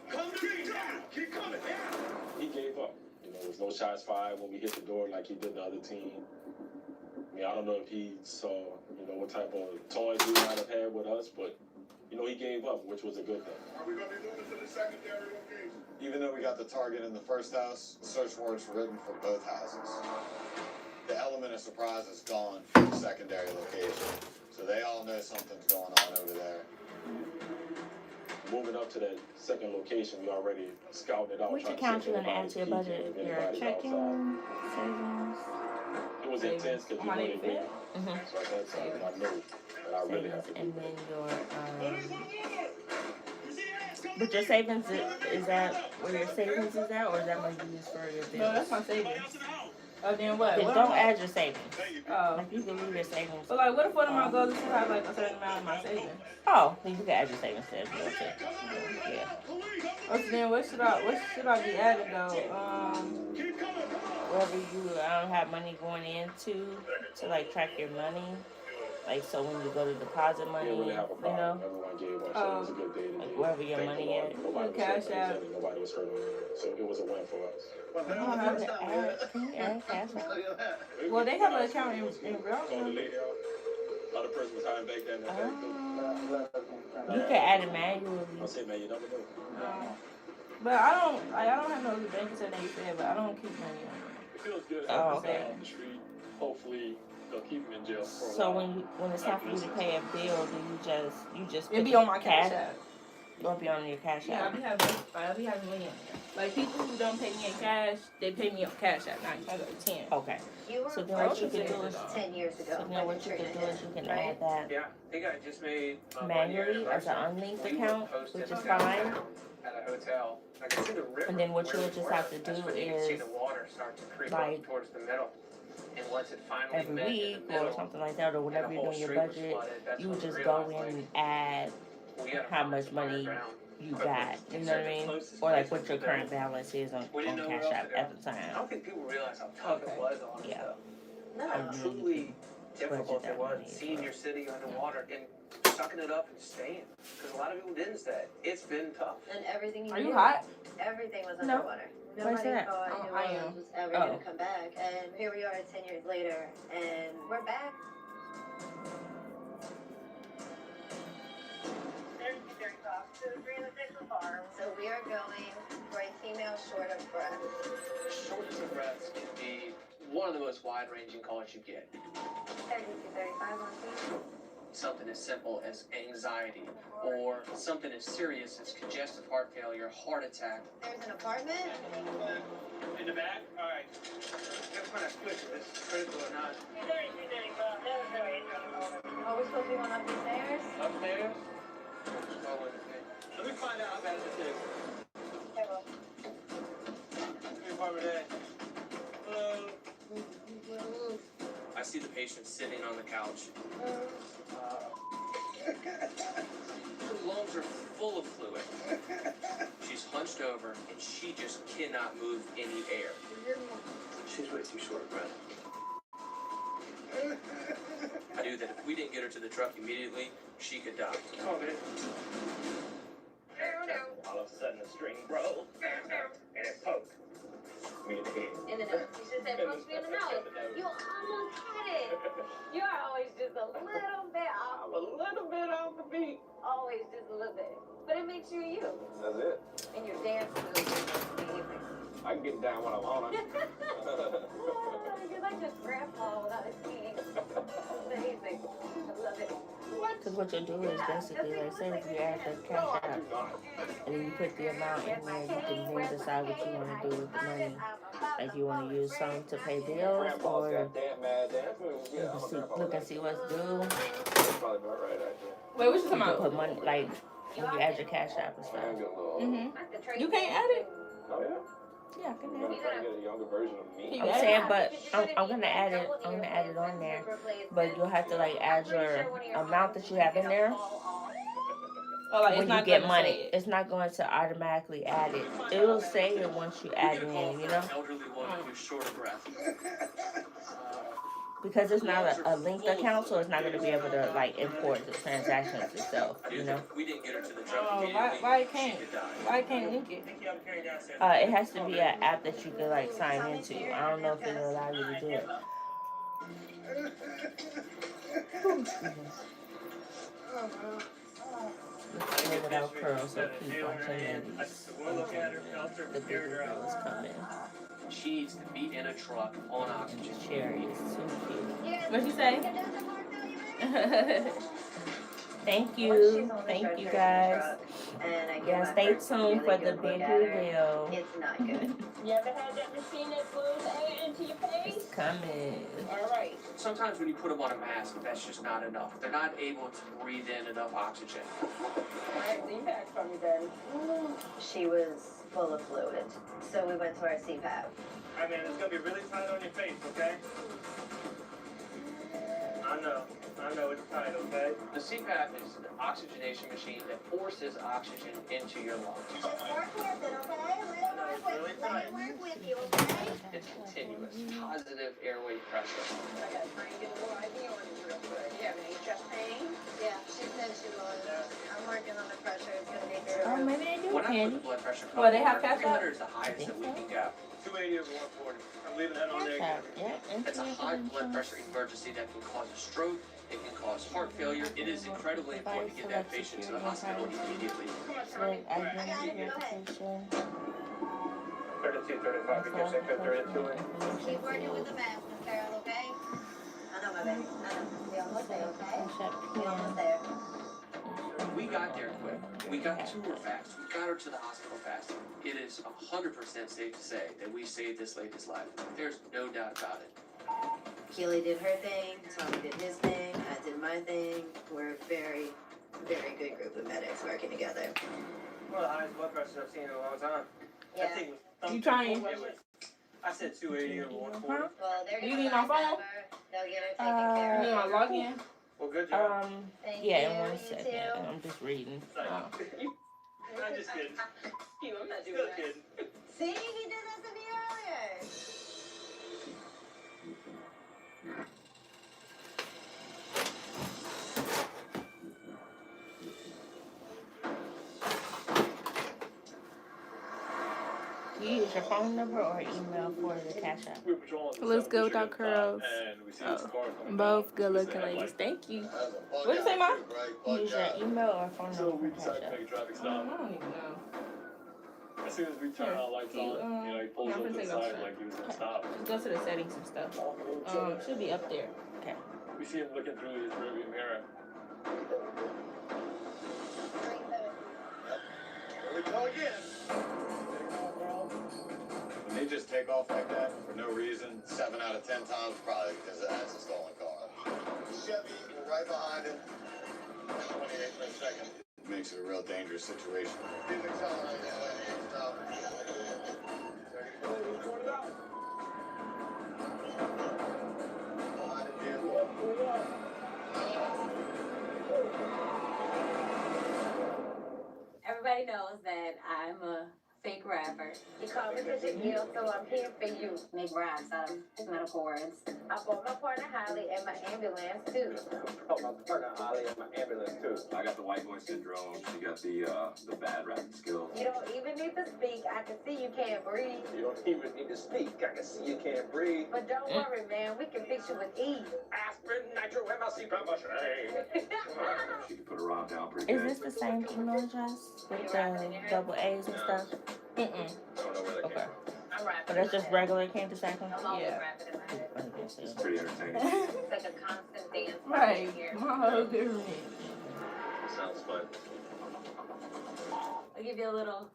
He gave up. It was was no shots fired when we hit the door like he did the other team. I mean, I don't know if he saw, what type of toys we might have had with us, but, he gave up, which was a good thing. Are we going to be moving to the secondary location? Even though we got the target in the first house, the search warrants were written for both houses. The element of surprise is gone from the secondary location, so they all know something's going on over there. Moving up to that second location, we already scouted it out. Which account you gonna add to your budget? Your checking, savings, It was intense because you really did. So at that time, I knew that I really have to do and that. then your but your savings is that where your savings is at, or is that money you use for your business? No, that's my savings. Oh, then what? Then What don't am I- add your savings. Oh. Like you can leave your savings. But like, what if one of my goals is to have like a certain amount of my savings? Oh, then you can add your savings to it if you want to. Yeah. Okay, then what should I be adding though? Wherever you have money going into to like track your money. Like so when you go to deposit money, We didn't really have a problem. Everyone gave up, so it was a good day. like wherever your Thank money the Lord. is. Nobody was Cash hurting out. us, and nobody was hurting me. So it was a win for us. Can you add cash out? Well, they have an account in Called the lady out. Other person was hiding back there in the back. You can add it manually. I said, man, you never know. But I don't have no bank account that you said, but I don't keep money on it. It feels good. Oh, okay. On the street. Hopefully, they'll keep him in jail for a So while. when it's time for you to pay a bill, do you just It put be the on my cash app. It'll be on your cash Yeah, app. I be having money in there. Like people who don't pay me in cash, they pay me on cash app. Now I go to 10. Okay. So then what you can do is 10 years ago. so then what you can do is you can add that Yeah, I think I just made manually as an unlinked account, which is fine. at a hotel. I can see the river. And then what where you'll we just were. have to That's do when you can see is the water start to creep like up towards the middle. And once it finally every met in week the middle, or something like that, or whatever and the you're whole doing your street was budget, flooded, that's you when would we just go realized, in and add we gotta how find much some higher money ground. you got, you know what I mean? Or like what your current balance is on Cash App at the I time. don't think people realize how tough it was on us, Yeah. though. How truly difficult it was seeing your city underwater and sucking it up and staying. Because a lot of people didn't stay. It's been tough. And everything Are did, you hot? everything was No. underwater. Where's Nobody that? thought Oh, New I Orleans am. was ever Oh. going to come back. And here we are 10 years later, and we're back. So we are going for a female short of breath. Shortness of breath can be one of the most wide-ranging calls you get. 30 to 35 on team. Something as simple as anxiety, or something as serious as congestive heart failure, heart attack. There's an apartment. In the back? All right. Gotta find a switch if this is critical or not. Are we supposed to be going up the stairs? Upstairs? Let me find out how bad this is. Okay, well. Give me apartment A. I see the patient sitting on the couch. Her lungs are full of fluid. She's hunched over and she just cannot move any air. She's way too short of breath. I knew that if we didn't get her to the truck immediately, she could die. Come on, man. All of a sudden, the string broke and it poked me in the head. In the nose. You should say punch me in the nose. You almost had it. You are always just a little bit off. I'm a little bit off the beat. Always just a little bit. But it makes you you. That's it. And your dance moves are amazing. I can get down when I'm on it. You're like a grandpa without a king. Amazing. I love it. Because what you'll do is basically, like, say if you add the Cash App and then you put the amount in there, you can then decide what you want to do with the money. Like, you want to use some to pay bills, or you can see, look and see what's due. Probably about right out there. Wait, what you You talking can about? put money, like, when you add your Cash App and stuff. Mm-hmm. You can't add it? Oh, yeah? Yeah, I can I'm add gonna it. try to get a younger version of me. I'm saying, but I'm gonna add it. I'm gonna add it on there, but you'll have to like add your amount that you have in there. Oh, like, it's When you not get gonna money, say it. it's not going to automatically add it. It will say it once you add it in, you know. Elderly woman who's short of breath. because it's not a linked account, so it's not going to be able to like import the transactions itself, you know. We didn't get her to the truck Oh, immediately. why it can't? Why it can't link it? It has to be an app that you can like sign into. I don't know if it'll allow you to do it. Let's play without curls, so keep watching ladies. The bigger girl is coming. She needs to be in a truck on oxygen. Cherry is so cute. What'd you say? Thank you guys. Yeah, stay tuned for the big reveal. It's not good. You ever had that machine that blows air into your face? It's coming. All right. Sometimes when you put them on a mask, that's just not enough. They're not able to breathe in enough oxygen. I had CPAP from your daddy. She was full of fluid, so we went to our CPAP. I mean, it's gonna be really tight on your face, okay? I know it's tight, okay? The CPAP is an oxygenation machine that forces oxygen into your lungs. Just work with it, okay? Let it work with you, okay? It's continuous, positive airway pressure. I gotta try and get a little IV on you real quick. You have any chest pain? Yeah, she said she was. I'm working on the pressure. It's gonna be good. Oh, maybe they do, When I put Candy. the blood pressure cuff Well, they on have her, cash 300 is the highest that we can go. 280 over 140. I'm leaving that on there. It's a high blood pressure emergency that can cause a stroke. It can cause heart failure. It is incredibly important to get that patient to the hospital immediately. Identity verification. 32, 35, you can say 32. Keep working with the mask, Carol, okay? I know, my baby. I know. We almost there, okay? We almost there. We got there quick. We got to her fast. We got her to the hospital fast. It is 100% safe to say that we saved this lady's life. There's no doubt about it. Keely did her thing, Tommy did his thing, I did my thing. We're a very, very good group of medics working together. One of the highest blood pressures I've seen in a long time. Yeah. That thing was You trying? I said 280 over 140. Well, they're You gonna need my last phone? forever. They'll get her taken care You of. need my login? Well, good job. Thank Yeah, you, in 1 you second. too. I'm just reading. I'm just kidding. I'm not doing Still that. kidding. See, he did that to me earlier. You use your phone number or email for the cash app? Let's go without curls. Both good looking ladies. Thank you. What'd you say, Mom? You use your email or phone So number we for decided cash to app? make a traffic I stop. don't even know. As soon as we turn our lights on, he pulls yeah, I'm up to gonna the take side off. like he was gonna stop. Just go to the settings and stuff. Should be up there. Okay. We see him looking through his rearview mirror. Here we go again. When they just take off like that for no reason, 7 out of 10 times probably because it has a stolen car. Chevy, we're right behind him. 28 for a second. It makes it a real dangerous situation. He's accelerating that way. Stop. Everybody knows that I'm a fake rapper. You call me because you're ill, so I'm here for you. Make rhymes out of medical words. I bought my partner Holly and my ambulance too. Oh, my partner Ollie and my ambulance too. I got the white boy syndrome. She got the bad rapping skills. You don't even need to speak. I can see you can't breathe. You don't even need to speak. I can see you can't breathe. But don't worry, man. We can fix you with ease. Aspirin, nitro, MLC, machine. She can put her arm down pretty Is good. this the same email address with the double A's and stuff? I don't know where that came from. I'm rapping. But that's just regular Candace Acton? I'm always Yeah. rapping in my head. It's pretty entertaining. It's like a constant dance Right. here. My whole different. Sounds fun. I'll give you a little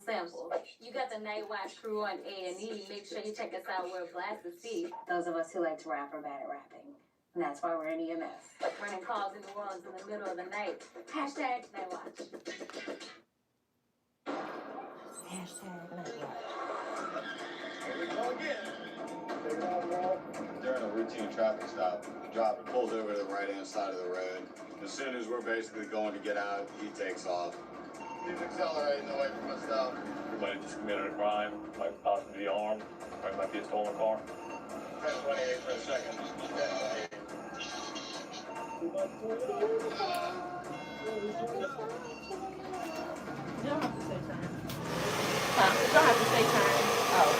sample. You got the Night Watch crew on A&E. Make sure you check us out. We're glad to see those of us who like to rap are bad at rapping. And that's why we're in EMS. Running calls in New Orleans in the middle of the night. Hashtag Night Watch. Hashtag Night Watch. Here we go again. During a routine traffic stop, the driver pulls over to the right-hand side of the road. As soon as we're basically going to get out, he takes off. He's accelerating away from us now. We might have just committed a crime, might possibly be armed, or it might be a stolen car. press 28 for a second. You don't have to say turn. Huh? You don't have to say turn. Oh.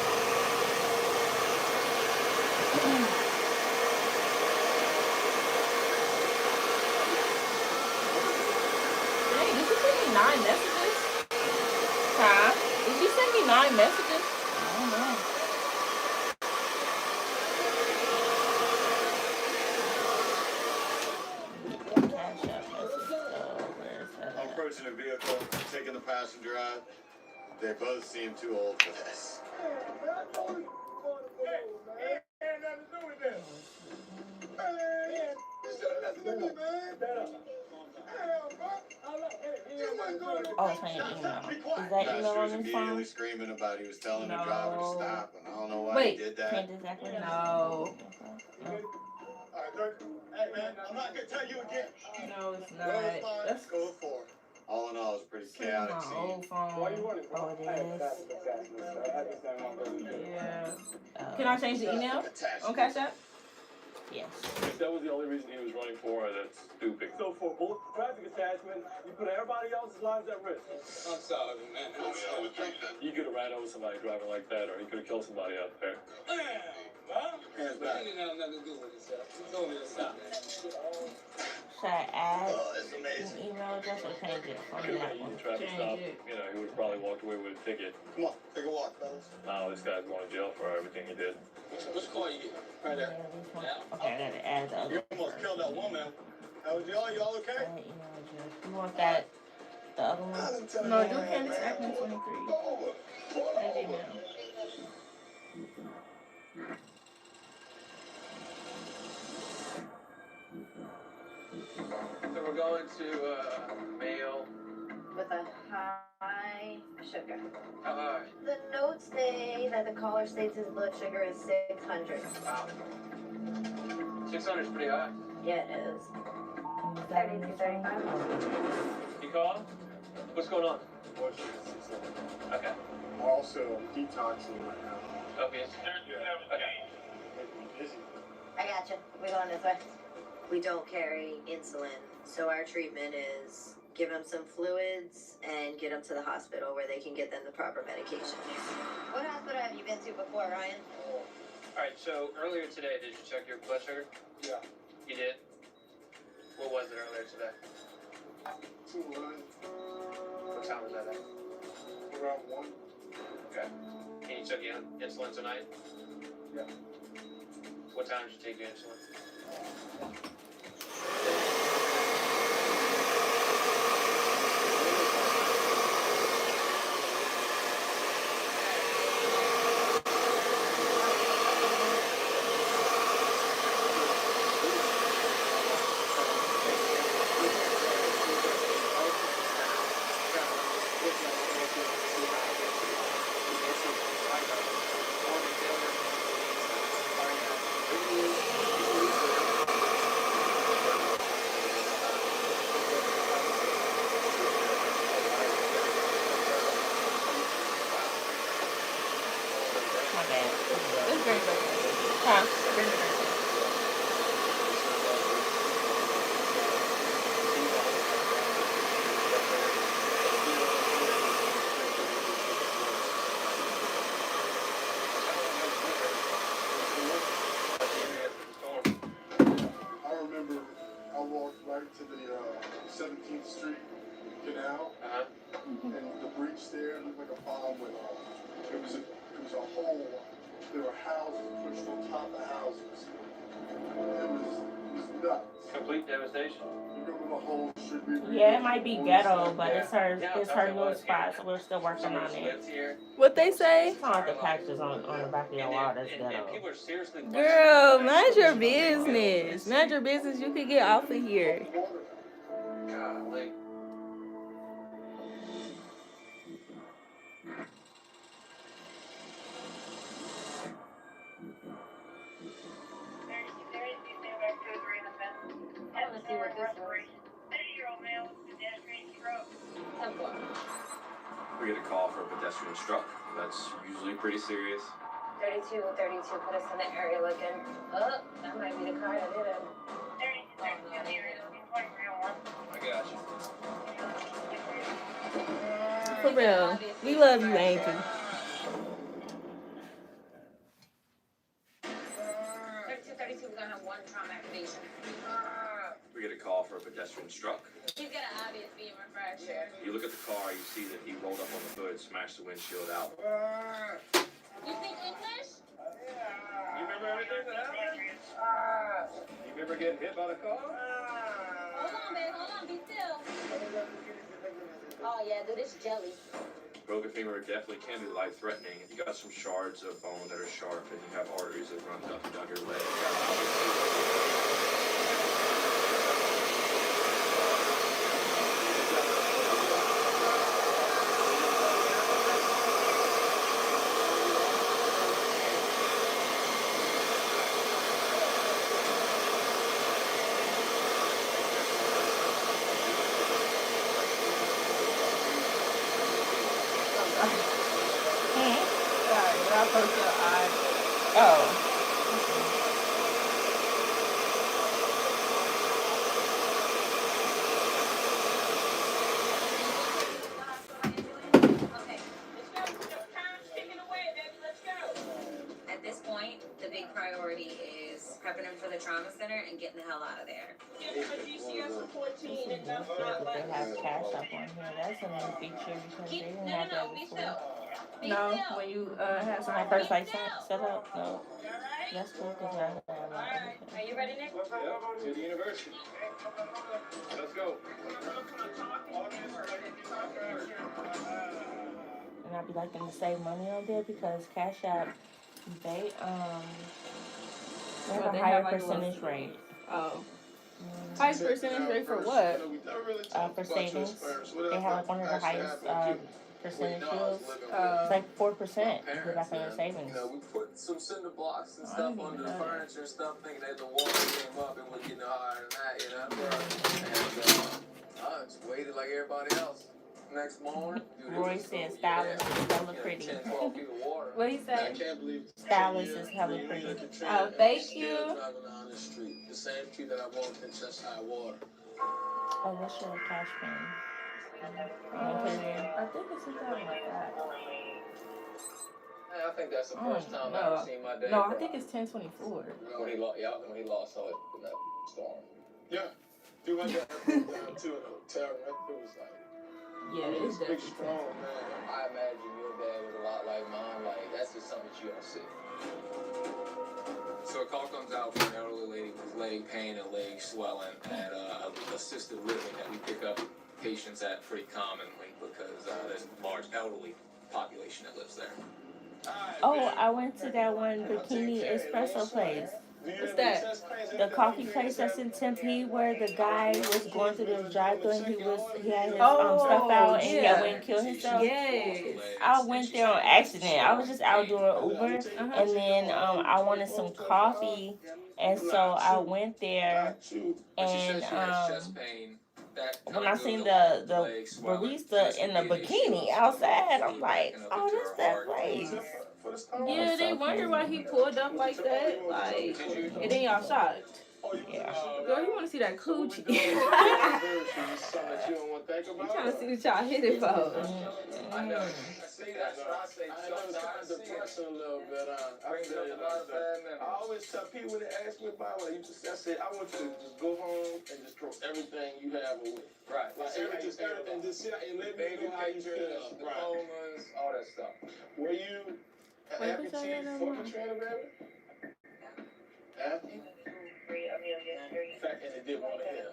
Dang, did you send me 9 messages? Huh? Did you send me 9 messages? I don't know. Cash App message. Where's that? I'm approaching the vehicle, taking the passenger out. They both seem too old for this. Oh, it's my email. Is that email on this phone? Immediately screaming about he was telling the driver to stop, and I don't know why Wait, he did that. Can't exactly. No. Hey man, I'm not gonna tell you again. No, it's not. That's Go for it. All in all, it's a pretty chaotic my scene. old phone. Oh, it is. Yeah. Can I change the email on Cash App? Yes. If that was the only reason he was running for her, that's stupid. So for bullet traffic attachment, you put everybody else's lives at risk. I'm sorry, man. I'm sorry. You could have ran over somebody driving like that, or you could have killed somebody out there. Hands back. You didn't have nothing to do with it, sir. You told me to stop. Should I add an email address or change it from Could that have one? made a traffic stop. You know, he would have probably walked away with a ticket. Come on, take a walk, fellas. Now this guy's going to jail for everything he did. Which car you get? Right there. Okay, I gotta add the other. You almost killed that woman. How was y'all? Y'all okay? Add email address. You want that? The other one? No, do Candace Ackman 23. That email. So we're going to male. With a high sugar. How high? The notes say that the caller states his blood sugar is 600. Wow. 600 is pretty high. Yeah, it is. 30 to 35. You call? What's going on? Okay. We're also detoxing right now. Okay. Okay. I gotcha. We're going this way. We don't carry insulin, so our treatment is give them some fluids and get them to the hospital where they can get them the proper medication. What hospital have you been to before, Ryan? Alright, so earlier today, did you check your blood sugar? Yeah. You did? What was it earlier today? 211. What time was that at? Around 1. Okay. And you took your insulin tonight? Yeah. What time did you take your insulin? My bad. It's very good. Huh? Very good. I remember I walked right to the 17th Street Canal, and the bridge there looked like a bomb went off. It was a hole. There were houses pushed on top of houses. It was nuts. Complete devastation. You remember the whole should be. Yeah, it might be ghetto, but it's her new spot, so we're still working on it. What they say? It's not like the patches on the back of your wall, that's ghetto. People are seriously Girl, mind your business. Mind your business. You could get off of here. Golly. I want to see what this was. We get a call for a pedestrian struck. That's usually pretty serious. 32, 32, put us in the area looking. Oh, that might be the car that did it. I got you. For real. We love you, Angel. 32, 32, we're gonna have one trauma activation. We get a call for a pedestrian struck. He's got an obvious beam refresher. You look at the car, you see that he rolled up on the hood, smashed the windshield out. You speak English? You remember everything that happened? You remember getting hit by the car? Hold on, babe. Hold on. Be still. Oh, yeah, dude, it's jelly. Broken femur definitely can be life-threatening. If you got some shards of bone that are sharp and you have arteries that run up and down your leg, Sorry, I poked your eye. Oh. At this point, the big priority is prepping him for the trauma center and getting the hell out of there. They have cash up on here. That's a new feature because they didn't have that before. No, when you have So my first license set up, no. That's cool because I have Are you ready, Nick? Yep, to the university. Let's go. And I'd be like them to save money on there because Cash App, they have a higher percentage rate. Oh. High percentage rate for what? For savings. They have like one of the highest percentage yields. It's like 4% you get back on your savings. You know, we put some cinder blocks and stuff under the furniture and stuff, thinking that the water came up and would get no higher than that, you know? And I just waited like everybody else. Next morning, Roy said stylist is hella pretty. 10, 12 feet of water. What he say? Stylist is hella pretty. Oh, thank you. Driving down the street, the same street that I walked in chest high water. Oh, what's your cash pin? I think it's 2005. I think that's the first time I've ever seen my dad. No, I think it's 1024. When he lost all in that storm. Yeah. Dude, I got down to a hotel, right? It was like, yeah, it's big, strong, man. I imagine your dad was a lot like mine. Like, that's just something that you don't see. So a call comes out from an elderly lady with leg pain and leg swelling at assisted living that we pick up patients at pretty commonly because there's a large elderly population that lives there. Oh, I went to that one Bikini Espresso place. What's that? The coffee place that's in Tempe where the guy was going through the drive-thru and he had his stuff out and he had went and killed himself. Yes. I went there on accident. I was just out doing Uber and then I wanted some coffee and so I went there and when I seen the barista in the bikini outside, I'm like, oh, that's that place. Yeah, they wonder why he pulled up like that. Like, and then y'all shocked. Yeah. Girl, you want to see that coochie. You trying to see what y'all hit it for. I know. See, that's what I say. Sometimes depression a little bit. I always tell people when they ask me about it, I said, I want you to just go home and just throw everything you have away. Right. Like everything, and just sit out and let me know how you feel. Diplomas, all that stuff. Were you a happy team for Katrina, baby? Happy? In fact, and it didn't want to hear.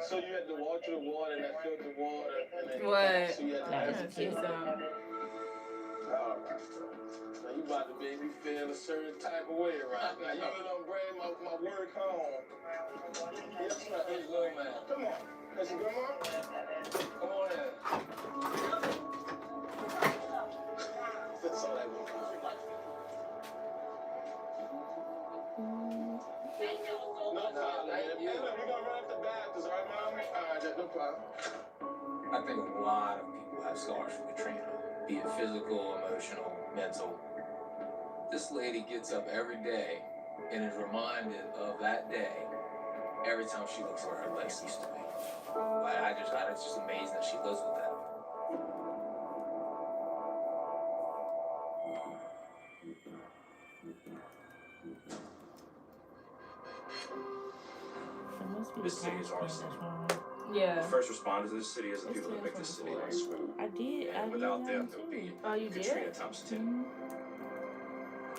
So you had to walk through the water and that filtered water. And then What? So you had to Kiss him. All right. Now you about to make me feel a certain type of way right now. You gonna bring my work home. Yes, sir. Here's little man. Come on. That's your grandma? Come on in. That's all I want. No problem. We're gonna run up the back, cause right now, no problem. I think a lot of people have scars from Katrina. be it physical, emotional, mental. This lady gets up every day and is reminded of that day every time she looks where her legs used to be. Like, it's just amazing that she lives with that. This city is our city. Yeah. The first responders of this city is the people that make this city run smooth. I did. And without them, there'll be Katrina times 10.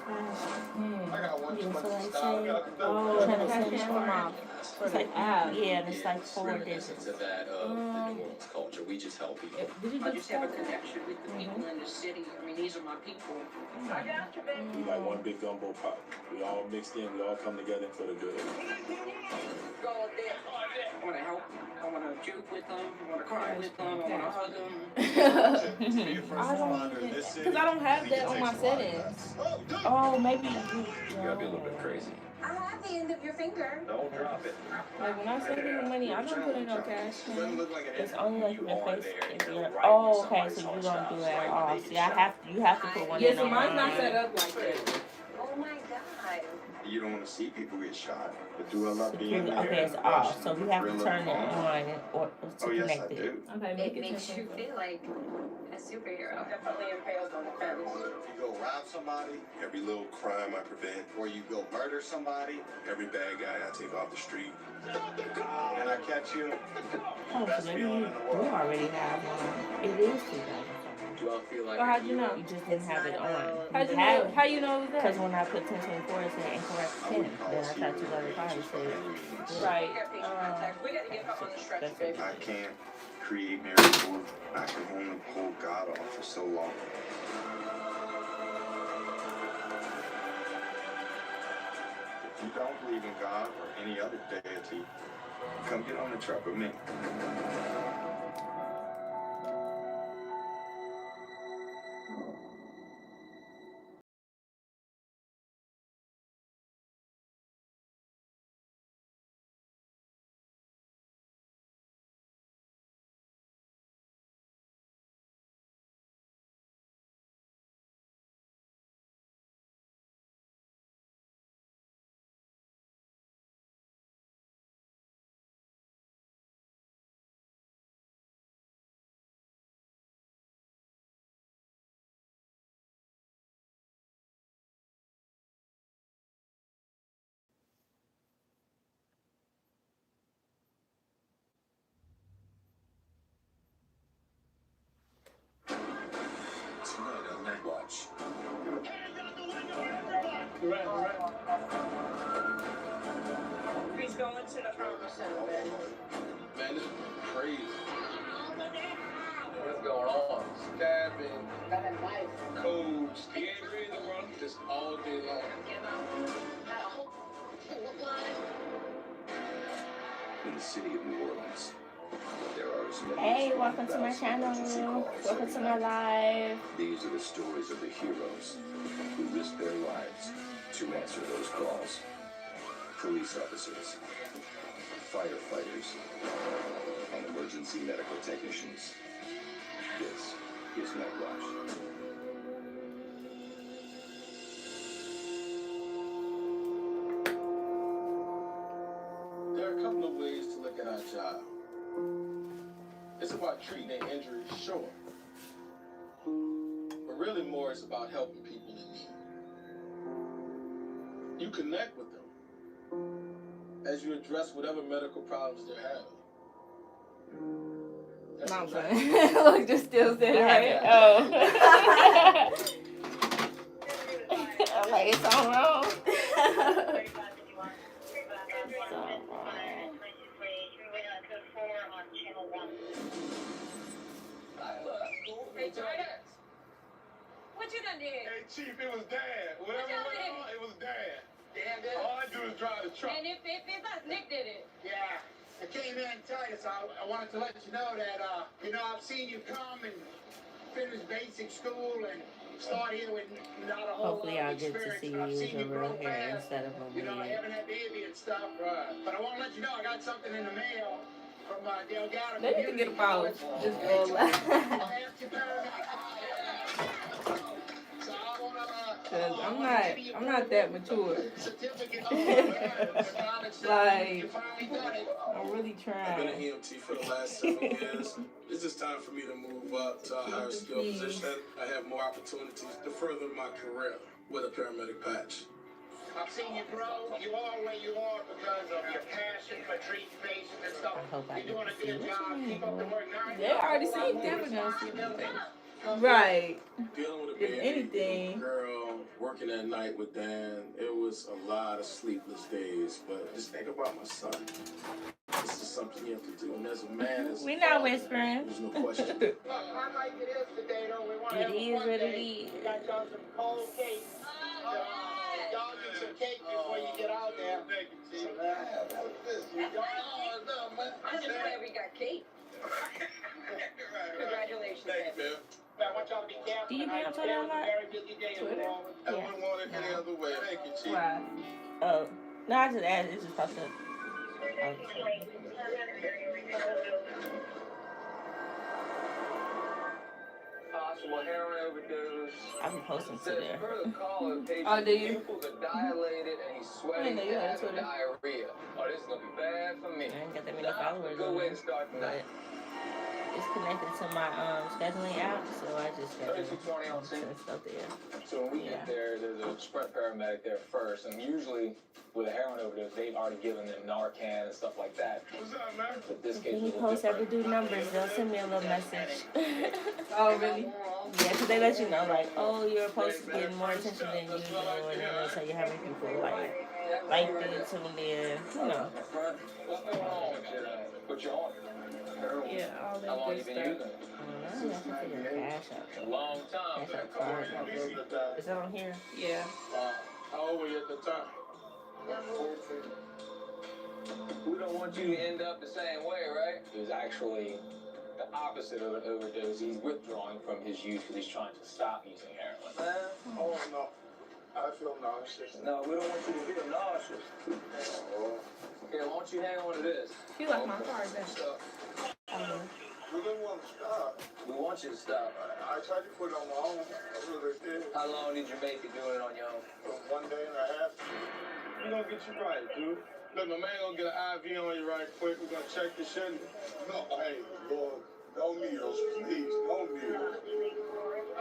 I got one too much So style. they I say, got to trying to finish them off. It's like, yeah, and it's like 4 Reminiscent digits. to that of the New Orleans culture. We just help people. I just have a connection with the people in the city. I mean, these are my people. I got you, baby. We like one big gumbo pot. We all mixed in. We all come together for the good. I want to help them. I want to joke with them. I want to cry with them. I want to hug them. Because I don't have that on my settings. Oh, maybe you. You gotta be a little bit crazy. I have the end of your finger. Don't drop it. Like when I send people money, I don't put in no cash. It's only like your face. Oh, okay, so you don't do it at all. See, you have to put one Yeah, in so on mine's not mine. set up like that. Oh my God. You don't want to see people get shot, but do I love being there? Okay, it's off, so we have to turn it on or to Oh, yes, connect I it. do. Okay, It makes you feel like a superhero. Definitely impaled on the fence. If you go rob somebody, Every little crime I prevent, or you go murder somebody, every bad guy I take off the street. and I catch you, Oh, best so maybe feeling you in the world. already have one. It is 2000. Do I feel like Well, how'd you know? You just didn't have it on. How you know it was Because that? when I put 1024, it said incorrect pin. Then I tried to go to 5, it said. Right. We got patient contact. We got to get her on the stretcher, baby. I can't create miracles. I can only pull God off for so long. If you don't believe in God or any other deity, come get on the truck with me. Tonight on Night Watch. He's going to the trauma center, baby. Man, this is crazy. What's going on? Stabbing, Got a knife. codes. He ain't breathing, bro. Just all day long. In the city of New Orleans, there are as many Hey, as welcome to my 1,000 channel. emergency calls Welcome every to my night. live. These are the stories of the heroes who risk their lives to answer those calls. Police officers, firefighters, and emergency medical technicians. This is Night Watch. There are a couple of ways to look at our job. It's about treating their injuries, sure. But really more it's about helping people in need. You connect with them as you address whatever medical problems they're having. That's No, I'm what saying. Look, just still sitting right. Oh. I'm like, it's all wrong. Hey, Jordan. What you done did? Hey, Chief, it was Dad. Whatever y'all went did? on, it was Dad. Damn good. All I do is drive the truck. And if it's us, Nick did it. Yeah. I came in and tell you, so I wanted to let you know that, I've seen you come and finish basic school and start here with not a whole Hopefully lot I'll of get to experience. see and I've you seen with you your real grow hair fast, instead of a wig. having that baby and stuff. But I want to let you know I got something in the mail from Delgado. They need to get a pause. Just go Ask your parents. Cause I'm not that mature. Like, I'm really I've been an trying. EMT for the last 7 years. It's just time for me to move up to a higher skill position. I have more opportunities to further my career with a paramedic patch. I've seen you grow. You are where you are because of your passion for treating patients and stuff. You're doing a good job. Keep up the work. Now They already seen it. Right. Dealing with a If anything. girl, working at night with Dan, it was a lot of sleepless days. But just think about my son. This is something you have to do. And as a man, We're not whispering. there's no question. Look, unlike it is today, though, we want to have a fun day. We got y'all some cold cake. Y'all get some cake before you get out there. I'm just glad we got cake. Congratulations, man. I want y'all to be careful. Do you be on Twitter a lot? Very busy day in the world. I wouldn't want it any other way. Thank you, Chief. Why? Oh, no, I just asked. It just popped up. Possible heroin overdose. I'll be posting to there. Oh, do you? Pupils are dilated and he's sweating I didn't know you and had having Twitter. diarrhea. Oh, this is gonna be bad for me. I ain't got that many followers Good on way there, to start the but night. it's connected to my scheduling app, so I just got 3220 on scene. send stuff there. So when we get there, there's a sprint paramedic there first, and usually with a heroin overdose, they've already given them Narcan and stuff like that. What's up, man? But this case When you is a post little ever do numbers, they'll send me a little message. Oh, really? Yeah, because they let you know, like, oh, your post is getting more attention than usual, and then they'll tell you how many people liked it, tuned in, you know. What's going on with what you're on? Heroin. Yeah, all How that long good you been stuff. using it? I don't know, I can figure cash out. A long time. Cash out card. Is that on here? Yeah. How old were you at the time? We don't want you to end up the same way, right? It was actually the opposite of an overdose. He's withdrawing from his use because he's trying to stop using heroin. Oh, no. I feel nauseous. No, we don't want you to feel nauseous. Here, why don't you hang on to this? You like my card then. We didn't want to stop. We want you to stop. I tried to put it on my own. I really did. How long did you make it doing it on your own? 1 day and a half. We're going to get you right, dude. Look, my man going to get an IV on you right quick. We're going to check the shit. No, hey, Lord, no needles, please. No needles.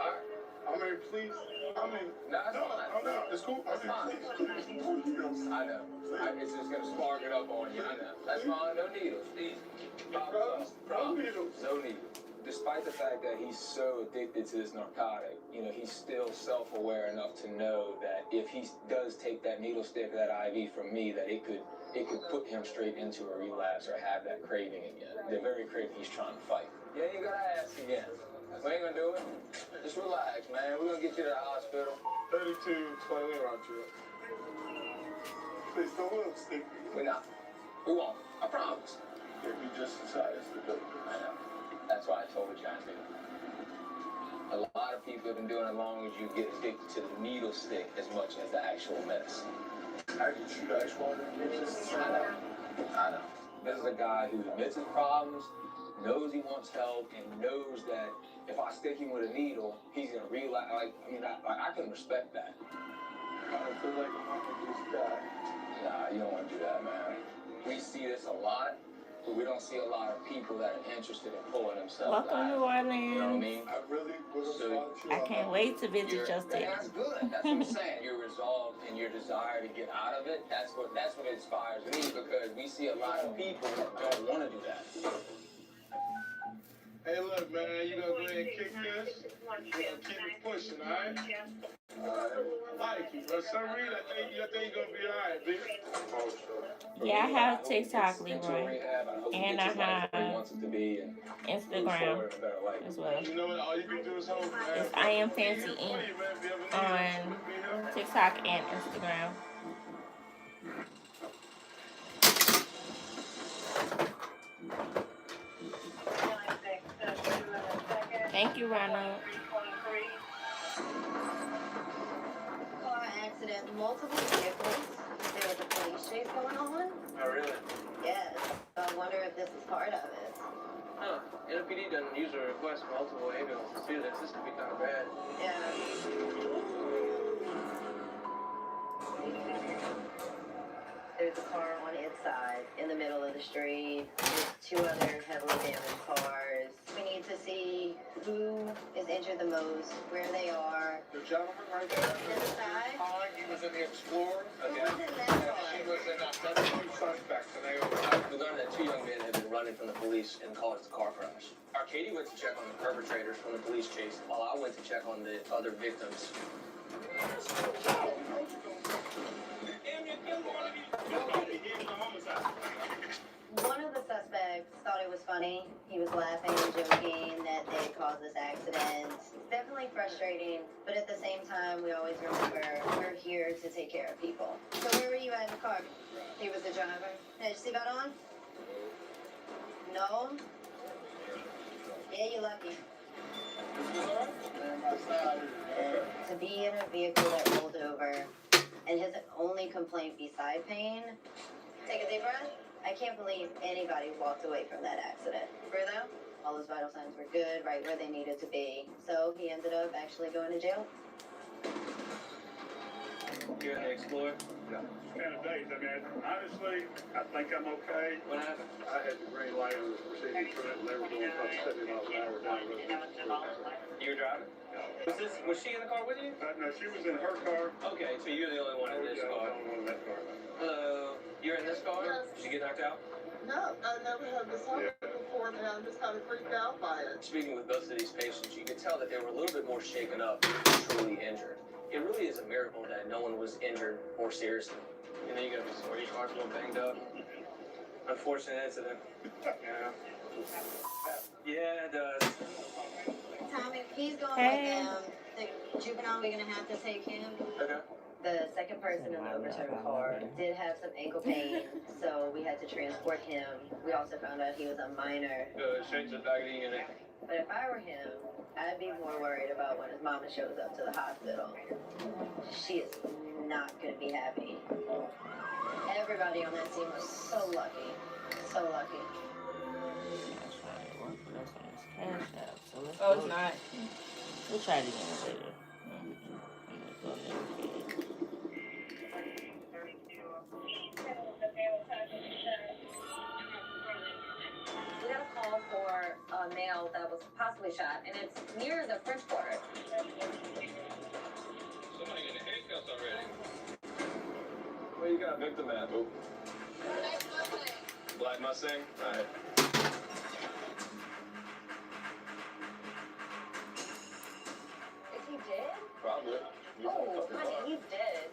All right. I mean, please. I mean, no, it's cool. That's fine. I know. It's just going to spark it up on you. I know. That's fine. No needles. Easy. No needles. No needles. Despite the fact that he's so addicted to this narcotic, you know, he's still self-aware enough to know that if he does take that needle stick, that IV from me, that it could put him straight into a relapse or have that craving again. The very craving he's trying to fight. Yeah, you gotta ask again. We ain't gonna do it. Just relax, man. We're gonna get you to the hospital. 3220 around you. Please don't let him stick me. We're not. We won't. I promise. If you just decide it's the dope. I know. That's why I told you I do. A lot of people have been doing it as long as you get addicted to the needle stick as much as the actual medicine. I get you guys wrong. I know. This is a guy who admits his problems, knows he wants help, and knows that if I stick him with a needle, he's gonna relapse. I can respect that. I don't feel like I'm gonna just die. Nah, you don't want to do that, man. We see this a lot, but we don't see a lot of people that are interested in pulling themselves Welcome, out. New Orleans. You know what I mean? I really would I can't wait to visit your state. That's good. That's what I'm saying. Your resolve and your desire to get out of it, that's what inspires me, because we see a lot of people that don't want to do that. Hey, look, man, you gonna go ahead and kick this? You gonna keep it pushing, all right? I like you, but for some reason, I think you're gonna be all right, bitch. Yeah, I have TikTok, Leroy, and I have Instagram as well. You know what? All you can do is hope, man. It's I Am Fancy Inc. on TikTok and Instagram. Thank you, Ronald. Car accident, multiple vehicles. There was a police chase going on. Oh, really? Yes. So I wonder if this is part of it. Huh. NPD doesn't usually request multiple ambulances to do this. This could be kind of bad. Yeah. with the car on its side in the middle of the street with 2 other heavily damaged cars. We need to see who is injured the most, where they are. The gentleman right there. Inside? He was in the Explorer. Who was in that car? She was in that. That's 2 suspects, and they overnight. We learned that 2 young men had been running from the police and caused the car crash. Katie went to check on the perpetrators from the police chase, while I went to check on the other victims. One of the suspects thought it was funny. He was laughing and joking that they caused this accident. It's definitely frustrating, but at the same time, we always remember we're here to take care of people. So where were you at in the car? He was the driver. Had your seatbelt on? No? Yeah, you're lucky. To be in a vehicle that rolled over and his only complaint be side pain. Take a deep breath. I can't believe anybody walked away from that accident. Bruno, all his vital signs were good, right where they needed to be. So he ended up actually going to jail. You're in the Explorer? Yeah. Kind of days. I mean, honestly, I think I'm okay. What happened? I had the green light and was proceeding through it, and they were going about 70 miles an hour down the road. You were driving? Was she in the car with you? No, she was in her car. Okay, so you're the only one in this car. I was the only one in that car. Hello. You're in this car? Yes. Did she get knocked out? No, I never had this happen before, and I'm just kind of freaked out by it. Speaking with both of these patients, you could tell that they were a little bit more shaken up than truly injured. It really is a miracle that no one was injured more seriously. You know, you gotta be sorry, your car's a little banged up. Unfortunate incident. Yeah. Yeah, it does. Tommy, he's going with them. The juvenile, we're gonna have to take him. Okay. The second person in the overturned car did have some ankle pain, so we had to transport him. We also found out he was a minor. Straight to the back of the unit. But if I were him, I'd be more worried about when his mama shows up to the hospital. She is not going to be happy. Everybody on that team was so lucky. So lucky. Oh, it's not. We'll try it again later. We got a call for a male that was possibly shot, and it's near the French Quarter. Somebody getting handcuffs already. Where you got a victim at, boo? Black Mustang? Alright. Is he dead? Probably. Oh, honey, he's dead.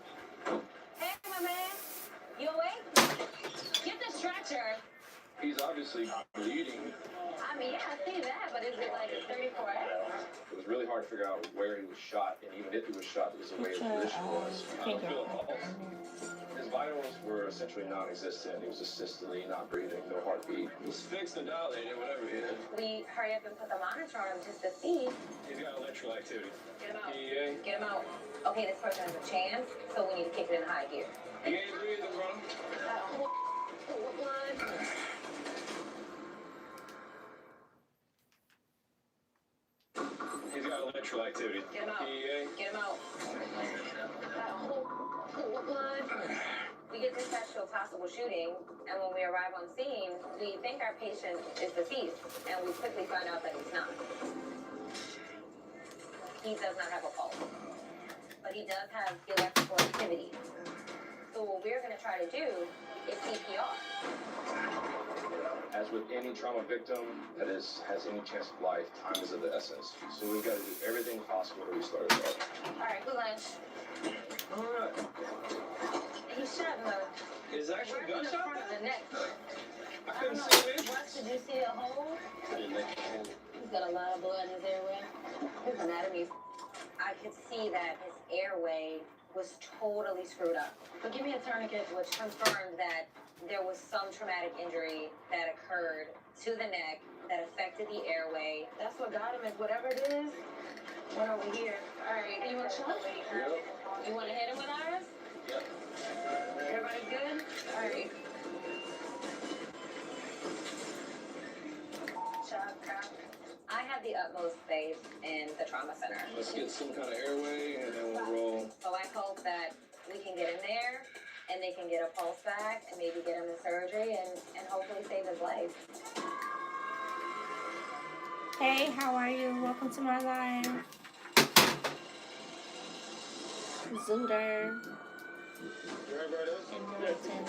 Hey, my man. You awake? Get the stretcher. He's obviously bleeding. I mean, yeah, I see that, but is it like a 34 hours? It was really hard to figure out where he was shot, and even if he was shot, because of the way his position was. I don't feel a pulse. His vitals were essentially non-existent. He was just systole, not breathing, no heartbeat. He was fixed and dilated, whatever he had. We hurry up and put the monitor on him just to see. He's got electrolyte activity. Get him out. PEA. Get him out. Okay, this person has a chance, so we need to kick it in high gear. He ain't breathing, bro. He's got electrolyte activity. Get him out. PEA. Get him out. We get dispatched to a possible shooting, and when we arrive on scene, we think our patient is deceased, and we quickly find out that he's not. He does not have a pulse, but he does have electrical activity. So what we're going to try to do is CPR. As with any trauma victim that has any chance of life, time is of the essence. So we've got to do everything possible to restart it up. All right, good lunch. All right. He's shot in the... Is actually right in the gunshot? front of the neck. I couldn't see him. What, did you see a hole? He's got a lot of blood in his airway. His anatomy. I could see that his airway was totally screwed up. But give me a tourniquet, which confirmed that there was some traumatic injury that occurred to the neck that affected the airway. That's what got him, is whatever it is. Went over here. All right, you want a shot? Yep. You want to hit him with ours? Yep. Everybody good? All right. Shot, crack. I have the utmost faith in the trauma center. Let's get some kind of airway, and then we'll roll. So I hope that we can get in there and they can get a pulse back and maybe get him the surgery and hopefully save his life. Hey, how are you? Welcome to my live. Zooter. And Milton.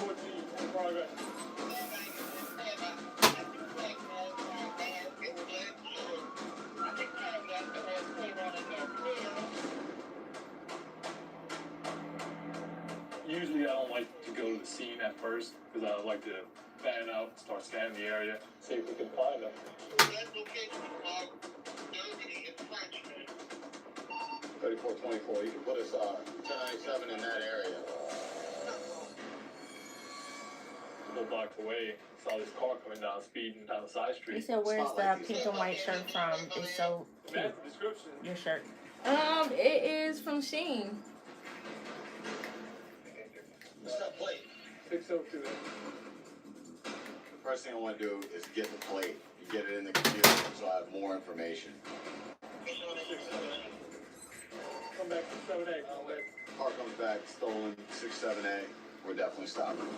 Usually I don't like to go to the scene at first because I like to fan out, start scanning the area, see if we can find them. 3424, you can put us 1097 in that area. A couple blocks away, saw this car coming down, speeding down the side street. He said, where's the pink and white shirt from? It's so cute. Your shirt. It is from Shein. What's that plate? 602. The first thing I want to do is get the plate. You get it in the computer so I have more information. Come back to 7A. Car comes back, stolen, 67A. We're definitely stopping.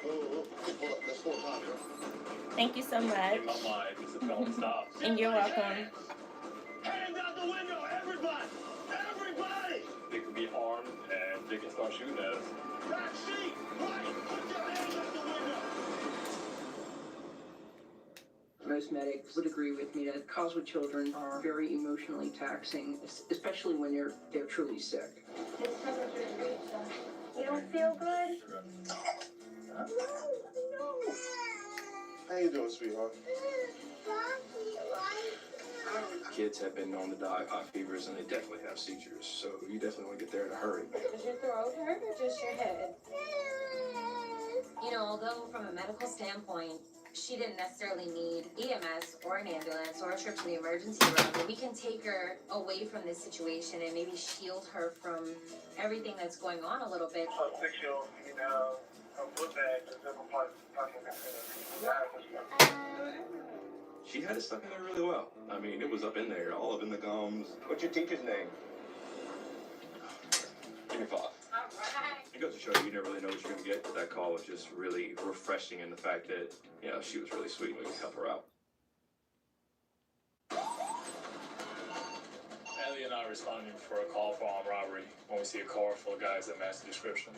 Oh, hold up, that's 4 times, bro. Thank you so much. In my mind, it's a felon stop. And you're welcome. Hands out the window, everybody! Everybody! They could be armed and they can start shooting at us. Back seat! Right! Put your hands out the window! Most medics would agree with me that calls with children are very emotionally taxing, especially when they're truly sick. You don't feel good? How you doing, sweetheart? Kids have been known to die of high fevers, and they definitely have seizures. So you definitely want to get there in a hurry. Does your throat hurt or just your head? You know, although from a medical standpoint, she didn't necessarily need EMS or an ambulance or a trip to the emergency room, but we can take her away from this situation and maybe shield her from everything that's going on a little bit. She had it stuck in there really well. I mean, it was up in there, all up in the gums. What's your teacher's name? Give me 5. It goes to show you never really know what you're going to get. That call was just really refreshing in the fact that, you know, she was really sweet and we could help her out. Ellie and I are responding for a call for armed robbery when we see a car full of guys that match the description.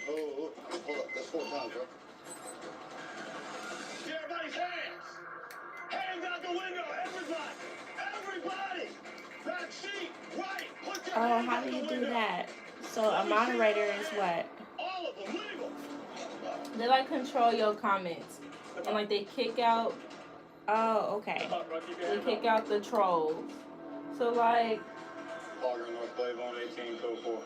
Oh, hold up, that's 4 times, bro. Get everybody's hands! Hands out the window, everybody! Everybody! Back seat! Right! Put your hands How out do the you do window! that? So a moderator is what? All of them, legal! They like control your comments. And like they kick out, Oh, okay. they kick out the trolls. So like, Fogger, North Claiborne, 18 code 4.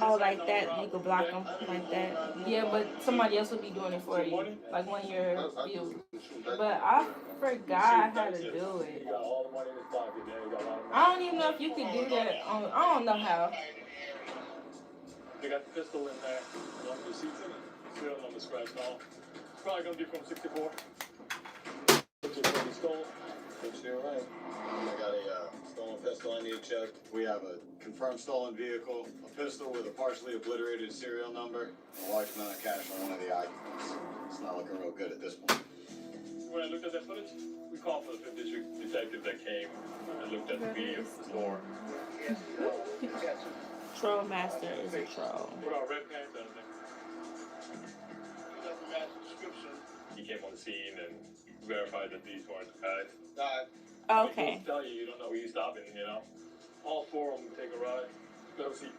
Oh, like that. You could block them like that. yeah, but somebody else will be doing it for you. Like one of your views. But I forgot how to do it. You got all the money in his pocket, man. You got a lot of money. I don't even know if you could do that on, I don't know how. They got the pistol in there. The receipts in it. Serial number scratched off. It's probably gonna be from 64. What's your money stolen? Looks you're right. I got a stolen pistol I need to check. We have a confirmed stolen vehicle, a pistol with a partially obliterated serial number, and a large amount of cash on one of the occupants. It's not looking real good at this point. When I looked at that footage, we called for the 5th District detective that came and looked at the video of the store. Troll master is a troll. Put our red pants on there. He came on the scene and verified that these weren't the guys. Okay. People tell you, you don't know where you're stopping, you know. All 4 of them take a ride. Go see.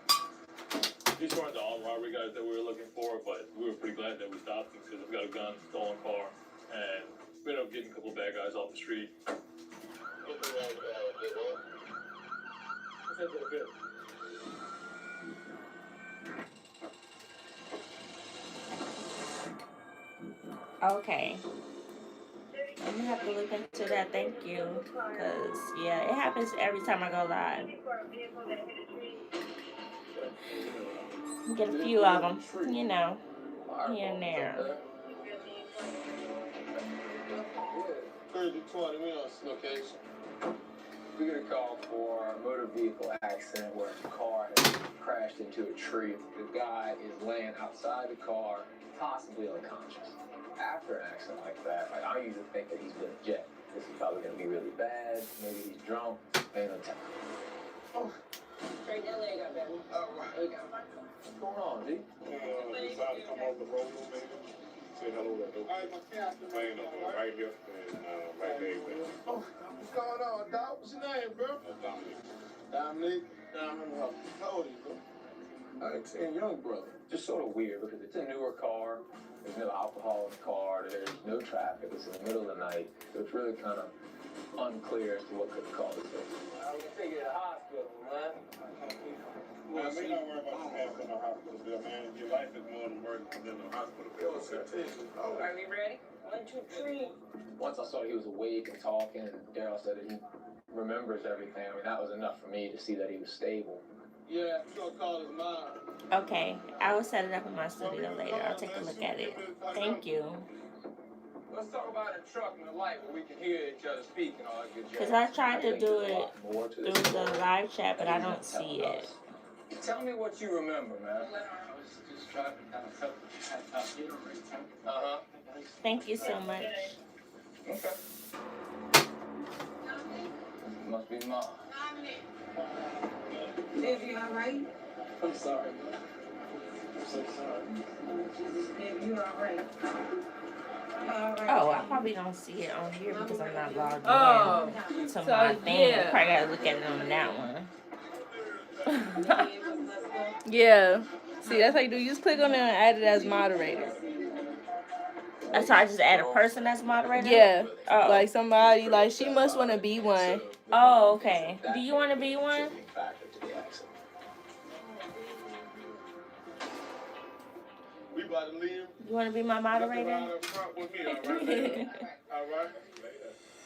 These weren't the armed robbery guys that we were looking for, but we were pretty glad that we stopped them because they've got a gun, stolen car, and we ended up getting a couple of bad guys off the street. I said they're good. Okay. I'm gonna have to look into that. Thank you. Because, yeah, it happens every time I go live. Get a few of them, you know, here and there. 30-20, we on location. We get a call for a motor vehicle accident where a car has crashed into a tree. The guy is laying outside the car, possibly unconscious. After an accident like that, like I usually think that he's been ejected. This is probably gonna be really bad. Maybe he's drunk. Ain't no time. Oh, straighten that leg up, baby. There you go. What's going on, D? Decided to come over the road, maybe. Say hello to the man right here and right there. Oh, what's going on, Doc? What's your name, bro? Dominic. Dominic. How old are you, bro? Alex and young brother. Just sort of weird because it's a newer car. There's no alcohol in the car. There's no traffic. It's in the middle of the night. So it's really kind of unclear as to what could have caused it. I'm gonna take you to the hospital, man. Man, we don't worry about your health in the hospital bill, man. Your life is more important than the hospital bill. Are we ready? 1, 2, 3. Once I saw he was awake and talking, and Daryl said that he remembers everything. I mean, that was enough for me to see that he was stable. Yeah, we're gonna call his mom. Okay, I will set it up in my studio later. I'll take a look at it. Thank you. Let's talk about a truck and the light where we can hear each other speak and all that good jazz. Because I tried to do it through the live chat, but I don't see it. Tell me what you remember, man. I was just driving down the road. I thought you were right. Uh-huh. Thank you so much. Okay. Must be Mom. Baby, you alright? I'm sorry. I'm so sorry. Baby, you alright? Oh, I probably don't see it on here because I'm not logged in to so my thing. yeah. I probably gotta look at it on that one. Yeah. See, that's how you do. You just click on it and add it as moderator. So I just add a person as moderator? Yeah. Oh. Like somebody, like she must want to be one. Oh, okay. Do you want to be one? We about to leave. You want to be my moderator? With me, all right, man? All right.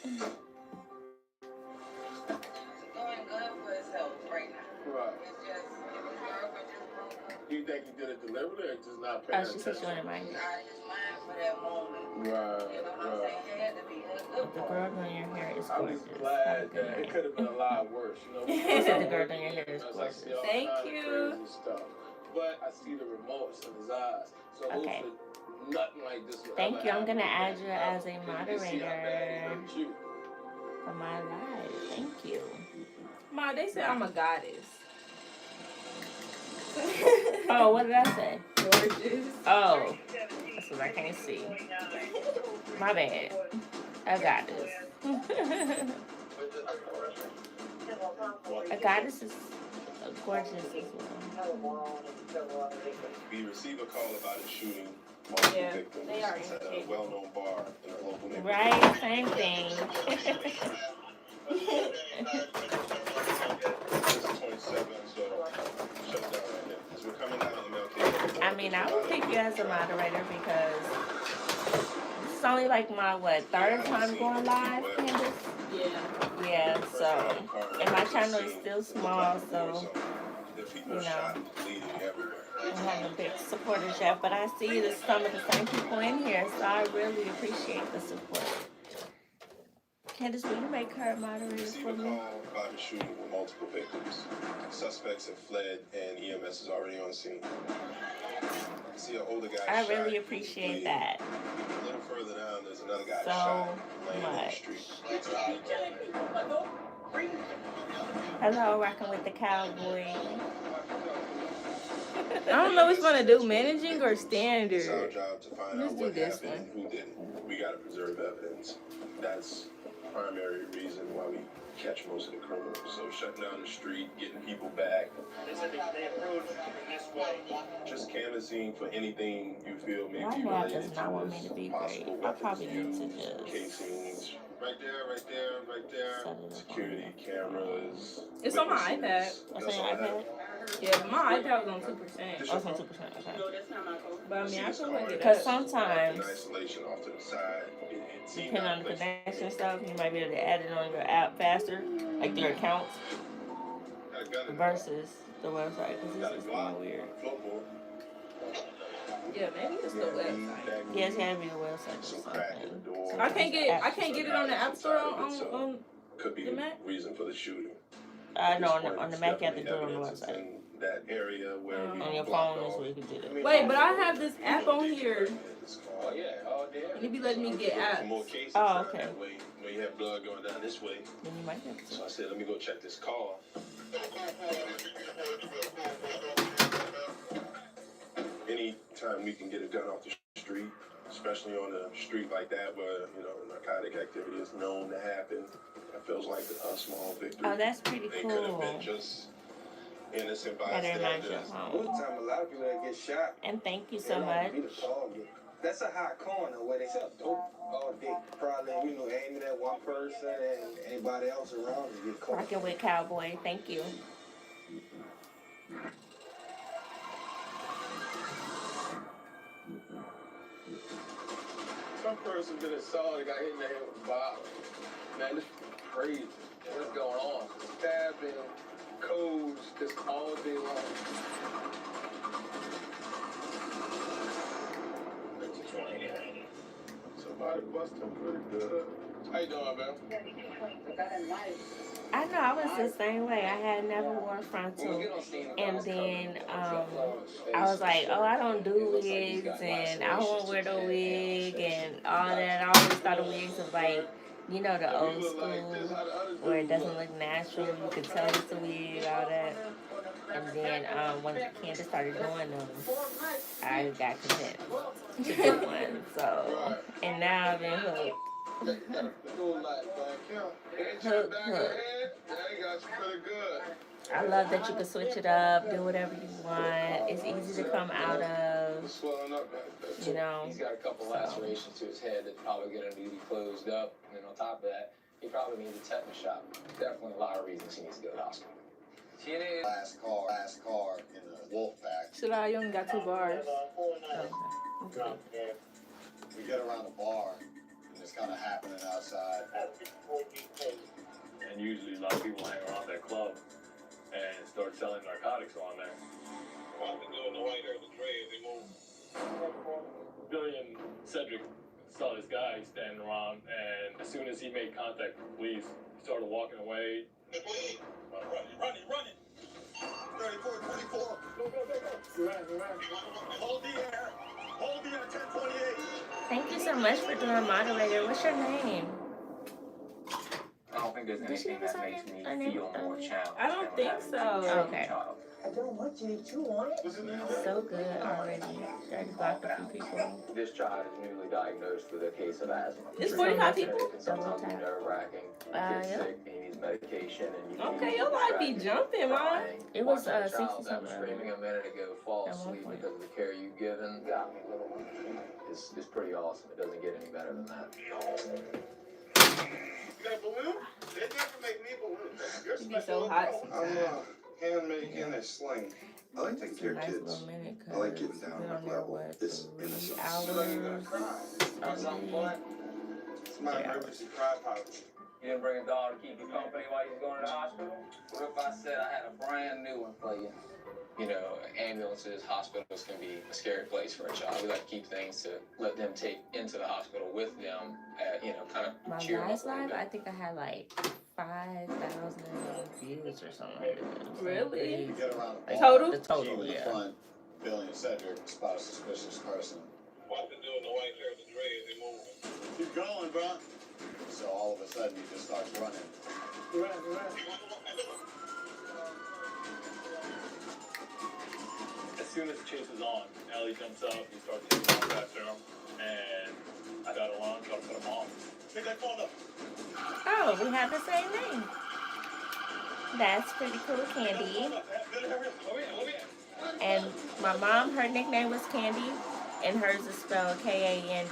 Doing good for himself right now. Right. It's just, it was girl, just broke up. Do you think he did it deliberately or just not Oh, paying she said she wanted mine. Out of his mind for that moment. Right, You know what I'm saying? It had to be a good The girl doing your hair is I was gorgeous. glad that it could have been a lot worse, you know. He said the girl doing your hair is gorgeous. Thank you. But I see the remorse in his eyes. So Okay. hopefully nothing like this will Thank ever you. I'm happen gonna again. add you as a And you see how bad he moderator hurt you. for my live. Thank you. Ma, they said I'm a goddess. Oh, what did I say? Gorgeous. Oh, that's what I can't see. My bad. A goddess. A goddess is gorgeous as well. We receive a call about a shooting. Multiple Yeah, victims they are at a irritating. well-known bar in a local neighborhood. Right? Same thing. This is 27, so shut it down right here. As we're coming down MLK. I mean, I would pick you as a moderator because this is only like my, third time going live, Candace? Yeah. Yeah, so, and my channel is still small, so, you know, I don't have a big supporters yet, but I see that some of the same people in here, so I really appreciate the support. Candace, will you make her a moderator for me? About a shooting with multiple victims. Suspects have fled and EMS is already on scene. I see an older guy I shot, really appreciate that a little further down, there's another guy so shot laying on the much. street. Hello, rocking with the cowboy. I don't know which one to do, managing or It's our standard. job to find Let's out do what this happened and who didn't. We gotta preserve evidence. That's primary reason why we catch most of the criminals. So shutting down the street, getting people back. They said they approached this way. Just canvassing for anything you feel may My be dad related does not want me to to be this possible great. I weapons probably need to used, just casings. Right there. Security cameras. It's on my witnesses. iPad. That's That's on your all I have. iPad? Yeah, but my iPad was on 2%. Oh, it's on 2%, okay. But I mean, I can look it Because up. sometimes, In isolation off to the side. It seemed depending on the out of place. connection and stuff, you might be able to add it on your app faster, like your accounts, Got a gun in the versus the website, because Got a this is Glock kind of weird. on the floorboard. Yeah, maybe it's the website. Yeah, it's gotta be the website or Some crack in the something. door. I can't get it on the App Store on could be The Mac? reason for the shooting. No, on the Mac you have to do it on the website. In that area where we On your blocked phone is off. where you can do that. Wait, but I have this app on here. Oh yeah, oh damn. And it be letting me get apps. More cases Oh, okay. that way when you have blood going down this way. Then you might have to. So I said, let me go check this car. Anytime we can get a gun off the street, especially on a street like that where, you know, narcotic activity is known to happen, it feels like a small victory. Oh, that's pretty They could have cool. been just innocent That reminds you bystanders. of home. Time a lot of people that get shot. And thank you so they much. don't be the target. That's a hot corner where they sell dope all day. Probably, you know, aiming at one person and anybody else around to get caught. Rocking with Cowboy. Thank you. Some person been assaulted, got hit in the head with a bottle. Man, this is crazy. What's going on? Stabbing, codes, just all day long. Somebody busted him pretty good. How you doing, man? I know I was the same way. I had never worn frontal, and then I was like, oh, I don't do wigs, and I won't wear the wig, and all that. I always thought of wigs was like, you know, the old school where it doesn't look natural. You can tell it's a wig, all that. And then when Candace started doing them, I got convinced to do one. So, and now I've been hooked. Hook. I love that you can switch it up, do whatever you want. It's easy to come out of, you know. He's got a couple lacerations to his head that probably going to need to be closed up. And then on top of that, he probably needs a tetanus shot. Definitely a lot of reasons he needs to go to the hospital. Last car in the wolf pack. Shalai, you only got 2 bars. Okay. We get around the bar, and it's kind of happening outside. And usually a lot of people hang around that club and start selling narcotics on there. I've been doing the white hair, the dreads, they move. Billy and Cedric saw this guy standing around, and as soon as he made contact with the police, he started walking away. Running. 34, 24. Go. Hold the air. Hold the air, 1028. Thank you so much for doing moderator. What's your name? I don't think there's anything that makes me feel more challenged. I don't think so. Okay. I don't want you to want it. So good already. Already blocked a few people. This child is newly diagnosed with a case of asthma. It's 45 people? It can sometimes be nerve-wracking. Gets yeah. sick, he needs medication, and you Okay, your life be jumping, man. It was Watching a 60 child that was something. screaming a minute ago fall At one asleep point. because of the care you've given is pretty awesome. It doesn't get any better than that. You got a balloon? They never make me balloons. You're You be so hot. I'm hand-making a sling. I like taking care of Nice kids. little minute, I like getting down been on on my there, level. what, It's 3 innocence. hours? Want something fun? It's my emergency cry pouch. You didn't bring a dog to keep you company while you was going to the hospital? What if I said I had a brand new one for you? You know, ambulances, hospitals can be a scary place for a child. We like to keep things to let them take into the hospital with them, you know, kind of My cheer them last up a little live, bit. I think I had like 5,000 views or something like that. Really? We get around the bar. Total? The total, In the yeah. front, Billy and Cedric spot a suspicious person. I've been doing the white hair, the dreads, they move. Keep going, bro. So all of a sudden he just starts running. As soon as the chase is on, Ellie jumps up, he starts taking off after him, and I got alarm, so I put him on. Take that phone up. Oh, we have the same name. That's pretty cool, Candy. And my mom, her nickname was Candy, and hers is spelled Kandi.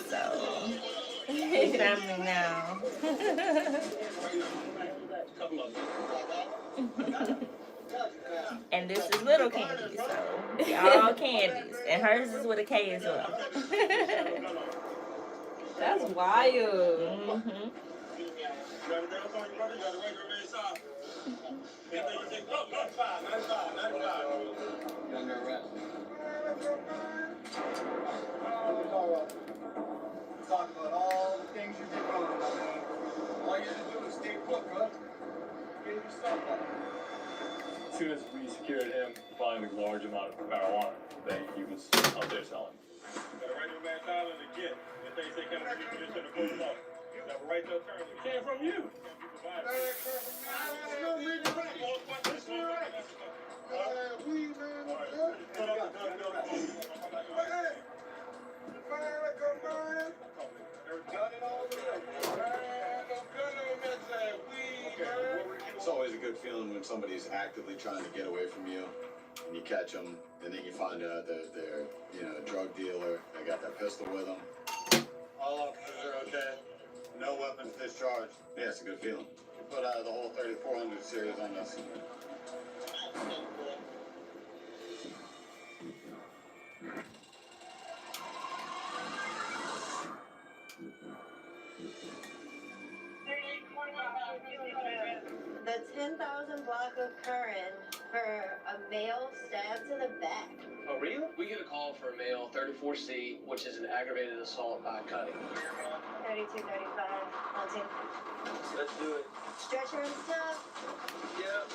So, we family now. And this is little Candy, so y'all candies. And hers is with a K as well. That's wild. Mm-hmm. Talk about all the things you've been doing. All you have to do As soon as we secured him buying a large amount of marijuana that he was out there selling. Got a regular man Island again. If they say come to you, just to pull them up. That will write your terms. It came from you. It's always a good feeling when somebody's actively trying to get away from you, and you catch them, and then you find out that they're, a drug dealer. They got that pistol with them. All officers are okay. No weapons discharged. Yeah, it's a good feeling. You put the whole 3400 series on this. The 10,000 block of current for a male stabbed to the back. Oh, really? We get a call for a male 34C, which is an aggravated assault by cutting. 3235, hunting. Let's do it. Stretcher and stuff. Yeah.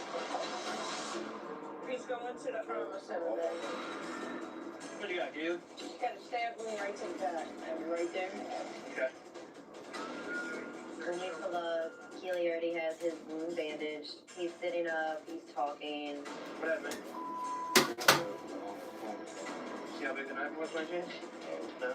He's going to the center back. What do you got, Gail? Got a stab wound right to the back. Right there. Okay. When we pull up, Keely already has his wound bandaged. He's sitting up, he's talking. What happened, man? See how big the knife was by chance? No?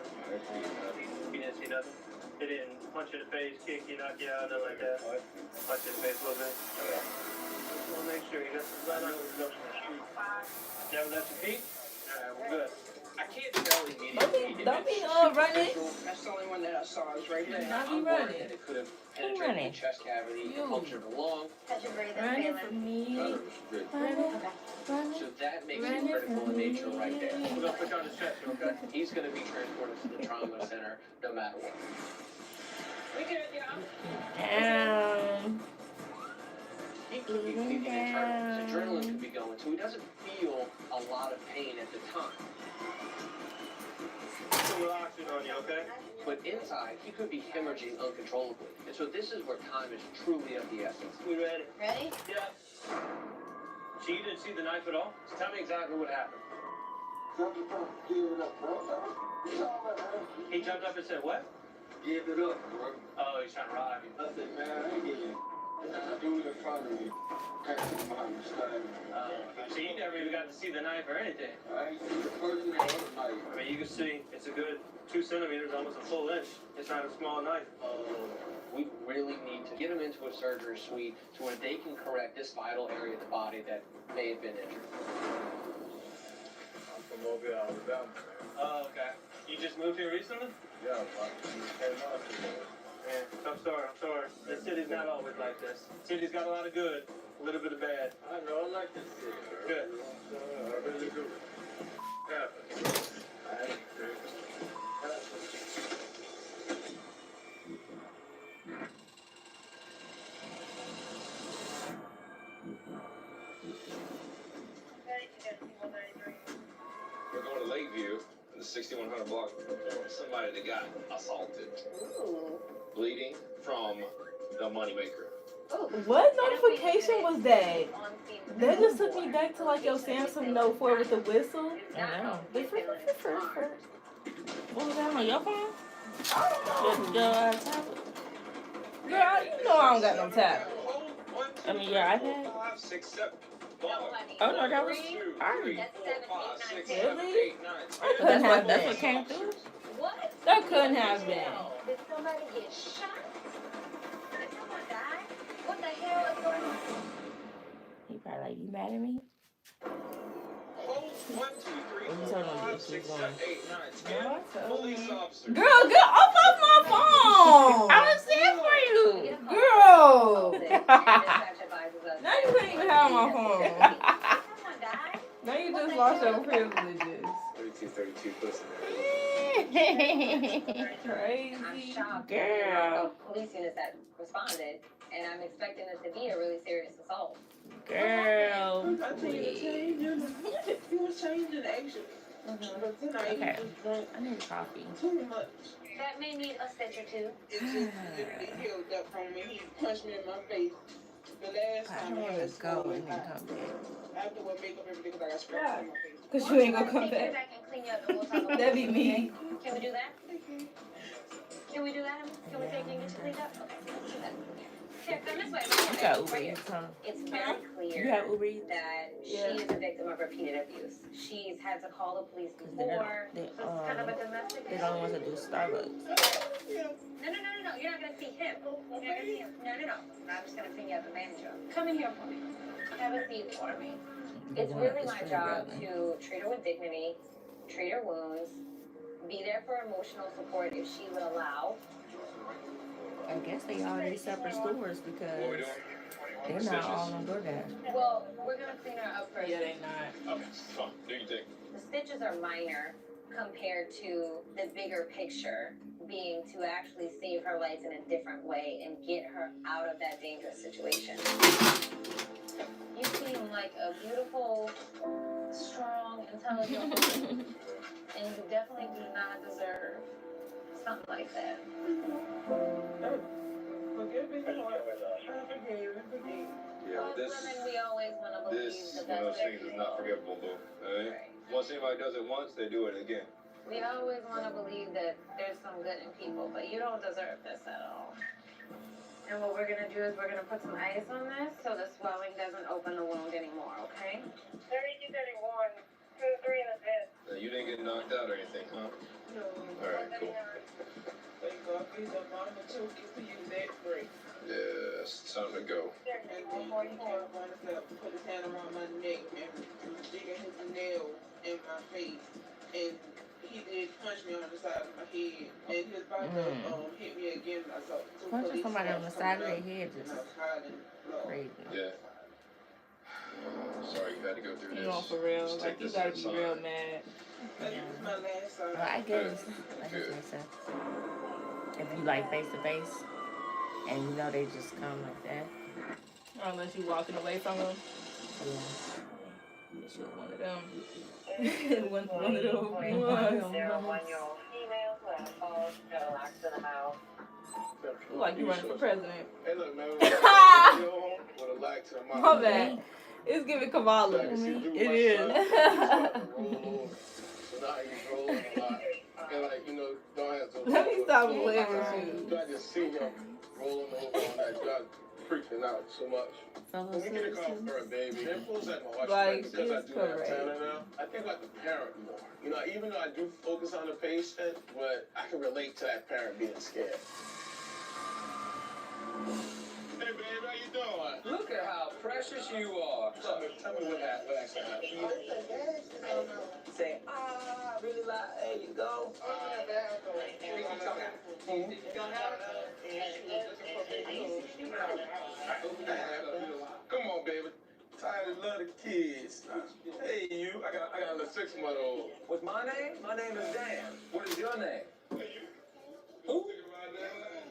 You didn't see nothing? They didn't punch you in the face, kick you, knock you out, nothing like that? Punch you in the face a little bit? Okay. Just want to make sure you got some blood on your feet. Yeah, that's your feet? Alright, we're good. I can't tell immediately. Don't be running. That's the only one that I saw. Is right there. Not be I'm running. worried that it could have penetrated the chest cavity, punctured the lung. Catch your breathing, Running Phelan. from me. So that makes it critical in nature right there. We're gonna put you on his chest, okay? He's gonna be transported to the trauma center no matter what. We good, y'all. Down. He could be feeling his adrenaline could be going, so he doesn't feel a lot of pain at the time. Put a oxygen on you, okay? But inside, he could be hemorrhaging uncontrollably. And so this is where time is truly of the essence. We ready? Ready? Yeah. So you didn't see the knife at all? So tell me exactly what happened. He jumped up and said what? Give it up, bro. Oh, he's trying to rob you. I said, man, I ain't getting it. Do it in front of me. So you never even got to see the knife or anything? I ain't seen the person or the knife. I mean, you can see it's a good 2 centimeters, almost a full inch. It's not a small knife. We really need to get him into a surgery suite to where they can correct this vital area of the body that may have been injured. I'm from Mobile, Alabama. Oh, okay. You just moved here recently? Yeah, but Man, I'm sorry. This city's not always like this. City's got a lot of good, a little bit of bad. I know, I like this city. Good. I really do. We're going to Lakeview in the 6100 block. Somebody that got assaulted. Ooh. Bleeding from the moneymaker. What notification was that? That just took me back to like your Samsung Note 4 with the whistle. I know. What was that on your phone? Your tablet. Girl, you know I don't got no tablet. I mean, your iPad? 5, 6, 7. Oh, no, that was Ari. Really? That couldn't That's have what been. came through? What? That couldn't have been. Did somebody get shot? Did someone die? What the hell is going on? He probably like, you mad at me? Hold 1, 2, 3, What you 4, telling me? 5, 6, 7, 8, 9, 10. Police officers. Girl, get off my phone. I was there for you. Girl. Dispatch advises us. Now you couldn't even have my phone. Did someone die? Now you just lost your privileges. 32 pussy. Crazy. I'm shocked. Girl. Police units that responded, and I'm expecting it to be a really serious assault. Girl, I think you was changing actually. But tonight Okay. you just drank I need coffee. too much. That may need a stitch or two. It just literally healed up from when he punched me in my face. The last time I had a swollen eye. Afterward, makeup everything because I got scratches on my face. Cause you ain't gonna come back. That'd be me. Can we do that? Can we do that? Can we take you and get you cleaned up? Okay, let's do that. Here, come this way. You got Uber Eats, huh? It's very clear You have Uber Eats? that she is a victim of repeated abuse. She's had to call the police before. So it's kind of a domestic. They don't want to do Starbucks. No. You're not gonna see him. You're not gonna see him. No. I'm just gonna clean you up the manager. Come in here for me. Have a seat for me. It's really my job to treat her with dignity, treat her wounds, be there for emotional support if she would allow. I guess they already separate stores because they're not all on DoorDash. Well, we're gonna clean her up first. Yeah, they not. Okay, fine. Do your thing. The stitches are minor compared to the bigger picture being to actually save her life in a different way and get her out of that dangerous situation. You seem like a beautiful, strong, intelligent woman, and you definitely do not deserve something like that. Forgive me, Lord. I forgive. Yeah, Most women, we always want to believe this the one of those best things is not forgivable, boo. Alright? Once anybody does it once, they do it again. We always want to believe that there's some good in people, but you don't deserve this at all. And what we're going to do is we're going to put some ice on this so the swelling doesn't open the wound anymore, okay? 3231, 2-3 in the bed. You didn't get knocked out or anything, huh? No. Alright, cool. Thank God, please, mama took you to use that break. Yeah, it's time to go. And then he came upon himself to put his hand around my neck and digging his nail in my face. And he did punch me on the side of my head. And he was about to hit me again. I saw two Punching police somebody on the cars side of coming their head up, just and I was hiding low. crazy. Yeah. Sorry you had to go through this. You know, for real. Just Like, take you this gotta as a be sign. real mad. That was my last sign. Well, I guess that just makes sense. If you like face to face, and you know they just come like that. Unless you walking away from them. Yeah. You should one of them. one of those ones. 1-year-old female who had a fall, got a lax in the house. You like you running for president. Hey, look, man. With a lack to the mouth. My bad. It's giving Kamala. It is. So now he's rolling a lot. And like, you know, don't have to. Let me stop playing with you. I just see him rolling over on that job, freaking out so much. When we get a call for a baby, it feels like my wife, Like, because I she's do have correct. Tanner now, I think like the parent more. You know, even though I do focus on the patient, but I can relate to that parent being scared. Hey, baby, how you doing? Look at how precious you are. Tell me what actually happened. Say, really loud. There you go. Come on, baby. Tired of love the kids. Hey, you. I got a 6-month-old. What's my name? My name is Dan. What is your name? Who?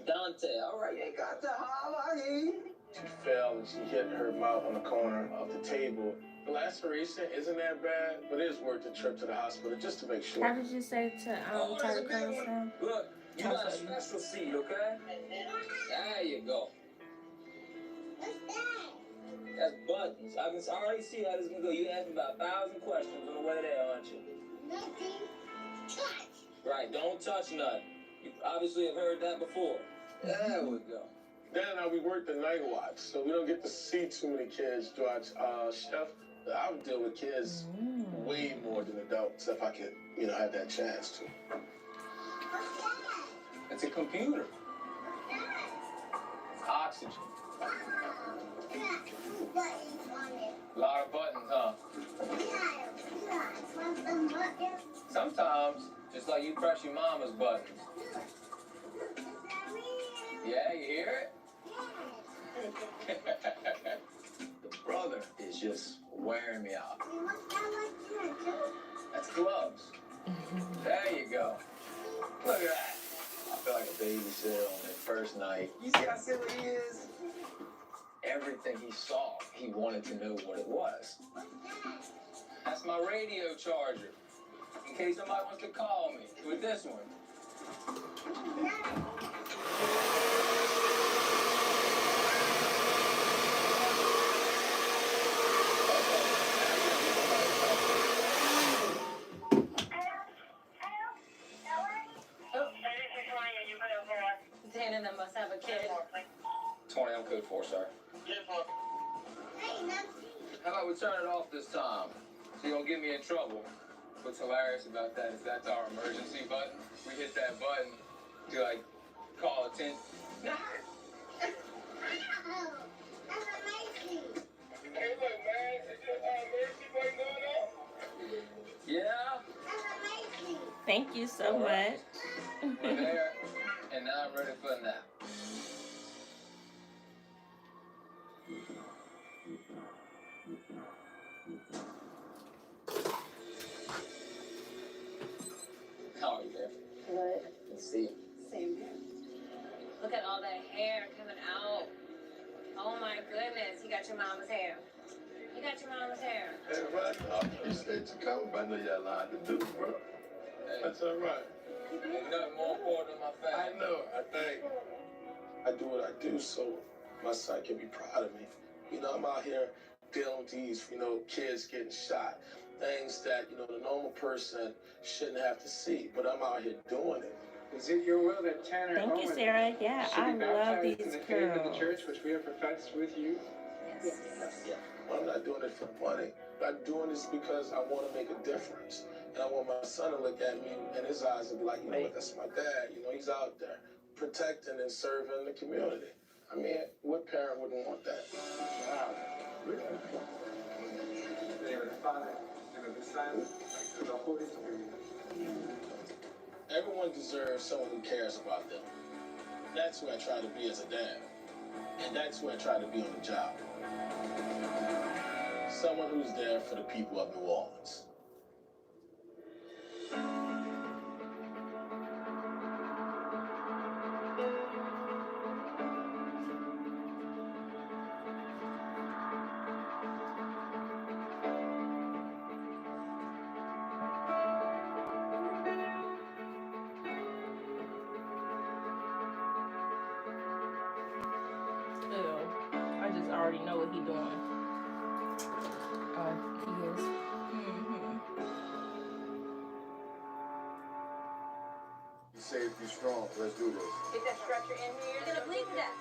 Dante. All right, you ain't got to holler. I hear you. She fell and she hit her mouth on the corner of the table. The laceration isn't that bad, but it is worth the trip to the hospital just to make sure. How did you say to Tyler Sam? Look, you got a special seat, okay? There you go. That's buttons. I can already see how this is gonna go. You asked me about 1,000 questions on the way there, aren't you? Nothing. Touch. Right, don't touch nothing. You obviously have heard that before. There we go. Dan and I, we work the night watch, so we don't get to see too many kids throughout Chef. I would deal with kids way more than adults if I could, you know, have that chance to. It's a computer. Oxygen. A lot of buttons, huh? Sometimes, just like you press your mama's buttons. Yeah, you hear it? The brother is just wearing me out. That's gloves. There you go. Look at that. I feel like a babysitter on their first night. You see how silly he is? Everything he saw, he wanted to know what it was. That's my radio charger. In case somebody wants to call me with this one. Dana and them must have a kid. 20 on code 4, sir. How about we turn it off this time? So you don't get me in trouble. What's hilarious about that is that's our emergency button. We hit that button to like call attention. Yeah. Thank you so much. We're there, and now I'm ready for a nap. How are you, babe? Good. Let's see. Same here. Look at all that hair coming out. Oh my goodness, you got your mama's hair. You got your mama's hair. Hey, right, I appreciate you coming, but I know you got a lot to do, bro. That's all right. Ain't nothing more important than my family. I know. I do what I do so my son can be proud of me. You know, I'm out here dealing with these, kids getting shot. Things that, the normal person shouldn't have to see. But I'm out here doing it. Is it your will that Tanner Thank you, Sarah. Yeah, I love these in the faith of the curls. church which we have professed with you? Yes. Well, I'm not doing it for money. I'm doing this because I want to make a difference. And I want my son to look at me and his eyes and be like, you know what, that's my dad. He's out there protecting and serving the community. I mean, what parent wouldn't want that? In the name of the Father, and of the Son, and of the Holy Spirit. Everyone deserves someone who cares about them. That's who I try to be as a dad. And that's who I try to be on the job. Someone who's there for the people of New Orleans. I just already know what he's doing. He is. Safety strong. Let's do this. Get that stretcher in here. You're gonna bleed to death.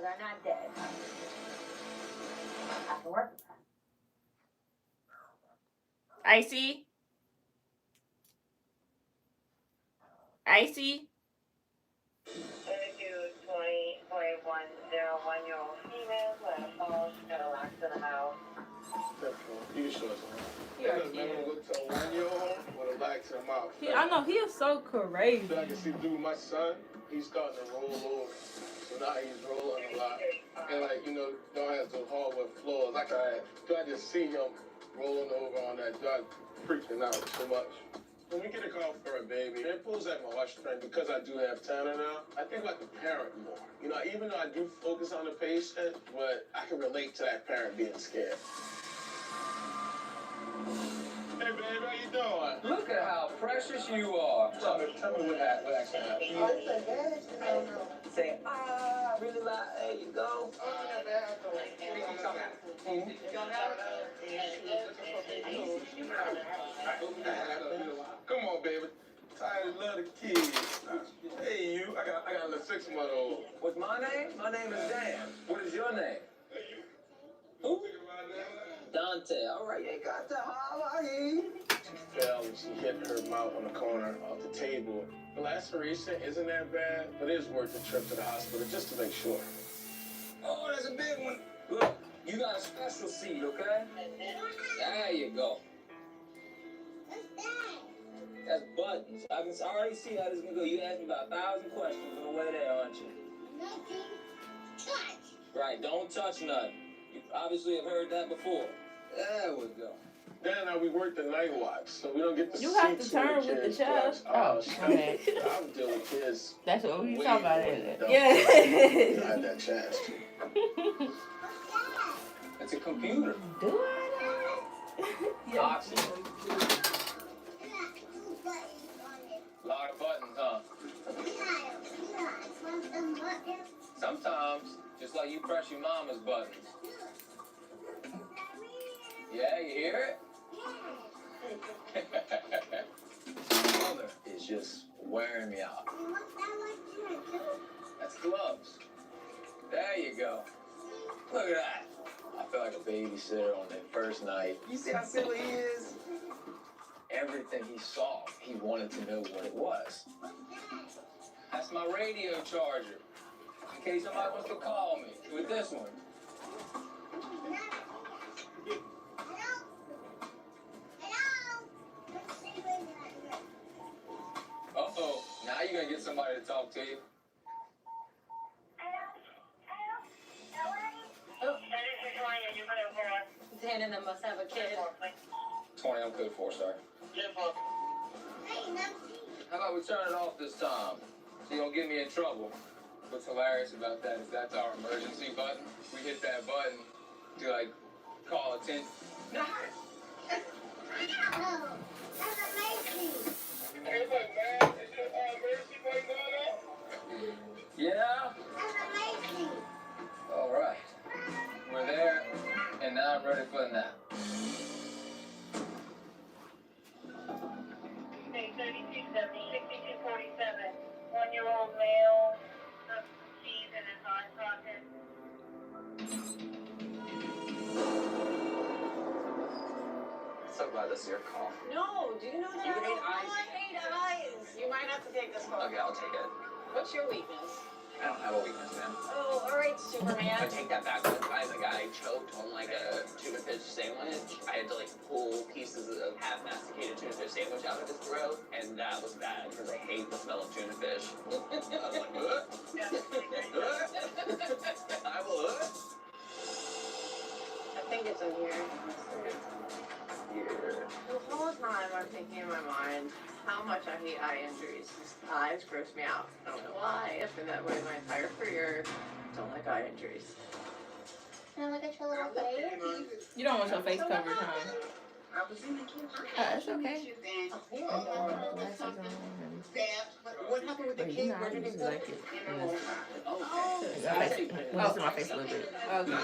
They're not dead. I can work with that. Icy. Icy. 22-20.101-year-old female who had a fall. She got a lock to the house. You sure? Yeah, man, look to a 1-year-old with a back to the mouth. I know he is so crazy. I can see through my son, he's starting to roll over. So now he's rolling a lot. And don't have those hardwood floors. I just see him rolling over on that. I'm freaking out too much. When we get a call for a baby, it pulls at my heartstring because I do have Tanner now. I think about the parent more. Even though I do focus on the patient, but I can relate to that parent being scared. Hey, babe, how you doing? Look at how precious you are. Tell me what actually happened. Say, really loud. There you go. Come on, baby. Tired love the kids. Hey, you. I got a little 6-month-old. What's my name? My name is Dan. What is your name? Who? Dante. All right, you got the Hawaii. She fell and she hit her mouth on the corner of the table. The laceration isn't that bad, but it is worth the trip to the hospital just to make sure. Oh, that's a big one. Look, you got a special seat, okay? There you go. That's buttons. I can already see how this is gonna go. You asked me about 1,000 questions on the way there, aren't you? Nothing. Touch. Right, don't touch nothing. You obviously have heard that before. There we go. Dan and I, we work the night watch, so we don't get to You see have to too turn many with the kids chest. watch. Oh, okay. I'm dealing with kids. That's what we way talking about, more isn't it? than Yeah. I had that chance to. It's a computer. Do I? Oxygen. Sometimes, just like you press your mama's buttons. Yeah, you hear it? Mother is just wearing me out. That's gloves. There you go. Look at that. I feel like a babysitter on their first night. You see how silly he is? Everything he saw, he wanted to know what it was. That's my radio charger. In case somebody wants to call me with this one. Uh-oh, now you're gonna get somebody to talk to you. Dan and them must have a kid. 20 on code 4, sir. How about we turn it off this time? So you don't get me in trouble. What's hilarious about that is that's our emergency button. We hit that button to like call attention. No. Yeah? All right. We're there, and now I'm ready for the nap. Hey, 3270, 6247. 1-year-old male, some keys in his eye socket. So glad this is your call. No, do you know that You I hate don't eyes? I hate eyes. You might have to take this call. Okay, I'll take it. What's your weakness? I don't have a weakness, man. Oh, all right, Superman. I take that back. One time, a guy choked on like a tuna fish sandwich. I had to like pull pieces of half-masticated tuna fish sandwich out of his throat, and that was bad because I hate the smell of tuna fish. I was like, I will. I think it's in here. Here. The whole time I'm thinking in my mind how much I hate eye injuries. Eyes gross me out. I don't know why. I've been that way my entire career. Don't like eye injuries. Can I look at your little face? You don't want your face covered, huh? I was in the kitchen. It's okay. What happened with the cake? Where did it go? Like it. Oh, My face a little bit. Okay.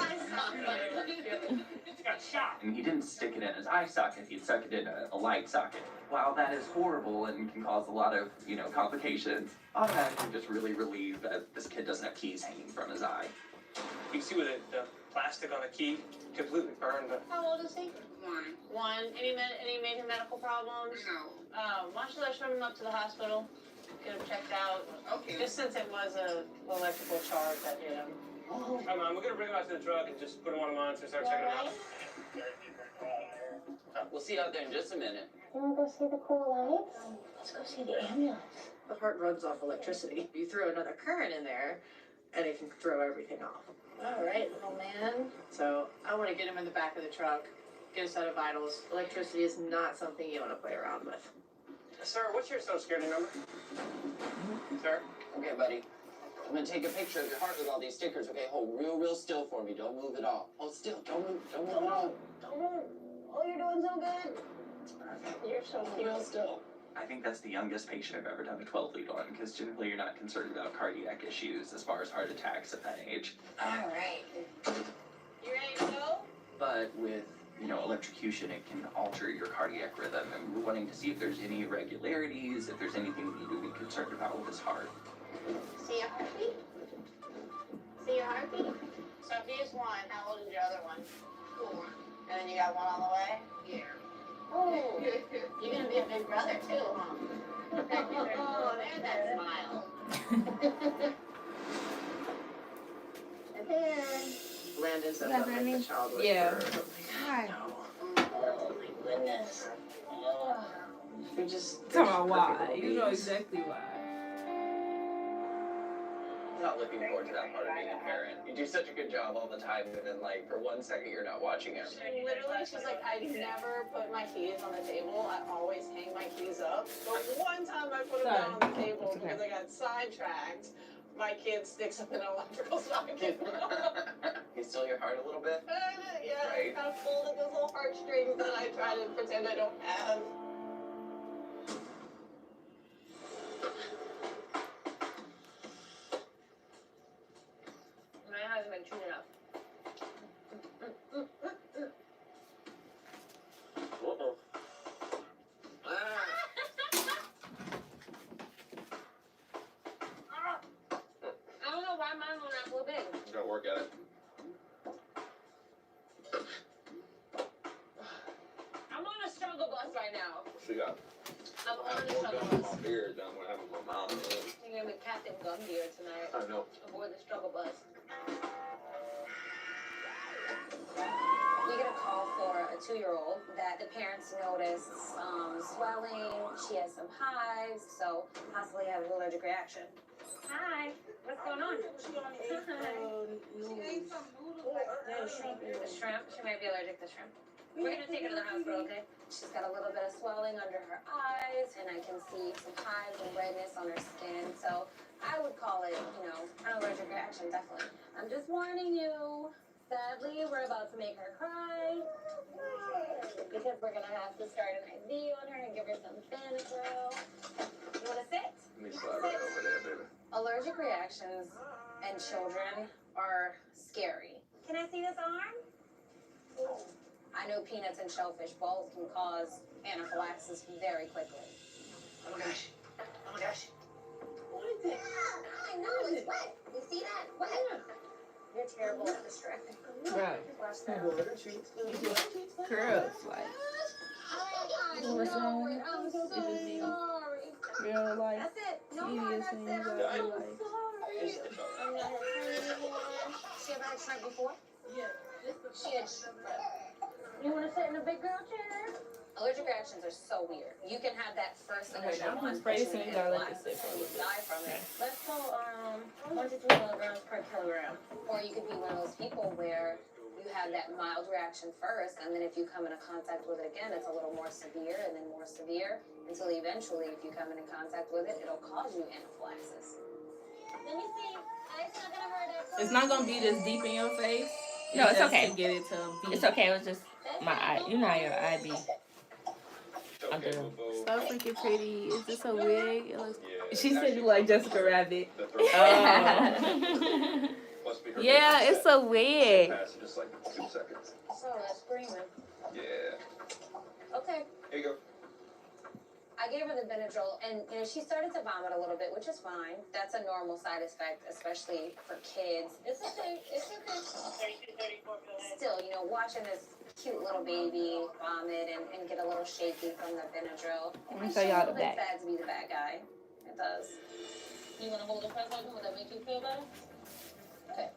And he didn't stick it in his eye socket, he stuck it in a light socket. While that is horrible and can cause a lot of, complications, automatically just really relieved that this kid doesn't have keys hanging from his eye. You see what the plastic on the key completely burned. How old is he? 1. 1. Any major medical problems? No. Why should I send him up to the hospital? Get him checked out. Okay. Just since it was a electrical charge that hit him. Come on, we're gonna bring him out to the truck and just put him on a monitor and start checking him out. We'll see you out there in just a minute. You wanna go see the cool lights? Let's go see the ambulance. The heart runs off electricity. You throw another current in there, and it can throw everything off. All right, little man. So I want to get him in the back of the truck, get a set of vitals. Electricity is not something you want to play around with. Sir, what's your social security number? Sir? Okay, buddy. I'm gonna take a picture of your heart with all these stickers, okay? Hold real still for me. Don't move at all. Hold still. Don't move at all. Don't move. Oh, you're doing so good. You're so cute. Real still. I think that's the youngest patient I've ever done a 12 lead on, because generally you're not concerned about cardiac issues as far as heart attacks at that age. All right. You ready to go? But with, electrocution, it can alter your cardiac rhythm, and we're wanting to see if there's any irregularities, if there's anything we need to be concerned about with his heart. See your heartbeat? See your heartbeat? So if he is 1, how old is your other one? 4. And then you got 1 on the way? Yeah. Oh, you're gonna be a big brother too, huh? Oh, there's that smile. And there. Landon's up with the child whisperer. Yeah. Hi. Oh my goodness. You're just. Come on, why? You know exactly why. I'm not looking forward to that part of being a parent. You do such a good job all the time, and then, for 1 second, you're not watching it. Literally, she's like, I never put my keys on the table. I always hang my keys up. But one time I put them down on the table because I got sidetracked. My kid sticks up in an electrical socket. You still your heart a little bit? Yeah, Right. kind of pulled at those little heartstrings that I try to pretend I don't have. She got I'm on the more struggle gum in bus. my beard than what happened with my mom. You're gonna be Captain Gum here tonight. I know. Aboard the struggle bus. We get a call for a 2-year-old that the parents noticed swelling. She has some hives, so possibly have an allergic reaction. Hi, what's going on? She ate some noodles. The shrimp. She might be allergic to shrimp. We're gonna take her to the hospital, okay? She's got a little bit of swelling under her eyes, and I can see some hives and redness on her skin. So I would call it, an allergic reaction, definitely. I'm just warning you. Sadly, we're about to make her cry because we're gonna have to start an IV on her and give her some Benadryl. You wanna sit? Let me slide right over there, baby. Allergic reactions in children are scary. Can I see this arm? I know peanuts and shellfish both can cause anaphylaxis very quickly. Oh my gosh. Oh my gosh. What is it? I know, it's wet. You see that? Wet. You're terrible at distracting. Right. Watch that. Girls, like, Oh my gosh, no, I'm so sorry. real life That's it. No, tedious that's and it. you gotta be like, I'm not her friend anymore. She ever had shrimp before? Yeah. She had shrimp. You want to sit in a big girl chair? Allergic reactions are so weird. You can have that first okay, initial don't one, put sprays in, you gotta let it anaphylaxis, sit for a and you little bit. die from it. Let's go 1 to 2 milligrams per kilogram. Or you could be one of those people where you have that mild reaction first, and then if you come into contact with it again, it's a little more severe, and then more severe, until eventually, if you come into contact with it, it'll cause you anaphylaxis. Let me see. It's not gonna hurt. It's not gonna be this deep in your face. No, it's just okay. To get it to be. It's okay. It was just my eye. You know how your eye be. I'm Okay, doing. boo-boo. So freaking pretty. Is this a wig? It looks... Yeah, She said actually, you like Jessica Rabbit. the throat. Oh. Must be her Yeah, baby it's set. a wig. Pass in just like 2 seconds. So that's screaming. Yeah. Okay. Here you go. I gave her the Benadryl, and she started to vomit a little bit, which is fine. That's a normal side effect, especially for kids. It's okay. It's okay. 32, 34, go ahead. Still, watching this cute little baby vomit and get a little shaky from the Benadryl. Let me show y'all the It's back. bad to be the bad guy. It does. You want to hold it for a second? Would that make you feel better? Okay.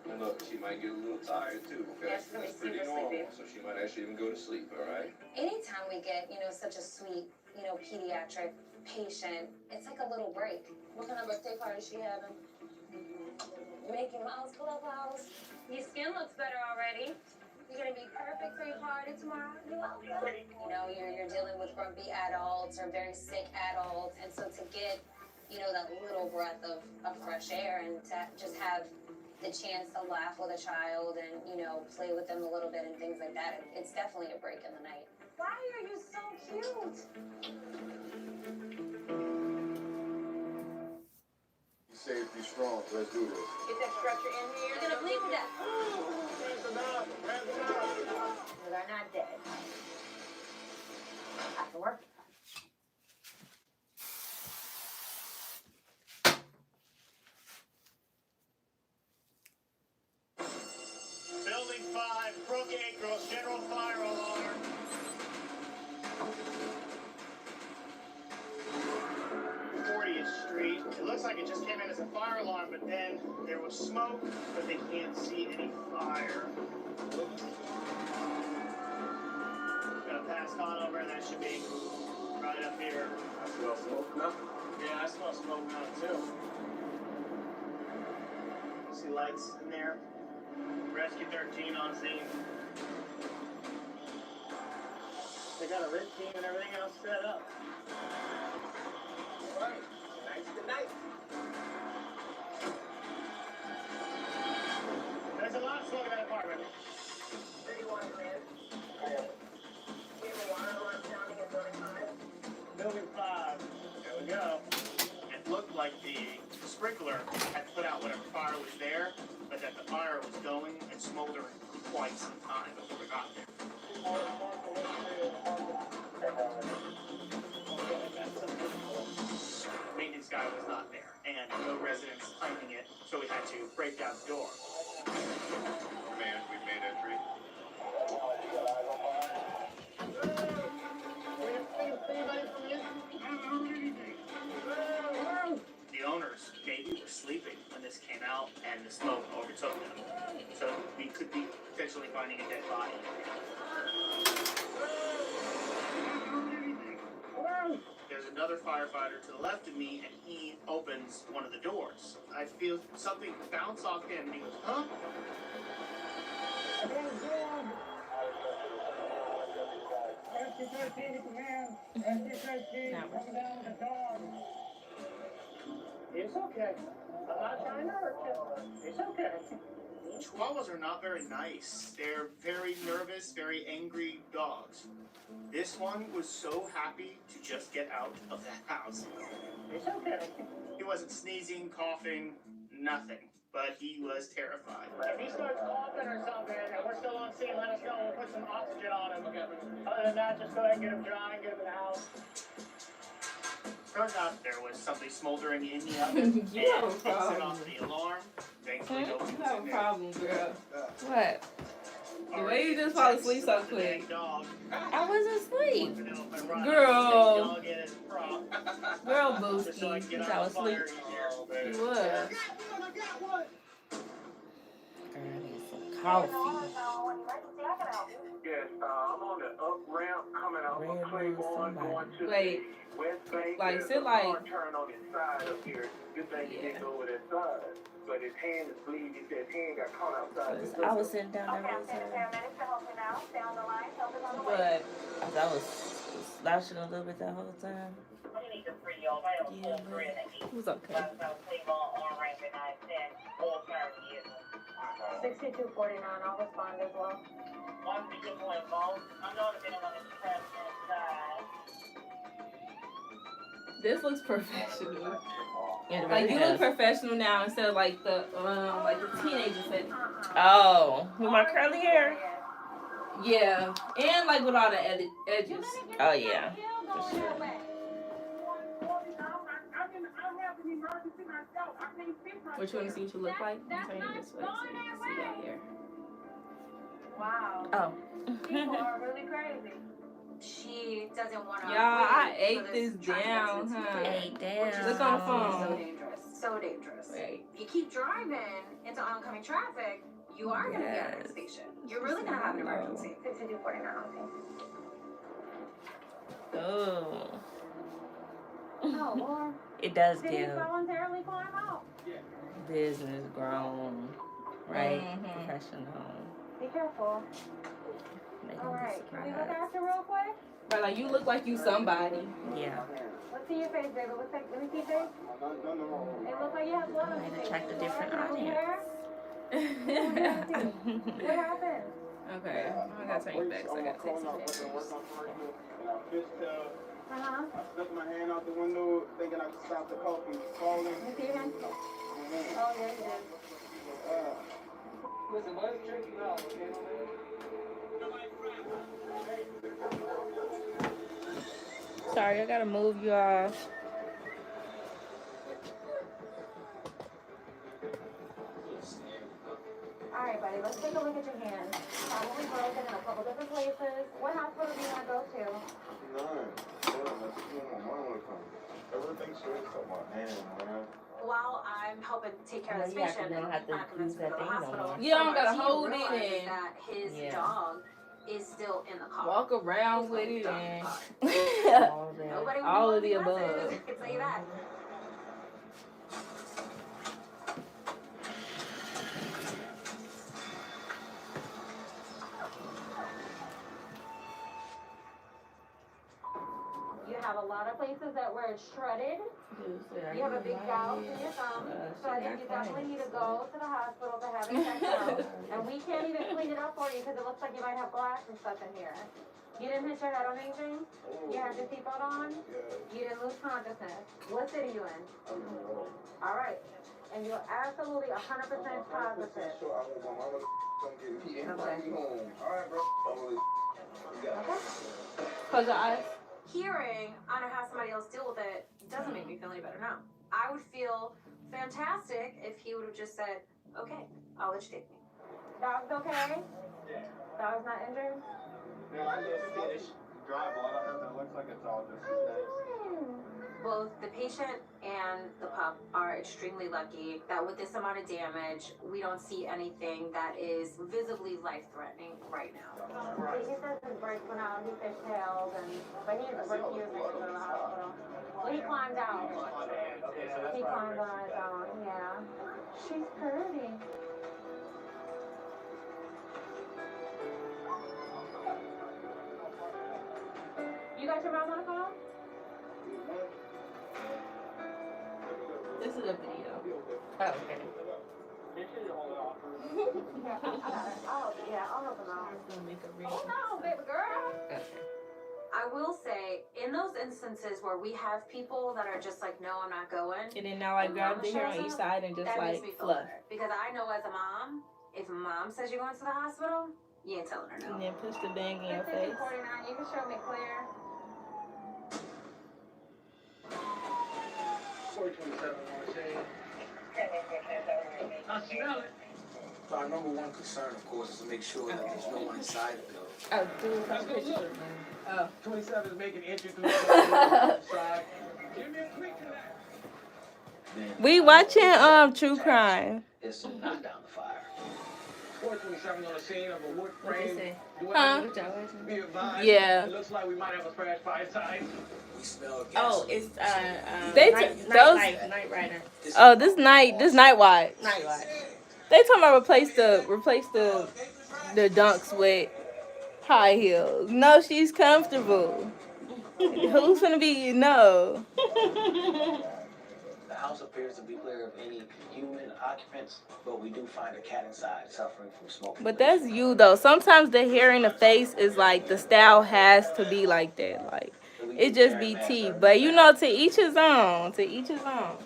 And look, she might get a little tired too. Okay? Yeah, she's gonna be That's pretty super normal. sleepy. So she might actually even go to sleep. All right. Anytime we get, such a sweet, pediatric patient, it's like a little break. What kind of birthday party is she having? Mickey Mouse Clubhouse. Your skin looks better already. You're gonna be perfect for your party tomorrow. You're welcome. You're dealing with grumpy adults or very sick adults, and so to get, that little breath of fresh air and to just have the chance to laugh with a child and, play with them a little bit and things like that, it's definitely a break in the night. Why are you so cute? You say be strong. Let's do this. Get that stretcher in here. You're gonna bleed to death. You are not dead. After work. Building 5, Brook Acres, general fire alarm. 40th Street. It looks like it just came in as a fire alarm, but then there was smoke, but they can't see any fire. Got a pass on over, and that should be right up here. I smell smoke now. Yeah, I smell smoke now, too. See lights in there. Rescue 13 on scene. They got a red team and everything else set up. All right, tonight's the night. There's a lot of smoke in that apartment. 31 minutes. We have a water alarm sounding at building 5. Building 5. There we go. It looked like the sprinkler had put out whatever fire was there, but that the fire was going and smoldering for quite some time before we got there. Maintenance guy was not there, and no residents claiming it, so we had to break down the door. Man, we made entry. eventually finding a dead body. There's another firefighter to the left of me, and he opens one of the doors. I feel something bounce off him, and he goes, huh? It's okay. I'm not trying to hurt you. It's okay. Chihuahuas are not very nice. They're very nervous, very angry dogs. This one was so happy to just get out of the house. It's okay. He wasn't sneezing, coughing, nothing. But he was terrified. If he starts coughing or something and we're still on scene, let us know. We'll put some oxygen on him. Okay. Other than that, just go ahead and get him dry and get him in the house. Turns out there was something smoldering in the oven. You have a Set problem. off the alarm. Thankfully, no one You was have in a there. problem, girl. What? The way you just fall asleep so quick. I wasn't asleep. Girl. Girl, Booski. I was asleep. You was. I need some coffee. Yes, I'm on the up ramp coming out from Claiborne going to Wait. the west bank. Like, There's sit a like- car turn on his side up here. Good thing he didn't go over that side. But his hand is bleeding. He said his hand got caught outside. I was sitting down there with her. But I was slouching a little bit that whole time. Yeah, but it was okay. 6249, I'll respond as well. This looks professional. Yeah, it Like really you look does. professional now instead of like the teenager fit. Oh, with my curly hair? Yeah, and like with all the edges. Oh, yeah. For sure. Which one to see what you look like? I'm turning this way so you can see that hair. Wow. Oh. People are really crazy. She doesn't want to. Y'all, I ate this down, huh? Ate down. Look on the So phone. dangerous. So dangerous. Wait. If you keep driving into oncoming traffic, you are going to be at an station. You're really going to have an emergency. 6249. Oh. Oh, Lord. It does Did he give voluntarily climb out? business grown, right? Mhm. Professional. Be careful. Making All right. this Can we look surprise. at you real quick? But like you look like you somebody. Yeah. Let's see your face, baby. Let me see your face. It looks like you have blood on your Might face. attract a You different alright? Over audience. there? What happened? Okay, I gotta turn you back so I gotta take some pictures. Uh-huh. I stuck my hand out the window thinking I could stop the car from falling. You see your hand? Oh, yeah, you did. Listen, what is drinking now? Sorry, I gotta move you off. All right, buddy, let's take a look at your hand. Probably broken in a couple different places. What hospital do you want to go to? None. My mom wanna come. Everything's good for my hand, man. While I'm helping take care of this Yeah, 'cause patient, you don't have to I'm not convinced use to go to that the thing no hospital. more. You don't gotta So hold he it realized in. that his Yeah. dog is still in the car. Walk around with it and All that. Nobody would all know of the who this is, above. I can tell you that. You have a lot of places that were shredded. You have a big gouge in your thumb, so I think you definitely need to go to the hospital to have it checked out. And we can't even clean it up for you because it looks like you might have glass and stuff in here. You didn't hit your head on anything? You had your seatbelt on? You didn't lose consciousness. What city you in? All right. And you're absolutely 100% positive. Sure, I want my mama come get me and bring me home. All right, bro. Close your eyes. Hearing I don't have somebody else deal with it doesn't make me feel any better now. I would feel fantastic if he would have just said, okay, I'll let you take me. Dog's okay? Yeah. Dog's not injured? Yeah, I just finished dry blood on her, but it looks like it's all just Both the patient and the pup are extremely lucky that with this amount of damage, we don't see anything that is visibly life-threatening right now. He says his brakes went out, he fishtailed, but he had to break he was ready to go to the hospital. Well, he climbed out. He climbed on his own, yeah. She's pretty. You got your mom on the phone? This is a video. Oh, okay. Yeah, I got it. I'll help him out. Hold on, baby girl. Okay. I will say, in those instances where we have people that are just like, no, I'm not going. And then now I grab the hair on each side and just that like makes me feel fluff. better. Because I know as a mom, if mom says you're going to the hospital, you ain't telling her no. And then push the bang in your face. 49, you can show me clear. 427, I want to say. I smell it. Our number one concern, of course, is to make sure that there's no one inside the building. Oh, dude, Let's go look. Oh. 27 is making entry through the side. Give me a quick connect. We watching True Crime. It's to knock down the fire. 427 on the scene of a wood frame. Huh? Be advised. Yeah. It looks like we might have a crash by side. We smell gas. Oh, it's They Night Rider. Oh, this night watch. Night Watch. They talking about replace the dunks with high heels. No, she's comfortable. Who's gonna be no? The house appears to be clear of any human occupants, but we do find a cat inside suffering from smoke. But that's you though. Sometimes the hair in the face is like the style has to be like that. Like it just be tea. But you know, to each his own. To each his own.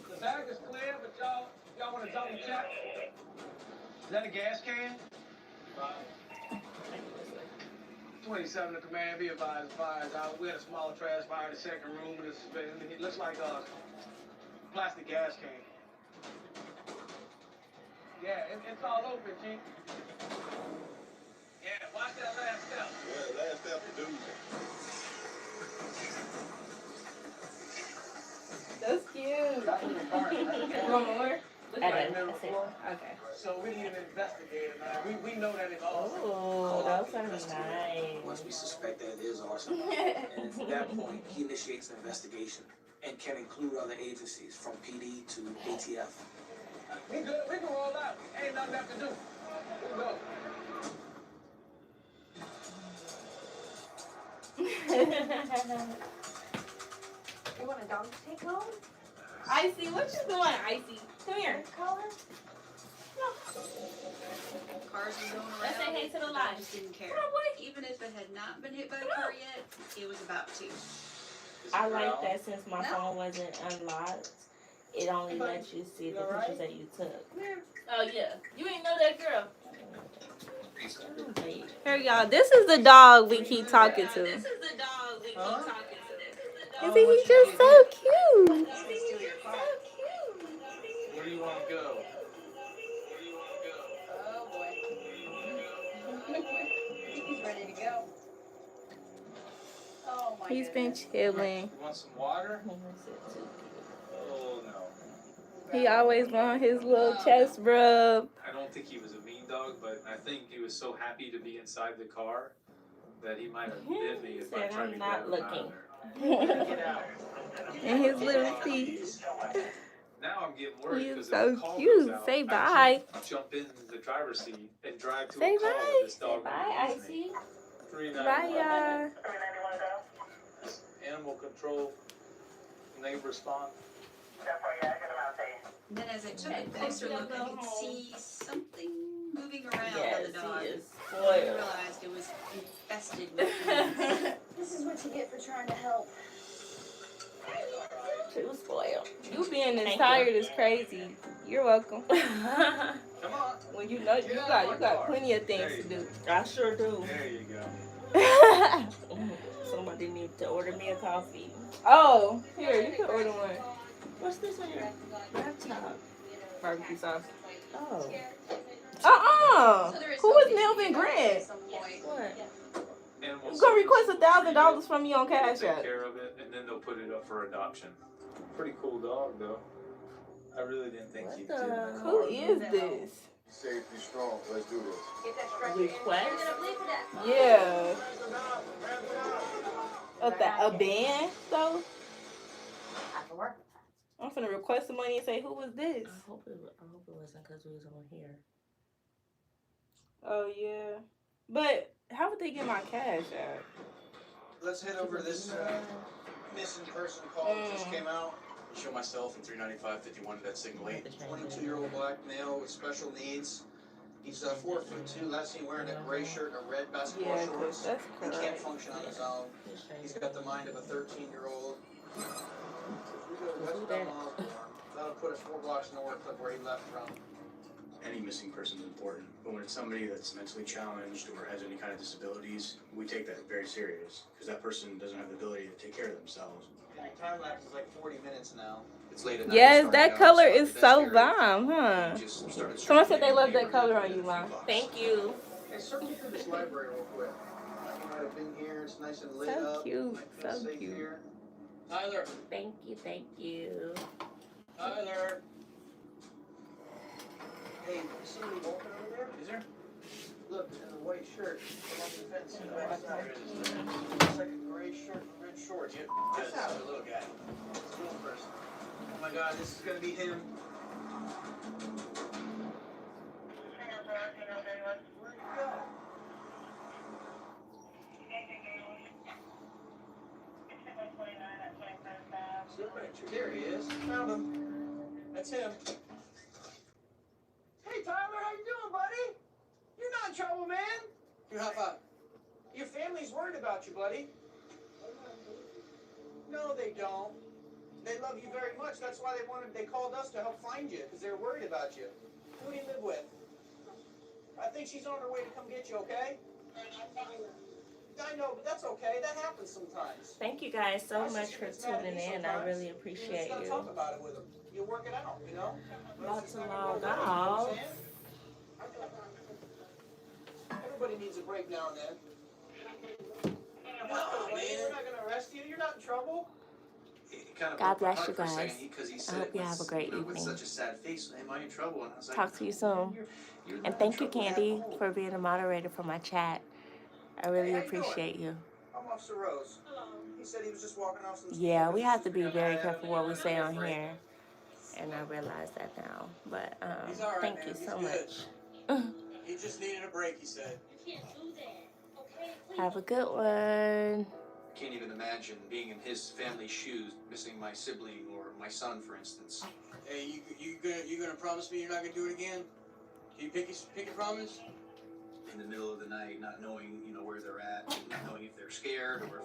The bag is clear, but y'all want to double check? Is that a gas can? 27 to command, be advised, fires out. We had a small trash fire in the second room. It looks like a plastic gas can. Yeah, it's all open, Chief. Yeah, watch that last step. Yeah, last step to do. That's cute. One more? Okay. So we need an investigator, man. We know that it's awesome. Oh, those are nice. Once we suspect that it is arson, and at that point, he initiates an investigation and can include other agencies from PD to ATF. We good. We can roll out. Ain't nothing left to do. We go. You want a dog to take home? Icy, what you doing, Icy? Come here. Cars were going around. Let's say hey to the light. I just didn't care. Come on, boy. Even if it had not been hit by a car yet, it was about to. I like that since my phone wasn't unlocked, it only lets you see the pictures that you took. Oh yeah, you ain't know that girl. Here, y'all. This is the dog we keep talking to. This is the dog we keep talking to. Isn't he just so cute? Where do you want to go? Oh boy. He's ready to go. Oh my He's been chilling. You want some water? Oh no. He always want his little chest rub. I don't think he was a mean dog, but I think he was so happy to be inside the car that he might have bit me if I tried to not grab him out looking. of there. And his little feet. Now I'm getting worried He because is if so the call cute. goes out, Say I bye. can't jump in the driver's seat and drive to Say a call bye. with this dog. Bye, Icy. Bye, y'all. Animal control, neighbor respond. And then as I took a closer look, I could see something moving around on Yes, the dog. he is I spoiled. realized it was infested with fleas. This is what you get for trying to help. Too spoiled. You being this Thank tired you. is crazy. You're welcome. Come on. When you know you got plenty of things to do. I sure do. There you go. Somebody need to order me a coffee. Oh, here, you can order one. What's this on your laptop? Barbecue sauce. Oh. Who is Melvin Grant? What? I'm gonna request $1,000 from you on Cash Take App. care of it, and then they'll put it up for adoption. Pretty cool dog, though. I really didn't think he'd get in the car. Who is this? Safety strong. Let's do this. Request? Yeah. A band, though? I'm finna request some money and say, who was this? I hope it wasn't because we was on here. Oh, yeah. But how would they get my Cash App? Let's head over to this missing person call that just came out. Show myself in 395-51 Bed Signal 8. 22-year-old black male with special needs. He's 4'2", last seen wearing a gray shirt and a red basketball shorts. That's He correct. can't function on his own. He's got the mind of a 13-year-old. If we go westbound Osborne, that'll put us 4 blocks north of where he left from. Any missing person is important, but when it's somebody that's mentally challenged or has any kind of disabilities, we take that very serious because that person doesn't have the ability to take care of themselves. Time lapse is like 40 minutes now. It's late at night. Yes, that color is so bomb, huh? Just started Someone said they love that color on you, Ma. Thank you. Hey, circle through this library real quick. You might have been here. It's nice and lit So up. cute, Might feel so safe cute. here. Tyler. Thank you. Tyler. Hey, somebody walking over there? Is there? Look, in a white shirt along the fence in the backside. It's like a gray shirt and red shorts. Yep. That's That's how the little guy. it's a little person. Oh my God, this is gonna be him. Where'd he go? There he is. Found him. That's him. Hey Tyler, how you doing, buddy? You're not in trouble, man. You high five. Your family's worried about you, buddy. No, they don't. They love you very much. That's why they called us to help find you, because they're worried about you. Who do you live with? I think she's on her way to come get you, okay? I know, but that's okay. That happens sometimes. Thank you guys so much for tuning in. I really appreciate You. you. Talk about it with them. You work it out, you know? About to log off. Everybody needs a break now and then. No, man. We're not going to arrest you. You're not in trouble. God bless you guys. I hope you have a great with evening. such a sad face, am I in trouble? And I was like, Talk to you soon. You're And not thank in you, trouble at Candy, all. for being a moderator for my chat. I really Hey, how you doing? appreciate you. I'm Officer Rose. He said he was just walking off some. Yeah, we have to be very careful what we say on here. And I realize that now. But He's all right, thank man. you He's so good. much. He just needed a break, he said. Have a good one. I can't even imagine being in his family's shoes, missing my sibling or my son, for instance. Hey, you gonna promise me you're not gonna do it again? Can you pick a promise? In the middle of the night, not knowing, where they're at, not knowing if they're scared or if